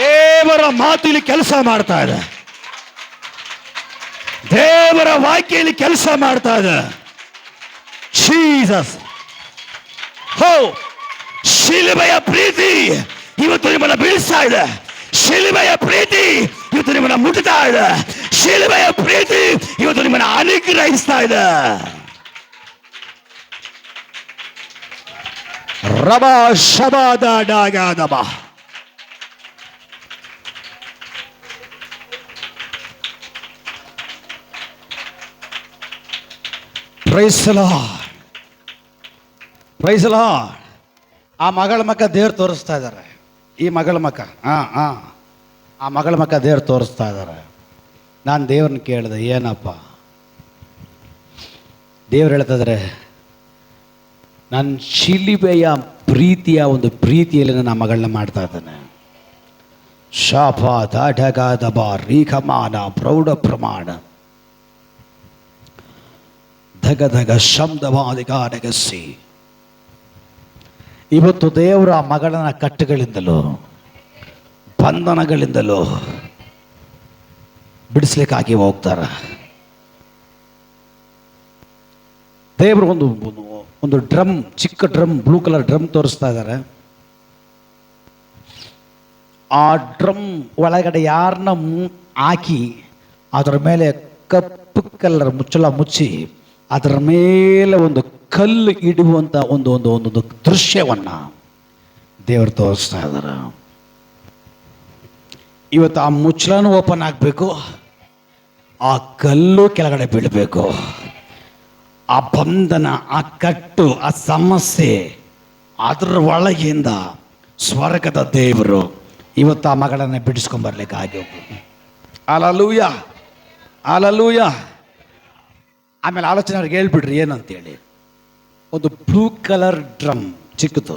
ದೇವರ ಮಾತಿಲಿ ಕೆಲಸ ಮಾಡ್ತಾ ಇದೆ, ದೇವರ ವಾಕ್ಯಲ್ಲಿ ಕೆಲಸ ಮಾಡ್ತಾ ಇದೆ. ಜೀಸಸ್, ಹೋ, ಶಿಲುಬೆಯ ಪ್ರೀತಿ ಇವತ್ತು ನಿಮ್ಮನ್ನ ಬೀಳಿಸ್ತಾ ಇದೆ. ಶಿಲುಬೆಯ ಪ್ರೀತಿ ಇವತ್ತು ನಿಮ್ಮನ್ನ ಮುಟ್ತಾ ಇದೆ. ಶಿಲುಬೆಯ ಪ್ರೀತಿ ಇವತ್ತು ನಿಮ್ಮನ್ನ ಅನುಗ್ರಹಿಸ್ತಾ ಇದೆ. ರಬಾ ಶಬಾದ ಡಾಗಾದಬ. Praise the Lord, praise the Lord. ಆ ಮಗಳ ಮಕ್ಕ ದೇವ್ರು ತೋರಿಸ್ತಾ ಇದ್ದಾರೆ. ಈ ಮಗಳ ಮಕ್ಕ, ಆ ಮಗಳ ಮಕ್ಕ ದೇವ್ರು ತೋರಿಸ್ತಾ ಇದ್ದಾರೆ. ನಾನು ದೇವ್ರನ್ನ ಕೇಳಿದೆ, ಏನಪ್ಪ? ದೇವ್ರು ಹೇಳ್ತಾ ಇದ್ದಾರೆ, ನನ್ನ ಶಿಲುಬೆಯ ಪ್ರೀತಿಯ ಒಂದು ಪ್ರೀತಿಯಲ್ಲಿ ನನ್ನ ಮಗಳನ್ನ ಮಾಡ್ತಾ ಇದ್ದಾನೆ. ಶಾಪ ದಾಢಗಾದಬ ರೀಖಮಾನ ಪ್ರೌಢ ಪ್ರಮಾಣ ಧಗಧಗ ಶಬ್ದವಾದಿಗಾರಗಸಿ. ಇವತ್ತು ದೇವರು ಆ ಮಗಳನ್ನ ಕಟ್ಟುಗಳಿಂದಲೂ ಬಂಧನಗಳಿಂದಲೂ ಬಿಡಿಸ್ಲಿಕ್ಕಾಗಿ ಹೋಗ್ತಾರೆ. ದೇವರು ಒಂದು ಡ್ರಮ್, ಚಿಕ್ಕ ಡ್ರಮ್, ಬ್ಲೂ ಕಲರ್ ಡ್ರಮ್ ತೋರಿಸ್ತಾ ಇದ್ದಾರೆ. ಆ ಡ್ರಮ್ ಒಳಗಡೆ ಯಾರನ್ನ ಹಾಕಿ ಅದರ ಮೇಲೆ ಕಪ್ಪು ಕಲರ್ ಮುಚ್ಚಳ ಮುಚ್ಚಿ ಅದರ ಮೇಲೆ ಒಂದು ಕಲ್ಲು ಇಡುವಂಥ ಒಂದು ದೃಶ್ಯವನ್ನ ದೇವರು ತೋರಿಸ್ತಾ ಇದ್ದಾರೆ. ಇವತ್ತು ಆ ಮುಚ್ಚಳನೂ ಓಪನ್ ಆಗಬೇಕು, ಆ ಕಲ್ಲು ಕೆಳಗಡೆ ಬೀಳಬೇಕು. ಆ ಬಂಧನ, ಆ ಕಟ್ಟು, ಆ ಸಮಸ್ಯೆ, ಅದರ ಒಳಗಿಂದ ಸ್ವರ್ಗದ ದೇವರು ಇವತ್ತು ಆ ಮಗಳನ್ನು ಬಿಡಿಸ್ಕೊಂಡ್ಬರ್ಲಿಕ್ಕಾಗಿ ಹೋಗ್ಬೋದು. Hallelujah, hallelujah. ಆಮೇಲೆ ಆಲೋಚನೆ ಅವ್ರಿಗೆ ಹೇಳ್ಬಿಡ್ರಿ ಏನಂತೇಳಿ. ಒಂದು ಬ್ಲೂ ಕಲರ್ ಡ್ರಮ್ ಚಿಕ್ಕದು,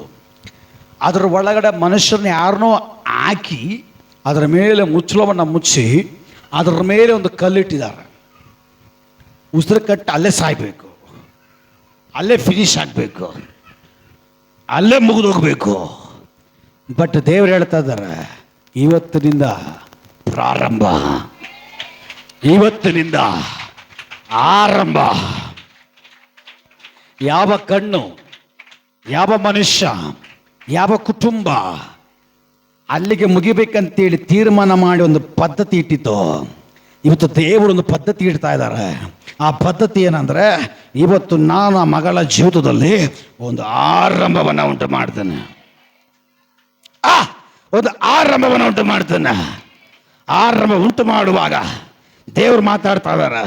ಅದರ ಒಳಗಡೆ ಮನುಷ್ಯರನ್ನ ಯಾರನ್ನೋ ಹಾಕಿ ಅದರ ಮೇಲೆ ಮುಚ್ಚಳವನ್ನು ಮುಚ್ಚಿ ಅದರ ಮೇಲೆ ಒಂದು ಕಲ್ಲಿಟ್ಟಿದ್ದಾರೆ. ಉಸಿರು ಕಟ್ಟು ಅಲ್ಲೇ ಸಾಯ್ಬೇಕು, ಅಲ್ಲೇ ಫಿನಿಶ್ ಆಗಬೇಕು, ಅಲ್ಲೇ ಮುಗಿದೋಗ್ಬೇಕು. ಬಟ್ ದೇವ್ರು ಹೇಳ್ತಾ ಇದ್ದಾರೆ, ಇವತ್ತಿನಿಂದ ಪ್ರಾರಂಭ, ಇವತ್ತಿನಿಂದ ಆರಂಭ. ಯಾವ ಕಣ್ಣು, ಯಾವ ಮನುಷ್ಯ, ಯಾವ ಕುಟುಂಬ ಅಲ್ಲಿಗೆ ಮುಗಿಬೇಕಂತೇಳಿ ತೀರ್ಮಾನ ಮಾಡಿ ಒಂದು ಪದ್ಧತಿ ಇಟ್ಟಿತ್ತು, ಇವತ್ತು ದೇವರು ಒಂದು ಪದ್ಧತಿ ಇಡ್ತಾ ಇದ್ದಾರೆ. ಆ ಪದ್ಧತಿ ಏನಂದ್ರೆ, ಇವತ್ತು ನಾನು ಆ ಮಗಳ ಜೀವಿತದಲ್ಲಿ ಒಂದು ಆರಂಭವನ್ನು ಉಂಟು ಮಾಡ್ತೇನೆ. ಒಂದು ಆರಂಭವನ್ನು ಉಂಟು ಮಾಡ್ತೇನೆ. ಆರಂಭ ಉಂಟು ಮಾಡುವಾಗ ದೇವರು ಮಾತಾಡ್ತಾ ಇದ್ದಾರೆ.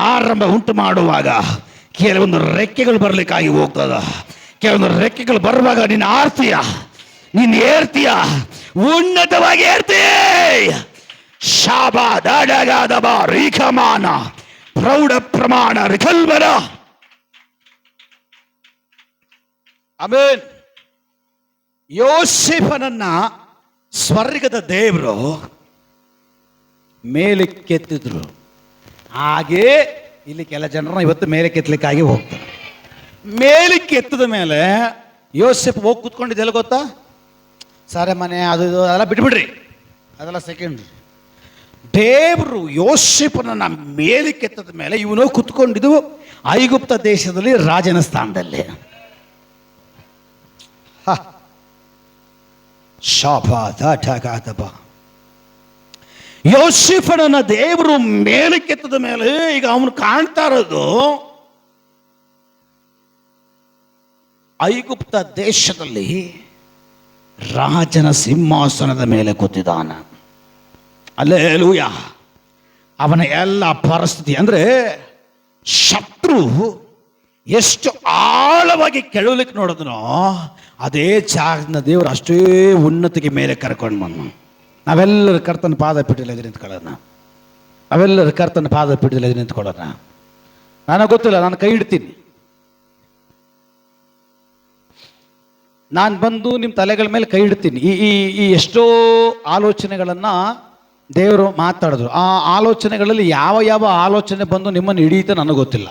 ಆರಂಭ ಉಂಟು ಮಾಡುವಾಗ ಕೆಲವೊಂದು ರೆಕ್ಕೆಗಳು ಬರ್ಲಿಕ್ಕಾಗಿ ಹೋಗ್ತದ. ಕೆಲವೊಂದು ರೆಕ್ಕೆಗಳು ಬರುವಾಗ ನೀನು ಆರ್ತೀಯ, ನೀನು ಏರ್ತೀಯ, ಉನ್ನತವಾಗಿ ಏರ್ತೀಯ. ಶಾಬಾ ದಾಡಗಾದಬ ರಿಖಮಾನ ಪ್ರೌಢ ಪ್ರಮಾಣ ರಿಖಲ್ಬರ. ಆಮೇನ್. ಯೋಸೇಫನನ್ನ ಸ್ವರ್ಗದ ದೇವರು ಮೇಲೆ ಕೆತ್ತಿದ್ರು. ಹಾಗೆ ಇಲ್ಲಿ ಕೆಲ ಜನರನ್ನ ಇವತ್ತು ಮೇಲೆ ಕೆತ್ತಲಿಕ್ಕಾಗಿ ಹೋಗ್ತಾರೆ. ಮೇಲೆ ಕೆತ್ತದ ಮೇಲೆ ಯೋಸೇಫ್ ಹೋಗಿ ಕೂತ್ಕೊಂಡಿದ್ದೆಲ್ಲ ಗೊತ್ತಾ? ಸಾರೆ ಮನೆ ಅದು ಇದು ಅದೆಲ್ಲ ಬಿಟ್ಬಿಡ್ರಿ, ಅದೆಲ್ಲ ಸೆಕೆಂಡ್. ದೇವರು ಯೋಸೇಫನನ್ನ ಮೇಲೆ ಕೆತ್ತದ ಮೇಲೆ ಇವನು ಕೂತ್ಕೊಂಡಿದ್ದು ಐಗುಪ್ತ ದೇಶದಲ್ಲಿ ರಾಜನ ಸ್ಥಾನದಲ್ಲಿ. ಯೋಸೇಫನನ್ನ ದೇವರು ಮೇಲೆ ಕೆತ್ತದ ಮೇಲೆ ಈಗ ಅವನು ಕಾಣ್ತಾ ಇರೋದು ಐಗುಪ್ತ ದೇಶದಲ್ಲಿ ರಾಜನ ಸಿಂಹಾಸನದ ಮೇಲೆ ಕೂತಿದ್ದಾನ. ಅಲ್ಲೇಲೂಯ. ಅವನ ಎಲ್ಲ ಪರಿಸ್ಥಿತಿ ಅಂದ್ರೆ ಶತ್ರು ಎಷ್ಟು ಆಳವಾಗಿ ಕೆಳಲಿಕ್ಕೆ ನೋಡಿದ್ನೋ ಅದೇ ಜಾಗನ ದೇವರು ಅಷ್ಟೇ ಉನ್ನತಿಗೆ ಮೇಲೆ ಕರ್ಕೊಂಡು ಬಂದ. ನಾವೆಲ್ಲರೂ ಕರ್ತನ ಪಾದ ಪೀಠದಲ್ಲಿ ಎದುರು ನಿಂತ್ಕೊಳ್ಳೋಣ. ನಾವೆಲ್ಲರೂ ಕರ್ತನ ಪಾದ ಪೀಠದಲ್ಲಿ ಎದುರು ನಿಂತ್ಕೊಳ್ಳೋಣ. ನನಗೆ ಗೊತ್ತಿಲ್ಲ, ನಾನು ಕೈ ಇಡ್ತೀನಿ. ನಾನು ಬಂದು ನಿಮ್ಮ ತಲೆಗಳ ಮೇಲೆ ಕೈ ಇಡ್ತೀನಿ. ಈ ಎಷ್ಟೋ ಆಲೋಚನೆಗಳನ್ನು ದೇವರು ಮಾತಾಡಿದ್ರು. ಆ ಆಲೋಚನೆಗಳಲ್ಲಿ ಯಾವ ಯಾವ ಆಲೋಚನೆ ಬಂದು ನಿಮ್ಮನ್ನು ಹಿಡಿಯುತ್ತೆ ನನಗೆ ಗೊತ್ತಿಲ್ಲ.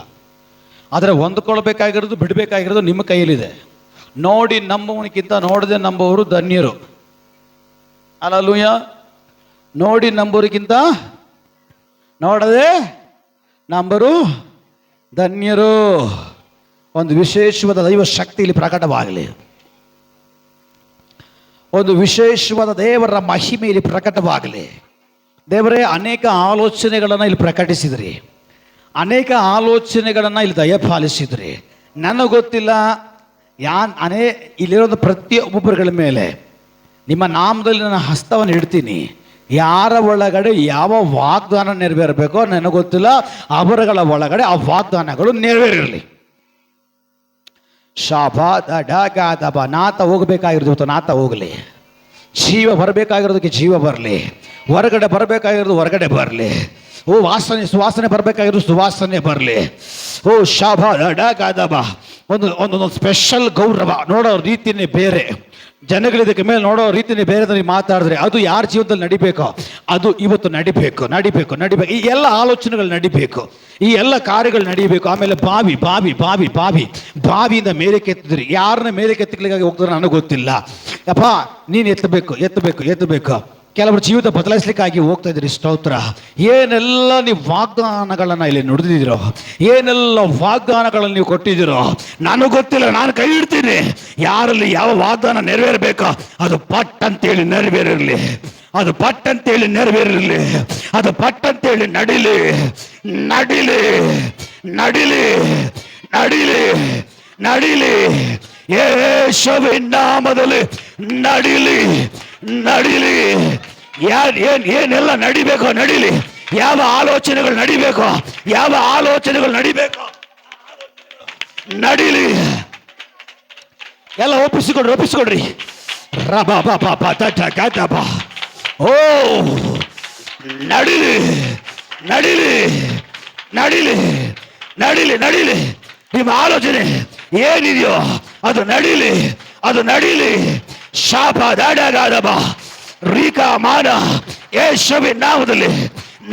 ಆದರೆ ಹೊಂದ್ಕೊಳ್ಬೇಕಾಗಿರೋದು ಬಿಡಬೇಕಾಗಿರೋದು ನಿಮ್ಮ ಕೈಯಲ್ಲಿದೆ. ನೋಡಿ ನಂಬುವನಿಗಿಂತ ನೋಡದೆ ನಂಬುವವರು ಧನ್ಯರು. ಅಲ್ಲೂಯ. ನೋಡಿ ನಂಬೋರಿಗಿಂತ ನೋಡದೆ ನಂಬರು ಧನ್ಯರು. ಒಂದು ವಿಶೇಷವಾದ ದೈವ ಶಕ್ತಿ ಇಲ್ಲಿ ಪ್ರಕಟವಾಗಲಿ. ಒಂದು ವಿಶೇಷವಾದ ದೇವರ ಮಹಿಮೆ ಇಲ್ಲಿ ಪ್ರಕಟವಾಗಲಿ. ದೇವರೇ, ಅನೇಕ ಆಲೋಚನೆಗಳನ್ನು ಇಲ್ಲಿ ಪ್ರಕಟಿಸಿದ್ರಿ, ಅನೇಕ ಆಲೋಚನೆಗಳನ್ನು ಇಲ್ಲಿ ದಯಪಾಲಿಸಿದ್ರಿ. ನನಗೆ ಗೊತ್ತಿಲ್ಲ ಇಲ್ಲಿರೋದು ಪ್ರತಿಯೊಬ್ಬರುಗಳ ಮೇಲೆ ನಿಮ್ಮ ನಾಮದಲ್ಲಿ ನನ್ನ ಹಸ್ತವನ್ನು ಇಡ್ತೀನಿ. ಯಾರ ಒಳಗಡೆ ಯಾವ ವಾಗ್ದಾನ ನೆರವೇರಬೇಕೋ ನನಗೆ ಗೊತ್ತಿಲ್ಲ, ಅವರುಗಳ ಒಳಗಡೆ ಆ ವಾಗ್ದಾನಗಳು ನೆರವೇರಿರಲಿ. ಶಾಬಾದಬ. ನಾತ ಹೋಗಬೇಕಾಗಿರೋದು ನಾತ ಹೋಗಲಿ. ಜೀವ ಬರಬೇಕಾಗಿರೋದಕ್ಕೆ ಜೀವ ಬರಲಿ. ಹೊರಗಡೆ ಬರಬೇಕಾಗಿರೋದು ಹೊರಗಡೆ ಬರಲಿ. ಓ ಸುವಾಸನೆ ಬರಬೇಕಾಗಿರೋದು ಸುವಾಸನೆ ಬರಲಿ. ಓ ಶಾಬಾದಬ. ಒಂದು ಸ್ಪೆಷಲ್ ಗೌರವ ನೋಡೋ ರೀತಿಯೇ ಬೇರೆ, ಜನಗಳಿದಕ್ಕೆ ಮೇಲೆ ನೋಡೋ ರೀತಿಯೇ ಬೇರೆ ಮಾತಾಡಿದ್ರೆ ಅದು ಯಾರ ಜೀವನದಲ್ಲಿ ನಡಿಬೇಕೋ ಅದು ಇವತ್ತು ನಡಿಬೇಕು. ಈ ಎಲ್ಲ ಆಲೋಚನೆಗಳು ನಡಿಬೇಕು, ಈ ಎಲ್ಲ ಕಾರ್ಯಗಳು ನಡಿಬೇಕು. ಆಮೇಲೆ ಬಾವಿಯಿಂದ ಮೇಲೆ ಕೆತ್ತಿದ್ರಿ. ಯಾರನ್ನ ಮೇಲೆ ಕೆತ್ತಲಿಕ್ಕಾಗಿ ಹೋಗ್ತಾರೆ ನನಗೆ ಗೊತ್ತಿಲ್ಲ. ಅಪ್ಪ ನೀನು ಎತ್ತಬೇಕು. ಕೆಲವರು ಜೀವಿತ ಬದಲಾಯಿಸ್ಲಿಕ್ಕಾಗಿ ಹೋಗ್ತಾ ಇದ್ರಿ. ಸ್ತೋತ್ರ. ಏನೆಲ್ಲ ನೀವು ವಾಗ್ದಾನಗಳನ್ನು ಇಲ್ಲಿ ನುಡಿದಿದ್ದೀರೋ, ಏನೆಲ್ಲ ವಾಗ್ದಾನಗಳನ್ನು ನೀವು ಕೊಟ್ಟಿದ್ದೀರೋ ನನಗೆ ಗೊತ್ತಿಲ್ಲ. ನಾನು ಕೈ ಇಡ್ತೀನಿ. ಯಾರಲ್ಲಿ ಯಾವ ವಾಗ್ದಾನ ನೆರವೇರಬೇಕೋ ಅದು ಪಟ್ ಅಂತೇಳಿ ನೆರವೇರಿರಲಿ. ಅದು ಪಟ್ ಅಂತೇಳಿ ನೆರವೇರಿರಲಿ. ಅದು ಪಟ್ ಅಂತೇಳಿ ನಡಿಲಿ. ಯೇಸುವಿನ ನಾಮದಲ್ಲಿ ನಡಿಲಿ. ಏನೆಲ್ಲ ನಡಿಬೇಕೋ ನಡಿಲಿ. ಯಾವ ಆಲೋಚನೆಗಳು ನಡಿಬೇಕೋ ನಡೀಲಿ. ಎಲ್ಲ ಒಪ್ಪಿಸಿಕೊಡ್ರಿ. ಓ ನಡೀಲಿ. ನಿಮ್ಮ ಆಲೋಚನೆ ಏನಿದೆಯೋ ಅದು ನಡೀಲಿ. ಶಾಪ ದಾಡಗಾದಬ ರೀಕಾ ಮಾನ ಯೇಸುವಿನ ನಾಮದಲ್ಲಿ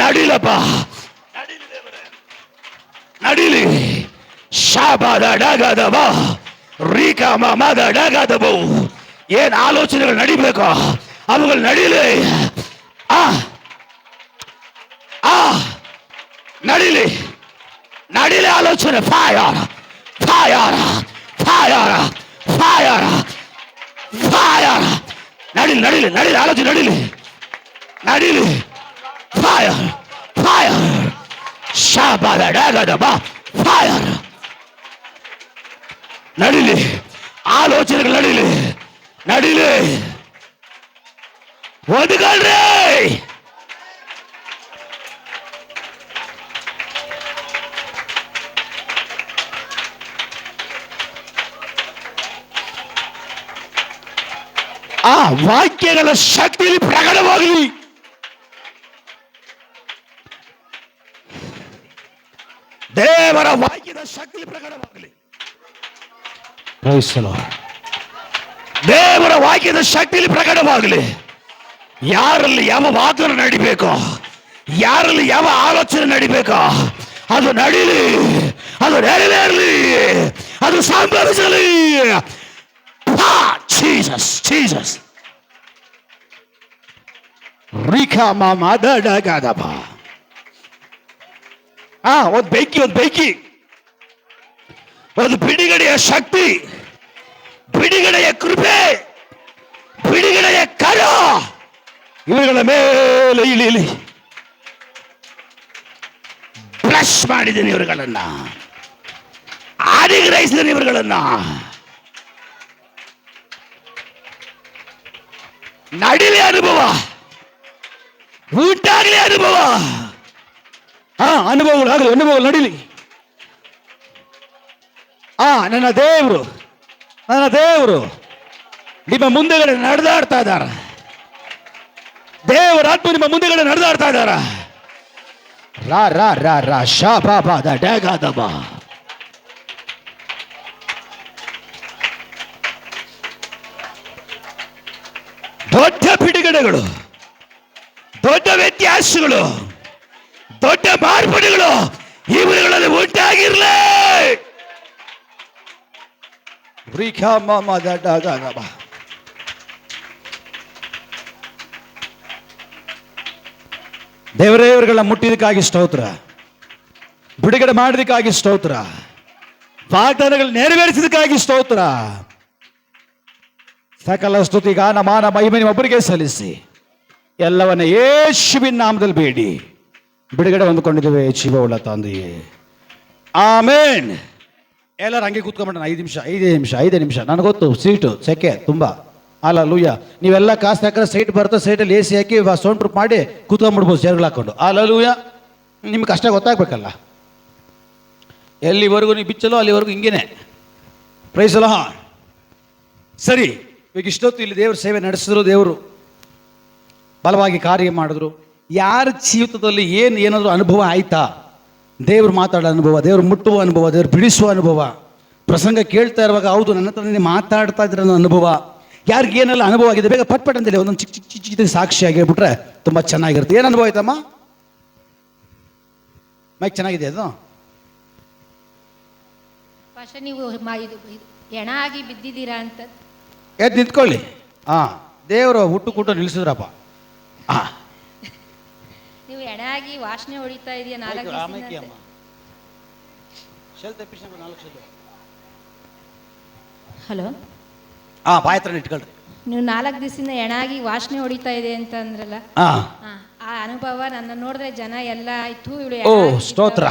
ನಡೀಲಪ್ಪ. ನಡೀಲಿ. ಶಾಪ ದಾಡಗಾದಬ ರೀಕಾ ಮಾದ ಡಾಗಾದಬ. ಏನ್ ಆಲೋಚನೆಗಳು ನಡಿಬೇಕೋ ಅವುಗಳು ನಡೀಲಿ. ನಡೀಲಿ ಆಲೋಚನೆ. ಫೈರ್. ನಡೀಲಿ ಆಲೋಚನೆ ನಡೀಲಿ. ಫೈರ್. ಶಾಬಾದ ಡಾಗದಬ ಫೈರ್. ನಡೀಲಿ ಆಲೋಚನೆಗಳು ನಡೀಲಿ. ಒದಗಳ್ರಿ. ಆ ವಾಕ್ಯಗಳ ಶಕ್ತಿಯಲ್ಲಿ ಪ್ರಕಟವಾಗಲಿ. ದೇವರ ವಾಕ್ಯದ ಶಕ್ತಿಯಲ್ಲಿ ಪ್ರಕಟವಾಗಲಿ. ದೇವರ ವಾಕ್ಯದ ಶಕ್ತಿಯಲ್ಲಿ ಪ್ರಕಟವಾಗಲಿ. ಯಾರಲ್ಲಿ ಯಾವ ವಾಗ್ದಾನ ನಡಿಬೇಕೋ, ಯಾರಲ್ಲಿ ಯಾವ ಆಲೋಚನೆ ನಡಿಬೇಕೋ ಅದು ನಡೀಲಿ. ಅದು ನೆರವೇರಲಿ. ಅದು ಸಂಭವಿಸಲಿ. Jesus. Rika mama da gadaba. ಒಂದು ಬೆಂಕಿ. ಒಂದು ಬಿಡುಗಡೆಯ ಶಕ್ತಿ, ಬಿಡುಗಡೆಯ ಕೃಪೆ, ಬಿಡುಗಡೆಯ ಕರ ಇವುಗಳ ಮೇಲೆ ಇಳಿ. ಬ್ಲಶ್ ಮಾಡಿದ್ದೀನಿ ಇವರುಗಳನ್ನ, ಅನುಗ್ರಹಿಸಿದ್ದೀನಿ ಇವರುಗಳನ್ನ. ನಡಿಲಿ ಅನುಭವ, ಉಂಟಾಗಲಿ ಅನುಭವ. ಅನುಭವಗಳು ನಡಿಲಿ. ನನ್ನ ದೇವರು ನಿಮ್ಮ ಮುಂದೆಗಡೆ ನಡೆದಾಡ್ತಾ ಇದ್ದಾರ. ದೇವರ ಆತ್ಮ ನಿಮ್ಮ ಮುಂದೆಗಡೆ ನಡೆದಾಡ್ತಾ ಇದ್ದಾರ. ರಾ ಶಾಬಾಬಾದ ಡ್ಯಾಗಾದಬ. ದೊಡ್ಡ ಬಿಡುಗಡೆಗಳು, ದೊಡ್ಡ ವ್ಯತ್ಯಾಸಗಳು, ದೊಡ್ಡ ಮಾರ್ಪಾಡುಗಳು ಇವುಗಳಲ್ಲಿ ಉಂಟಾಗಿರ್ಲೇ. ದೇವರೇವರುಗಳ ಮುಟ್ಟಿದಕ್ಕಾಗಿ ಸ್ತೋತ್ರ, ಬಿಡುಗಡೆ ಮಾಡೋದಕ್ಕಾಗಿ ಸ್ತೋತ್ರ, ವಾಗ್ದಾನಗಳು ನೆರವೇರಿಸಿದಕ್ಕಾಗಿ ಸ್ತೋತ್ರ. ಸಕಲ ಸ್ತುತಿ ಗಾನ ಮಾನ ಮಹಿಮೆ ಒಬ್ಬರಿಗೆ ಸಲ್ಲಿಸಿ ಎಲ್ಲವನ್ನ ಯೇಸುವಿನ ನಾಮದಲ್ಲಿ ಬೇಡಿ ಬಿಡುಗಡೆ ಹೊಂದಿಕೊಂಡಿದ್ದೇವೆ ಜೀವವುಳ್ಳ ತಂದೆಯೇ, ಆಮೇನ್. ಎಲ್ಲರೂ ಹಂಗೆ ಕೂತ್ಕೊಂಡ್ಬಿಡೋಣ. 5 ನಿಮಿಷ. ನನಗೊತ್ತು ಸೀಟು ಸೆಕೆ ತುಂಬ. ಅಲ್ಲೂಯ್ಯ, ನೀವೆಲ್ಲ ಕಾಸು ಹಾಕಿದ್ರೆ ಸೈಟ್ ಬರುತ್ತೆ, ಸೈಟಲ್ಲಿ AC ಹಾಕಿ ಸೌಂಡ್ ಪ್ರೂಫ್ ಮಾಡಿ ಕೂತ್ಕೊಂಡ್ಬಿಡ್ಬೋದು ಚೇರ್ಗಳು ಹಾಕೊಂಡು. ಅಲ್ಲೂಯ್ಯ, ನಿಮ್ಗೆ ಕಷ್ಟ ಗೊತ್ತಾಗ್ಬೇಕಲ್ಲ. ಎಲ್ಲಿವರೆಗೂ ನೀವು ಬಿಚ್ಚಲೋ ಅಲ್ಲಿವರೆಗೂ ಹಿಂಗೇನೆ. ಪ್ರೈಸಲ್ಲ. ಸರಿ, ಇವಾಗ ಇಷ್ಟೊತ್ತು ಇಲ್ಲಿ ದೇವ್ರ ಸೇವೆ ನಡೆಸಿದ್ರು, ದೇವರು ಬಲವಾಗಿ ಕಾರ್ಯ ಮಾಡಿದ್ರು. ಯಾರ ಜೀವಿತದಲ್ಲಿ ಏನಾದರೂ ಅನುಭವ ಆಯ್ತಾ? ದೇವ್ರು ಮಾತಾಡೋ ಅನುಭವ, ದೇವ್ರು ಮುಟ್ಟುವ ಅನುಭವ, ದೇವ್ರು ಬಿಡಿಸುವ ಅನುಭವ, ಪ್ರಸಂಗ ಕೇಳ್ತಾ ಇರುವಾಗ ಹೌದು ನನ್ನ ಹತ್ರ ಮಾತಾಡ್ತಾ ಇದ್ರೆ ಅನ್ನೋ ಅನುಭವ. ಯಾರಿಗೇನೆಲ್ಲ ಅನುಭವ ಆಗಿದೆ ಬೇಗ ಪಟ್ ಅಂತೇಳಿ ಒಂದೊಂದು ಚಿಕ್ಕ ಸಾಕ್ಷಿಯಾಗಿ ಹೇಳ್ಬಿಟ್ರೆ ತುಂಬ ಚೆನ್ನಾಗಿರುತ್ತೆ. ಏನು ಅನುಭವ ಆಯ್ತಮ್ಮ? ಮೈಕ್ ಚೆನ್ನಾಗಿದೆ ಅದು. ನೀವು ಎಣ ಆಗಿ ಬಿದ್ದಿದ್ದೀರಾ ಅಂತ ಎದ್ದು ನಿಂತ್ಕೊಳ್ಳಿ. ದೇವರು ಹುಟ್ಟು ನಿಲ್ಲಿಸಿದ್ರಪ್ಪ. ನೀವು ಎಣ ಆಗಿ ವಾಸನೆ ಹೊಡಿತಾ ಇದೆಯಾ 4 ದಿವಸದಿಂದ? ಹಲೋ, ಬಾಯ್ ಹತ್ರ ಇಟ್ಕೊಳ್ರಿ. ನೀವು 4 ದಿವಸದಿಂದ ಎಣ ಆಗಿ ವಾಸನೆ ಹೊಡಿತಾ ಇದೆ ಅಂತ ಅಂದ್ರಲ್ಲ, ಆ ಅನುಭವ ನನ್ನ ನೋಡಿದ್ರೆ ಜನ ಎಲ್ಲ ಆಯ್ತು ಇವಳು. ಓ ಸ್ತೋತ್ರ.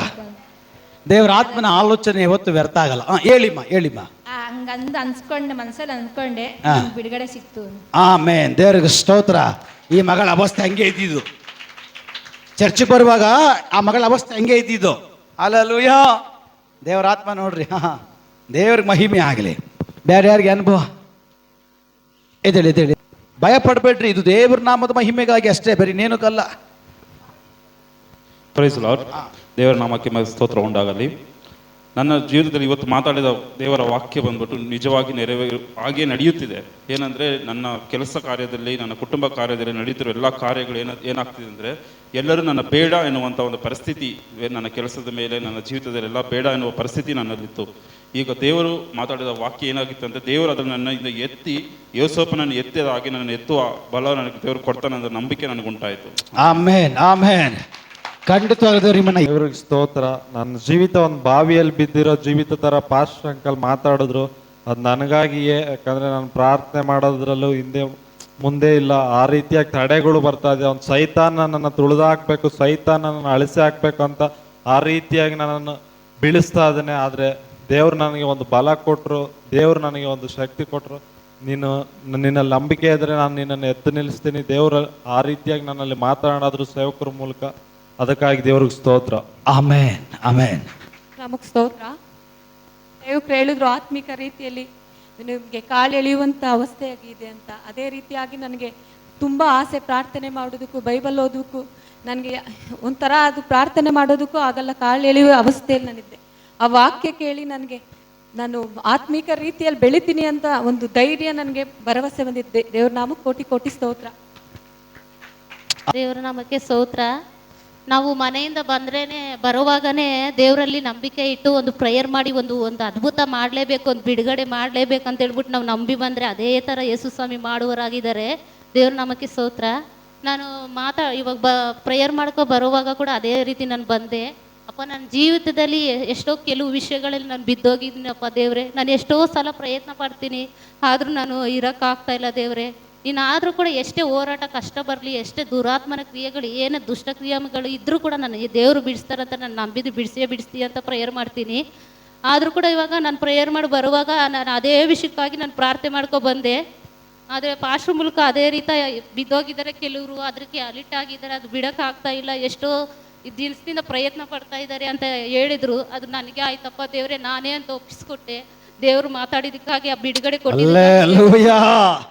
ದೇವರ ಆತ್ಮನ ಆಲೋಚನೆ ಯಾವತ್ತು ವ್ಯರ್ಥ ಆಗಲ್ಲ. ಹೇಳಿಮ್ಮ. ಹಂಗಂದು ಅನ್ಸ್ಕೊಂಡೆ, ಮನಸ್ಸಲ್ಲಿ ಅನ್ಕೊಂಡೆ, ಬಿಡುಗಡೆ ಸಿಕ್ತು. ಆಮೇನ್. ದೇವ್ರಿಗೆ ಸ್ತೋತ್ರ. ಈ ಮಗಳ ಅವಸ್ಥೆ ಹಂಗೆ ಇದ್ದಿದ್ದು. ಚರ್ಚಿಗೆ ಬರುವಾಗ ಆ ಮಗಳ ಅವಸ್ಥೆ ಹಂಗೆ ಇದ್ದಿದ್ದು. ಅಲ್ಲೂಯ್ಯ, ದೇವರ ಆತ್ಮ ನೋಡ್ರಿ. ದೇವ್ರಿಗೆ ಮಹಿಮೆ ಆಗಲಿ. ಬೇರೆ ಯಾರಿಗೆ ಅನುಭವ? ಎದ್ದೇಳಿ. ಭಯ ಪಡಬೇಡ್ರಿ, ಇದು ದೇವ್ರ ನಾಮದ ಮಹಿಮೆಗಾಗಿ ಅಷ್ಟೇ, ಬೇರೆ ಇನ್ನೇನಕ್ಕಲ್ಲ. Price lord. ದೇವರ ನಾಮಕ್ಕೆ ಸ್ತೋತ್ರ ಉಂಟಾಗಲಿ. ನನ್ನ ಜೀವಿತದಲ್ಲಿ ಇವತ್ತು ಮಾತಾಡಿದ ದೇವರ ವಾಕ್ಯ ಬಂದ್ಬಿಟ್ಟು ನಿಜವಾಗಿ ಹಾಗೆ ನಡೆಯುತ್ತಿದೆ. ಏನಂದರೆ ನನ್ನ ಕೆಲಸ ಕಾರ್ಯದಲ್ಲಿ, ನನ್ನ ಕುಟುಂಬ ಕಾರ್ಯದಲ್ಲಿ ನಡೀತಿರೋ ಎಲ್ಲ ಕಾರ್ಯಗಳು ಏನಾಗ್ತಿದೆ ಅಂದರೆ, ಎಲ್ಲರೂ ನನ್ನ ಬೇಡ ಎನ್ನುವಂಥ ಒಂದು ಪರಿಸ್ಥಿತಿ ನನ್ನ ಕೆಲಸದ ಮೇಲೆ, ನನ್ನ ಜೀವಿತದಲ್ಲೆಲ್ಲ ಬೇಡ ಎನ್ನುವ ಪರಿಸ್ಥಿತಿ ನನ್ನಲ್ಲಿತ್ತು. ಈಗ ದೇವರು ಮಾತಾಡಿದ ವಾಕ್ಯ ಏನಾಗಿತ್ತು ಅಂದರೆ, ದೇವರು ಅದನ್ನು ನನ್ನಿಂದ ಎತ್ತಿ, ಯೋಸೇಫನನ್ನು ಎತ್ತಿದ ಹಾಗೆ ನನ್ನ ಎತ್ತುವ ಬಲ ನನಗೆ ದೇವರು ಕೊಡ್ತಾನೆ ಅನ್ನೋ ನಂಬಿಕೆ ನನಗುಂಟಾಯಿತು. ಆಮೇನ್ ಆಮೇನ್. ಖಂಡಿತವಾಗ್ಲೂ ದೇವ್ರಿಗೆ ಸ್ತೋತ್ರ. ನನ್ನ ಜೀವಿತ ಒಂದು ಬಾವಿಯಲ್ಲಿ ಬಿದ್ದಿರೋ ಜೀವಿತ ಥರ ಪಾಸ್ಟ್ ಅಂಕಲ್ ಮಾತಾಡಿದ್ರು. ಅದು ನನಗಾಗಿಯೇ, ಯಾಕಂದರೆ ನಾನು ಪ್ರಾರ್ಥನೆ ಮಾಡೋದ್ರಲ್ಲೂ ಹಿಂದೆ ಮುಂದೆ ಇಲ್ಲ, ಆ ರೀತಿಯಾಗಿ ತಡೆಗಳು ಬರ್ತಾ ಇದೆ. ಒಂದು ಸೈತಾನ ನನ್ನನ್ನು ತುಳಿದಾಕ್ಬೇಕು, ಸೈತಾನ ನನ್ನನ್ನು ಅಳಿಸಿ ಹಾಕ್ಬೇಕು ಅಂತ ಆ ರೀತಿಯಾಗಿ ನನ್ನನ್ನು ಬೀಳಿಸ್ತಾ ಇದ್ದೇನೆ. ಆದರೆ ದೇವ್ರು ನನಗೆ ಒಂದು ಬಲ ಕೊಟ್ಟರು, ದೇವ್ರು ನನಗೆ ಒಂದು ಶಕ್ತಿ ಕೊಟ್ಟರು. ನೀನು ನಿನ್ನಲ್ಲಿ ನಂಬಿಕೆ ಇದ್ದರೆ ನಾನು ನಿನ್ನನ್ನು ಎತ್ತು ನಿಲ್ಲಿಸ್ತೀನಿ. ದೇವರು ಆ ರೀತಿಯಾಗಿ ನನ್ನಲ್ಲಿ ಮಾತನಾಡೋದ್ರು ಸೇವಕರ ಮೂಲಕ. ಅದಕ್ಕಾಗಿ ದೇವ್ರಿಗೆ ಸ್ತೋತ್ರ. ಆಮೇನ್ ಆಮೇನ್. ನಮಗೆ ಸ್ತೋತ್ರ. ಸೇವಕರು ಹೇಳಿದ್ರು ಆತ್ಮಿಕ ರೀತಿಯಲ್ಲಿ ನಿಮಗೆ ಕಾಲು ಎಳೆಯುವಂಥ ಅವಸ್ಥೆಯಾಗಿದೆ ಅಂತ. ಅದೇ ರೀತಿಯಾಗಿ ನನಗೆ ತುಂಬ ಆಸೆ ಪ್ರಾರ್ಥನೆ ಮಾಡೋದಕ್ಕೂ, ಬೈಬಲ್ ಓದೋಕ್ಕೂ. ನನಗೆ ಒಂಥರ ಅದು ಪ್ರಾರ್ಥನೆ ಮಾಡೋದಕ್ಕೂ ಆಗಲ್ಲ, ಕಾಲು ಎಳೆಯುವ ಅವಸ್ಥೆಯಲ್ಲಿ ನಾನಿದ್ದೆ. ಆ ವಾಕ್ಯ ಕೇಳಿ ನಾನು ಆತ್ಮಿಕ ರೀತಿಯಲ್ಲಿ ಬೆಳಿತೀನಿ ಅಂತ ಒಂದು ಧೈರ್ಯ, ನನಗೆ ಭರವಸೆ ಬಂದಿದ್ದೆ. ದೇವ್ರ ನಾಮಕ್ಕೆ ಕೋಟಿ ಕೋಟಿ ಸ್ತೋತ್ರ. ದೇವರ ನಾಮಕ್ಕೆ ಸ್ತೋತ್ರ. ನಾವು ಮನೆಯಿಂದ ಬರುವಾಗನೇ ದೇವರಲ್ಲಿ ನಂಬಿಕೆ ಇಟ್ಟು ಒಂದು ಪ್ರೇಯರ್ ಮಾಡಿ ಒಂದು ಅದ್ಭುತ ಮಾಡಲೇಬೇಕು, ಒಂದು ಬಿಡುಗಡೆ ಮಾಡಲೇಬೇಕು ಅಂತ ಹೇಳ್ಬಿಟ್ಟು ನಾವು ನಂಬಿ ಬಂದರೆ ಅದೇ ಥರ ಯೇಸು ಸ್ವಾಮಿ ಮಾಡುವರಾಗಿದ್ದಾರೆ. ದೇವ್ರ ನಾಮಕ್ಕೆ ಸ್ತೋತ್ರ. ನಾನು ಇವಾಗ ಪ್ರೇಯರ್ ಮಾಡ್ಕೊ ಬರುವಾಗ ಕೂಡ ಅದೇ ರೀತಿ ನಾನು ಬಂದೆ. ಅಪ್ಪ, ನನ್ನ ಜೀವಿತದಲ್ಲಿ ಎಷ್ಟೋ ಕೆಲವು ವಿಷಯಗಳಲ್ಲಿ ನಾನು ಬಿದ್ದೋಗಿದ್ದೀನಪ್ಪ ದೇವ್ರೆ. ನಾನು ಎಷ್ಟೋ ಸಲ ಪ್ರಯತ್ನ ಪಡ್ತೀನಿ, ಆದರೂ ನಾನು ಇರೋಕ್ಕಾಗ್ತಾ ಇಲ್ಲ ದೇವ್ರೆ. ನೀನಾದರೂ ಕೂಡ ಎಷ್ಟೇ ಹೋರಾಟ ಕಷ್ಟ ಬರಲಿ, ಎಷ್ಟೇ ದುರಾತ್ಮನ ಕ್ರಿಯೆಗಳು, ಏನೇ ದುಷ್ಟಕ್ರಿಯೆಗಳು ಇದ್ದರೂ ಕೂಡ ನನಗೆ ದೇವರು ಬಿಡಿಸ್ತಾರಂತ ನಾನು ನಂಬಿದ್ದು ಬಿಡಿಸ್ತೀಯ ಅಂತ ಪ್ರೇಯರ್ ಮಾಡ್ತೀನಿ. ಆದರೂ ಕೂಡ ಇವಾಗ ನಾನು ಪ್ರೇಯರ್ ಮಾಡಿ ಬರುವಾಗ ನಾನು ಅದೇ ವಿಷಯಕ್ಕಾಗಿ ನಾನು ಪ್ರಾರ್ಥನೆ ಮಾಡ್ಕೊ ಬಂದೆ. ಆದರೆ ಪಾಸ್ಟ್ರ ಮೂಲಕ ಅದೇ ರೀತಿ ಬಿದ್ದೋಗಿದ್ದಾರೆ ಕೆಲವರು, ಅದಕ್ಕೆ ಅಲಿಟ್ ಆಗಿದ್ದಾರೆ, ಅದು ಬಿಡೋಕ್ಕಾಗ್ತಾ ಇಲ್ಲ, ಎಷ್ಟೋ ದಿನದಿಂದ ಪ್ರಯತ್ನ ಪಡ್ತಾ ಇದ್ದಾರೆ ಅಂತ ಹೇಳಿದರು. ಅದು ನನಗೆ ಆಯ್ತಪ್ಪ ದೇವರೇ, ನಾನೇ ಅಂತ ಒಪ್ಪಿಸ್ಕೊಟ್ಟೆ. ದೇವರು ಮಾತಾಡಿದಕ್ಕಾಗಿ ಆ ಬಿಡುಗಡೆ ಕೊಟ್ಟಿದ್ದಾರೆ.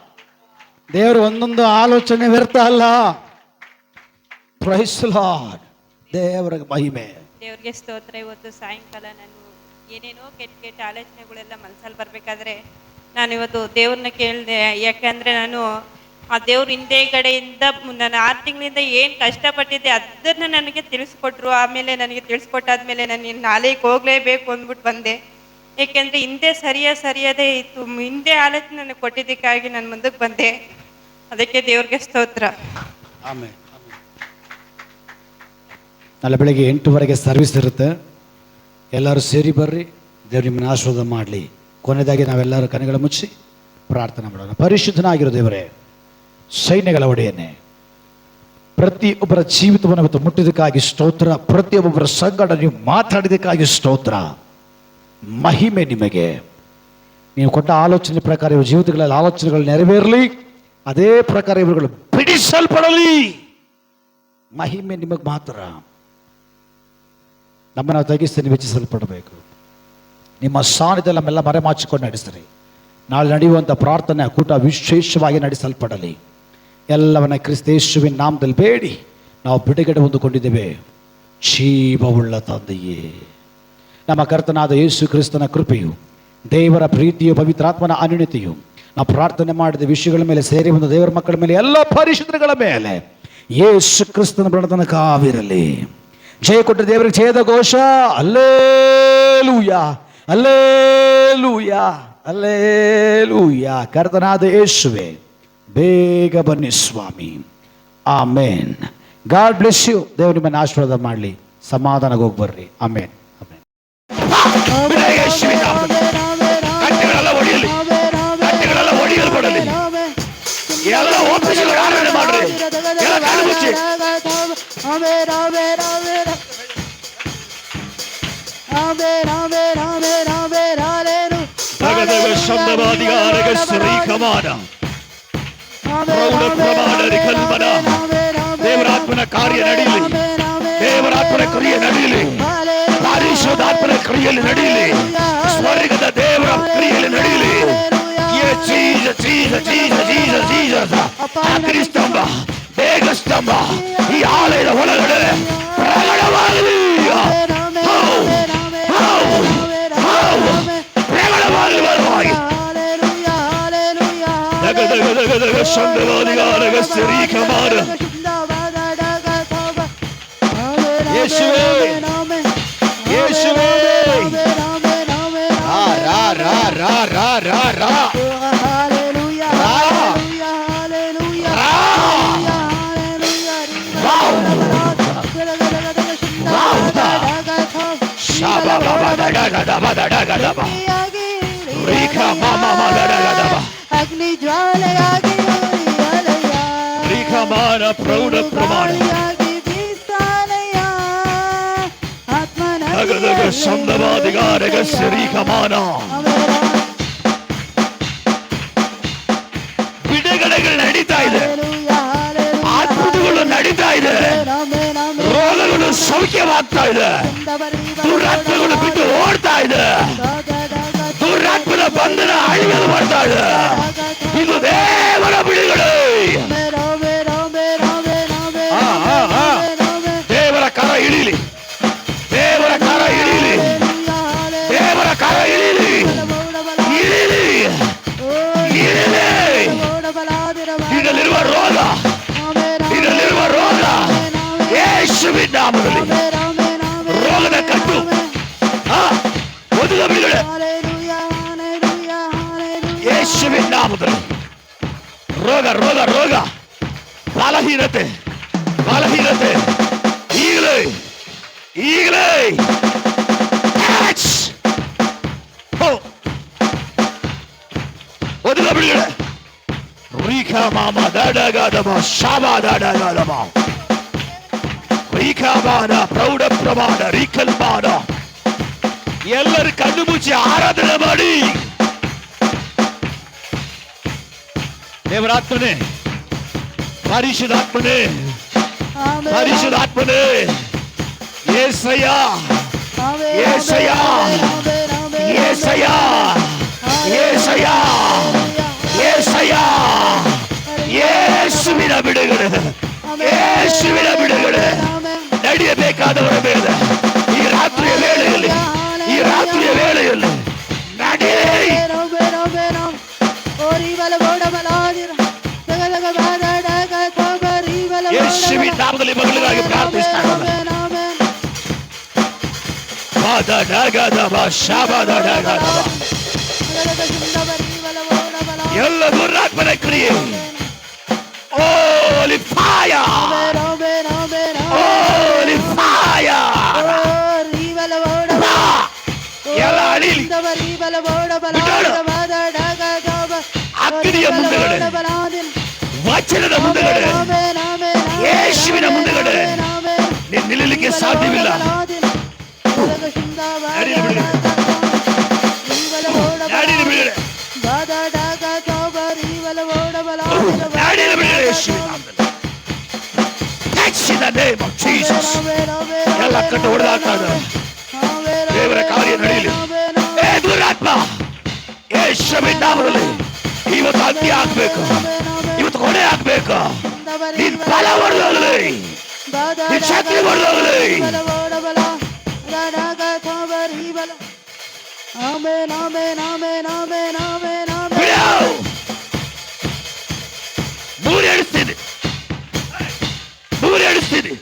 ದೇವರು ಒಂದೊಂದು ಆಲೋಚನೆ ವ್ಯರ್ಥ ಅಲ್ಲ. Praise Lord. ದೇವರಿಗೆ ಮಹಿಮೆ. ದೇವ್ರಿಗೆ ಸ್ತೋತ್ರ. ಇವತ್ತು ಸಾಯಂಕಾಲ ನಾನು ಏನೇನೋ ಕೆಟ್ಟ ಆಲೋಚನೆಗಳೆಲ್ಲ ಮನಸ್ಸಲ್ಲಿ ಬರಬೇಕಾದ್ರೆ ನಾನು ಇವತ್ತು ದೇವ್ರನ್ನ ಕೇಳಿದೆ. ಯಾಕಂದರೆ ನಾನು ಆ ದೇವ್ರ ಹಿಂದೆಗಡೆಯಿಂದ ನಾನು 6 ತಿಂಗಳಿಂದ ಏನು ಕಷ್ಟಪಟ್ಟಿದ್ದೆ ಅದನ್ನು ನನಗೆ ತಿಳಿಸ್ಕೊಟ್ರು. ಆಮೇಲೆ ನನಗೆ ತಿಳಿಸ್ಕೊಟ್ಟಾದ್ಮೇಲೆ ನಾನು ನಾಳೆಗೆ ಹೋಗಲೇಬೇಕು ಅಂದ್ಬಿಟ್ಟು ಬಂದೆ. ಏಕೆಂದರೆ ಹಿಂದೆ ಸರಿಯಾದೇ ಇತ್ತು. ಹಿಂದೆ ಆಲೋಚನೆ ನನಗೆ ಕೊಟ್ಟಿದ್ದಕ್ಕಾಗಿ ನಾನು ಮುಂದಕ್ಕೆ ಬಂದೆ. ಅದಕ್ಕೆ ದೇವ್ರಿಗೆ ಸ್ತೋತ್ರ. ಆಮೇಲೆ ನಾಳೆ ಬೆಳಗ್ಗೆ 8 ಸರ್ವಿಸ್ ಇರುತ್ತೆ. ಎಲ್ಲರೂ ಸೇರಿ ಬರ್ರಿ. ದೇವ್ರು ನಿಮ್ಮನ್ನ ಆಶೀರ್ವಾದ ಮಾಡಲಿ. ಕೊನೆಯದಾಗಿ ನಾವೆಲ್ಲರೂ ಕಣ್ಣುಗಳ ಮುಚ್ಚಿ ಪ್ರಾರ್ಥನೆ ಮಾಡೋಣ. ಪರಿಶುದ್ಧನಾಗಿರೋ ದೇವರೇ, ಸೈನ್ಯಗಳ ಒಡೆಯನ್ನೇ, ಪ್ರತಿಯೊಬ್ಬರ ಜೀವಿತವನ್ನು ಇವತ್ತು ಮುಟ್ಟಿದ್ದಕ್ಕಾಗಿ ಸ್ತೋತ್ರ. ಪ್ರತಿಯೊಬ್ಬರ ಸಂಗಡ ನೀವು ಮಾತಾಡಿದಕ್ಕಾಗಿ ಸ್ತೋತ್ರ. ಮಹಿಮೆ ನಿಮಗೆ. ನೀವು ಕೊಟ್ಟ ಆಲೋಚನೆ ಪ್ರಕಾರ ಇವ್ರ ಜೀವಿತಗಳಲ್ಲಿ ಆಲೋಚನೆಗಳು ನೆರವೇರಲಿ. ಅದೇ ಪ್ರಕಾರ ಇವರುಗಳು ಬಿಡಿಸಲ್ಪಡಲಿ. ಮಹಿಮೆ ನಿಮಗೆ ಮಾತ್ರ. ನಮ್ಮನ್ನು ತಗ್ಗಿಸಿ ವೆಚ್ಚಿಸಲ್ಪಡಬೇಕು. ನಿಮ್ಮ ಸಾನ್ನಿಧ್ಯ ನಮ್ಮೆಲ್ಲ ಮರೆಮಾಚಿಕೊಂಡು ನಡೆಸಿರಿ. ನಾಳೆ ನಡೆಯುವಂಥ ಪ್ರಾರ್ಥನೆ ಕೂಟ ವಿಶೇಷವಾಗಿ ನಡೆಸಲ್ಪಡಲಿ. ಎಲ್ಲವನ್ನ ಕ್ರಿಸ್ತೇಶುವಿನ ನಾಮದಲ್ಲಿ ಬೇಡಿ ನಾವು ಬಿಡುಗಡೆ ಹೊಂದಿಕೊಂಡಿದ್ದೇವೆ. ಜೀವವುಳ್ಳ ತಂದೆಯೇ, ನಮ್ಮ ಕರ್ತನಾದ ಯೇಸು ಕ್ರಿಸ್ತನ ಕೃಪೆಯು, ದೇವರ ಪ್ರೀತಿಯು, ಪವಿತ್ರಾತ್ಮನ ಅನ್ಯೋನ್ಯತೆಯು ನಾವು ಪ್ರಾರ್ಥನೆ ಮಾಡಿದ ವಿಷಯಗಳ ಮೇಲೆ, ಸೇರಿ ಬಂದ ದೇವರ ಮಕ್ಕಳ ಮೇಲೆ, ಎಲ್ಲ ಪರಿಶುದ್ಧಗಳ ಮೇಲೆ ಯೇಸು ಕ್ರಿಸ್ತನ ಬಣ್ಣದ ಕಾವಿರಲಿ. ಜಯ ಕೊಟ್ಟ ದೇವರಿಗೆ ಜಯದ ಘೋಷ. Alleluia, alleluia, alleluia. ಕರ್ತನಾದ ಯೇಸುವೆ, ಬೇಗ ಬನ್ನಿ ಸ್ವಾಮಿ. ಆಮೇನ್. God bless you. ದೇವರು ನಿಮ್ಮನ್ನು ಆಶೀರ್ವಾದ ಮಾಡಲಿ. ಸಮಾಧಾನಕ್ಕೆ ಹೋಗಿ ಬರ್ರಿ. ಆಮೇನ್. ಆಮೇನ್. ದೇವರಾತ್ಮನ ಕಾರ್ಯ ನಡೀಲಿ. ದೇವರಾತ್ಮನ ಕ್ರಿಯೆ ನಡೀಲಿ. ಪರಿಶುದ್ಧಾತ್ಮನ ಕ್ರಿಯೆಯಲ್ಲಿ ನಡೆಯಲಿ, ಸ್ವರ್ಗದ ದೇವರ ಕ್ರಿಯೆಯಲ್ಲಿ ನಡೆಯಲಿ. ಅಗ್ನಿಸ್ತಂಭ, ಮೇಘಸ್ತಂಭ ಈ ಆಲಯದ ಒಳಗಡೆ ಪ್ರಕಟವಾಗಲಿ, ಪ್ರಕಟವಾಗಲಿ. ಬರುವಾಗಿ ಯೇಸುವೇ, ಯೇಸುವೇ, ರಾ ರಾ ರಾ ರಾ ರಾ ರಾ ಅಗ್ನಿ ಜ್ವಾಲೆಯಾಗಿ ಪ್ರೌಢ ಪ್ರಮಾಣ ಸಂದವಾದಿಗಾರಗ ಸರಿಕಮಾನ ಬಿಡುಗಡೆಗಳು ನಡೀತಾ ಇದೆ, ಅದ್ಭುತಗಳು ನಡೀತಾ ಇದೆ, ರೋಗಗಳು ಸೌಖ್ಯವಾಗ್ತಾ ಇದೆ, ದುರಾತ್ಮಗಳು ಬಿಟ್ಟು ಓಡ್ತಾ ಇದೆ, ದುರಾತ್ಮನ ಬಂಧನ ಅಳಿಯಲು ಮಾಡ್ತಾ ಇದೆ. ಇದು ದೇವರ ಬಿಡುಗಡೆ. ದೇವರ ಕರ ಇಳಿಲಿ, ದೇವರ ಕರ ಇಳಿಲಿ, ದೇವರ ಕರ ಇಳಿಲಿ, ಇಳಿಲಿ, ಇಳಿಲಿ. ಇದರಲ್ಲಿರುವ ರೋಗ, ಇದರಲ್ಲಿರುವ ರೋಗ ಯೇಸುವಿನ ನಾಮದಲ್ಲಿ ರೋಗದ ಕಟ್ಟು ಒದಗ ಬಿಡುಗಡೆ ಯೇಸುವಿನ ನಾಮದಲ್ಲಿ. ರೋಗ ರೋಗ ರೋಗ ಬಲಹೀನತೆ ಬಲಹೀನತೆ ಈಗಲೇ ಈಗಲೇ ಒದಗ ಬಿಡುಗಡೆ. ರೀಖಾ ಮಾಮ ದಡಗಾದಮ ಶಾಬಾ ದಡಗಾದಮ ರೀಖಾಮಾನ ಪ್ರೌಢ ಪ್ರಮಾಣ ರೀಕಲ್ಮಾನ. ಎಲ್ಲರೂ ಕಣ್ಣು ಮುಚ್ಚಿ ಆರಾಧನೆ ಮಾಡಿ. ದೇವರಾತ್ಮನೇ, ಪರಿಶುದ್ಧಾತ್ಮನೇ, ಪರಿಶುದ್ಧಾತ್ಮನೇ, ಯೇಸಯ್ಯ, ಯೇಸಯ್ಯ, ಯೇಸಯ್ಯ, ಯೇಸಯ್ಯ, ಯೇಸಯ್ಯ, ಯೇಸುವಿನ ಬಿಡುಗಡೆ, ಯೇಸುವಿನ ಬಿಡುಗಡೆ ನಡೆಯಬೇಕಾದವರ ಮೇಲೆ ಈ ರಾತ್ರಿಯ ವೇಳೆಯಲ್ಲಿ, ಈ ರಾತ್ರಿಯ ವೇಳೆಯಲ್ಲಿ ನಡೆ. ಯೇಸುವಿನ ನಾಮದಲ್ಲಿ ಮಗಳಿಗಾಗಿ ಪ್ರಾರ್ಥಿಸ್ತಾರೆ. ಎಲ್ಲ ದುರಾತ್ಮನ ಕ್ರಿಯೆ Holy fire! Holy fire! ಎಲ್ಲ ಅಳಿಲಿ. ಅಗ್ನಿಯ ಮುಂದೆಗಡೆ, ವಚನದ ಮುಂದೆಗಡೆ, ಯೇಸುವಿನ ಮುಂದೆಗಡೆ ನೀನು ನಿಲ್ಲಲಿಕ್ಕೆ ಸಾಧ್ಯವಿಲ್ಲ. ನಡೀಲಿ ಬಿಡುಗಡೆ, ನಡೀಲಿ ಬಿಡುಗಡೆ, ನಡೀಲಿ ಬಿಡುಗಡೆ ಯೇಸುವಿನ ನಾಮದಲ್ಲಿ. That's in the name of Jesus. ಎಲ್ಲ ಕಟ್ಟು ಹೊಡೆದಾಕ್ತಾರೆ. ದೇವರ ಕಾರ್ಯ ನಡೆಯಲಿ. ಏ ದುರಾತ್ಮ, ಯೇಸುವಿನ ನಾಮದಲ್ಲಿ ಇವತ್ತು ಅಗ್ನಿ ಆಗ್ಬೇಕು, ಇವತ್ತು ಕೊಡೆ ಆಗ್ಬೇಕು. ನಿನ್ ಬಲ ಹೊಡೆದೋಗಲಿ, ನಿನ್ ಶಕ್ತಿ ಹೊಡೆದೋಗಲಿ. ಮೂರೇಳಿಸ್ತೀನಿ, ಮೂರೇಳಿಸ್ತೀನಿ.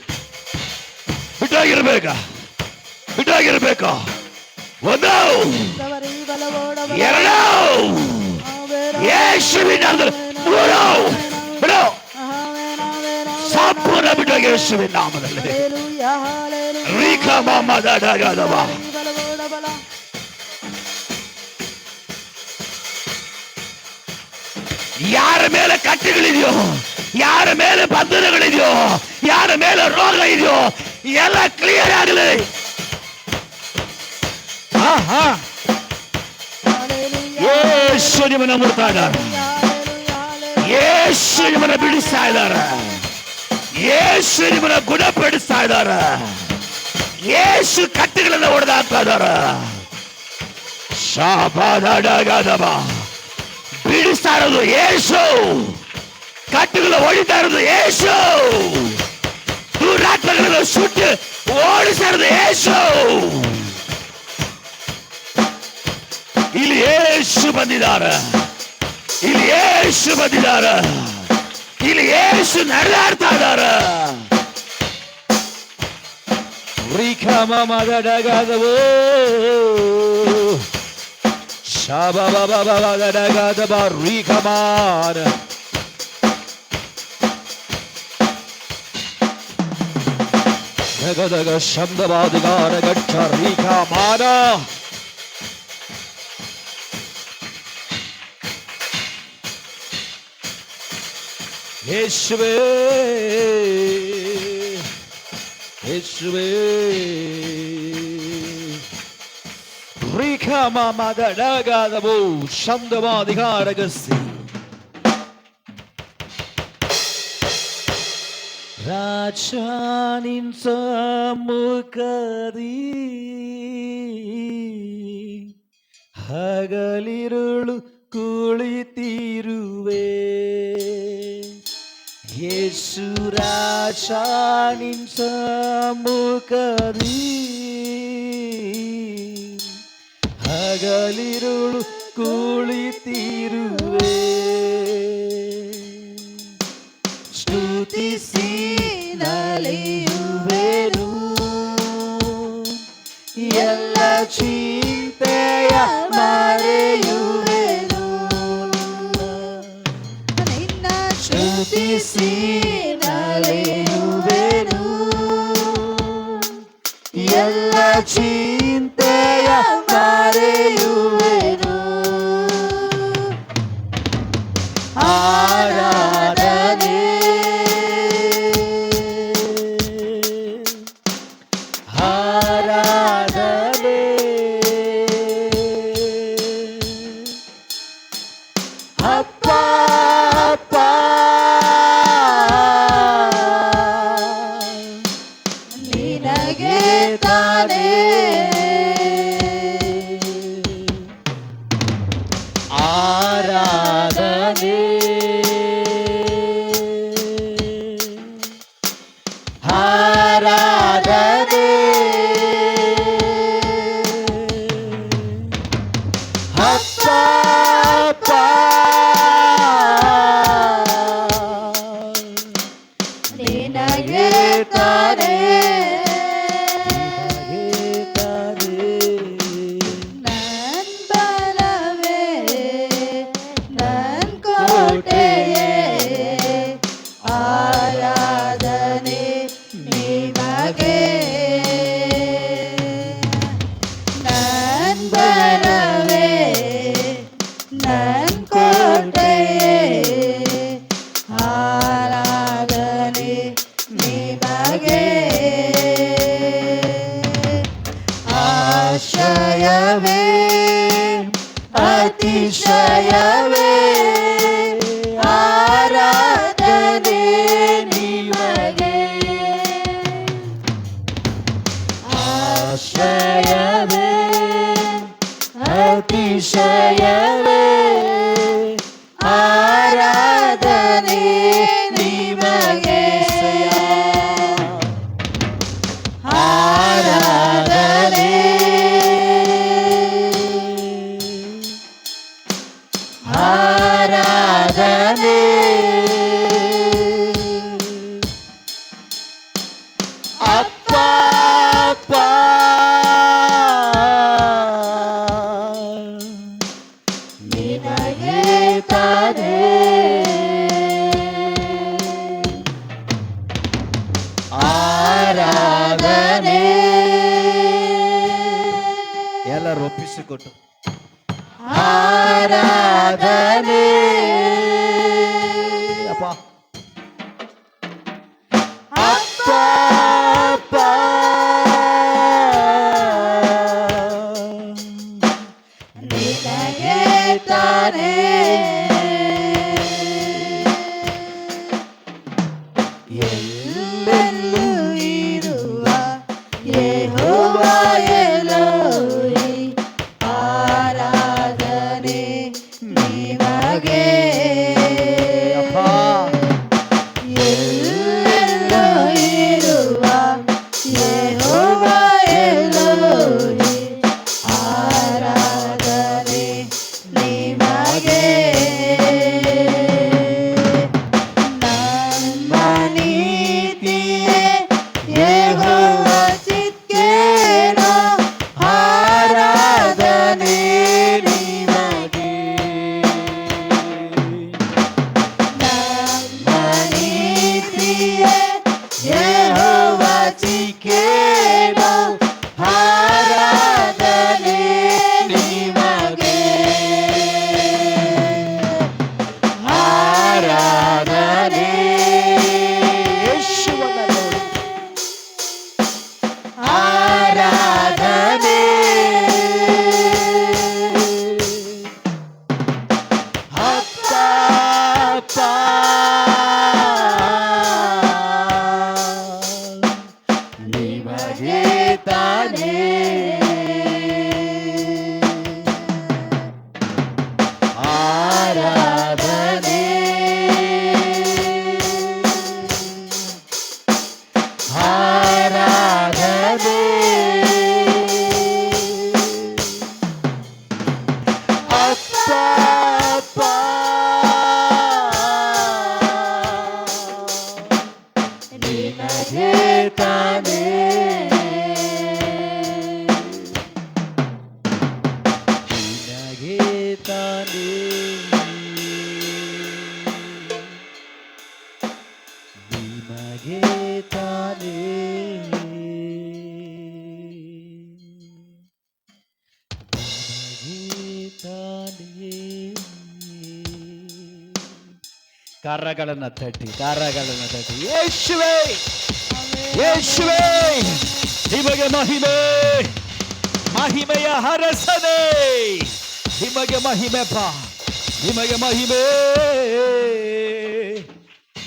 ಬಿಟ್ಟೋಗಿರ್ಬೇಕಾ, ಬಿಟ್ಟೋಗಿರ್ಬೇಕಾ. ಒಂದು, ಎರಡು, ಯೇಸುವಿನ ನಾಮದಲ್ಲಿ ಮೂರು, ಬಿಡು. ಸಂಪೂರ್ಣ ಬಿಟ್ಟೋಗಿ ಯೇಸುವಿನ ನಾಮದಲ್ಲಿ. ರೀಖಾ ಮಾಮ ದಾಡಗಾದವ. ಯಾರ ಮೇಲೆ ಕಟ್ಟೆಗಳಿದೆಯೋ, ಯಾರ ಮೇಲೆ ಬಂಧನಗಳಿದೆಯೋ, ಯಾರ ಮೇಲೆ ರೋಗ ಇದೆಯೋ ಎಲ್ಲ ಕ್ಲಿಯರ್ ಆಗಲಿ. ಯೇಸು ನಿಮ್ಮನ್ನ ಮುಡ್ತಾ ಇದ್ದಾರೆ, ಯೇಸು ನಿಮ್ಮನ್ನ ಬಿಡಿಸ್ತಾ ಇದ್ದಾರೆ, ಯೇಸು ನಿಮ್ಮನ್ನ ಗುಣಪಡಿಸ್ತಾ ಇದ್ದಾರೆ, ಯೇಸು ಕಟ್ಟುಗಳನ್ನ ಹೊಡೆದಾಕ್ತಾ ಇದಾರ. ಶಾಬಾದಡಗದಬ. ಬಿಡಿಸ್ತಾ ಇರೋದು ಯೇಸು, ಕಟ್ಟುಗಳು ಹೊಡಿತಾ ಇರೋದು ಯೇಸು, ದುರಾತ್ಮಗಳನ್ನು ಸುಟ್ಟು ಓಡಿಸ್ತಾ ಇರೋದು ಯೇಸು. ಇಲ್ಲಿ ಯೇಸು ಬಂದಿದ್ದಾರೆ, ಇಲ್ಲಿ ಯೇಸು ಬಂದಿದ್ದಾರೆ, ಇಲ್ಲಿ ಯೇಸು ನಡೆದಾಡ್ತಾ ಇದ್ದಾರೆ. ರಿಖಮಮದಡಗದವೋ ಶಾಬಬಬಬದಡಗದಬ ರಿಖಮಾನ. ದಗದಗ ಶಬ್ದವಾದಿಗಾರ ಗಚ್ಚ ರಿಖಮಾನ. ಯೇಸುವೇ ಯೇಸುವೇ ರಿಖಮಮದಡಗದವೋ ಶಬ್ದವಾದಿಗಾರಗಸಿ. ರಾಜನಿನ್ ಸಮ್ಮುಖದಿ ಹಗಲಿರುಳು ಕುಳಿತಿರುವೆ. ಯೇಸು ರಾಜನಿನ್ ಸಮ್ಮುಖದಿ ಹಗಲಿರುಳು ಕುಳಿತಿರುವೆ. ಸ್ತುತಿಸಿ ನಲಿಯುವೆನು, ಎಲ್ಲ ಚಿಂತೆಯ ಮರೆಯುವೆನು. ನಿನ್ನ ಸ್ತುತಿಸಿ ನಲಿಯುವೆನು, ಎಲ್ಲ ಚಿಂತೆಯ ಮರೆಯುವೆನು. ಆರಾಧನೆ ಆರಾಧನೆ ಅಪ್ಪ ಅಪ್ಪ ನಿನಗೆ ತಾನೇ ಆರಾಧನೆ ಆರಾಧನೆ ಅಪ್ಪ ಅಪ್ಪ ನಿನಗೆ ತಾನೇ ನನ್ ಬಲವೇ ನನ್ ಕೋಟೆಯೇ ಆರಾಧನೆ ನಿಮಗೆ. ನನ್ ಬಲವೇ ನನ್ ಕೋಟೆಯೇ ಆರಾಧನೆ ನಿಮಗೆ. ಆಶ್ರಯವೇ ಅತಿಶಯವೇ ಆರಾಧನೆ ನಿಮಗೆ. ಆಶ್ರಯವೇ ಅತಿಶಯವೇ ಆರಾಧನೆ ನಿಮಗೆ. ಆರಾಧನೆ ಆರಾಧನೆ ಅಪ್ಪ ಅಪ್ಪ ನಿನಗೆ ತಾನೇ ಆರಾಧನೆ. ಎಲ್ಲರೂ ಒಪ್ಪಿಸಿಕೊಟ್ಟು ಆರಾಧನೆ ಅಪ್ಪ ಅಪ್ಪ ಅಪ್ಪ ನಿನಗೆ ತಾನೇ ಎಲ್ಲೆಲ್ಲೂ ಇರುವ ಯೆಹೋವಾ ಎಲೋಹಿ ಆರಾಧನೆ ನಿಮಗೆ. ಎಲ್ಲೆಲ್ಲೂ ಇರುವ ಯೆಹೋವಾ ಎಲೋಹಿ ಆರಾಧನೆ ನಿಮಗೆ. ನಮ್ಮ ನೀತಿಯೇ ಯೆಹೋವಾ ಚಿತ್ಕೇನೋ ಆರಾಧನೆ ನಿಮಗೆ. ನಮ್ಮ ನೀತಿಯೇ ಯೆಹೋವಾ ಚಿತ್ಕೇನೋ ಆರಾಧನೆ ನಿಮಗೆ. ಆರಾಧನೆ ಯೇಸುವನ್ನು ಆರಾಧನೆ. ಅಪ್ಪ ಅಪ್ಪ ನಿಮಗೆ ತಾನೇ. ಆರಾಧನೆ ಆರಾಧನೆ. ಅಪ್ಪ ಅಪ್ಪ ನಿಮಗೆ ತಾನೇ. ನಿನಗೆ ತಾನೇ. ನಿಮಗೆ ತಾನೇ. ನಿನಗೆ ತಾನೇ. ಕರಗಳನ್ನು ತಟ್ಟಿ ಯೇಸುವೇ ಯೇಸುವೇ ನಿಮಗೆ ಮಹಿಮೆ, ಮಹಿಮೆಯ ಹರಸನೆ ನಿಮಗೆ ಮಹಿಮೆ ಬಾ, ನಿಮಗೆ ಮಹಿಮೆ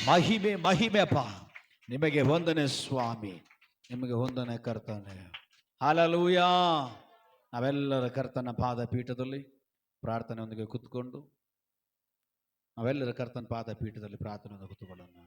ಮಹಿಮೆ ಮಹಿಮೆ ಬಾ. ನಿಮಗೆ ವಂದನೆ ಸ್ವಾಮಿ, ನಿಮಗೆ ವಂದನೆ ಕರ್ತನೆ. ಹಲ್ಲೆಲೂಯಾ. ನಾವೆಲ್ಲರ ಕರ್ತನ ಪಾದ ಪೀಠದಲ್ಲಿ ಪ್ರಾರ್ಥನೆಯೊಂದಿಗೆ ಕೂತ್ಕೊಂಡು ನಾವೆಲ್ಲರ ಕರ್ತನ ಪಾದ ಪೀಠದಲ್ಲಿ ಪ್ರಾರ್ಥನೆಯೊಂದಿಗೆ ಕೂತ್ಕೊಳ್ಳೋಣ.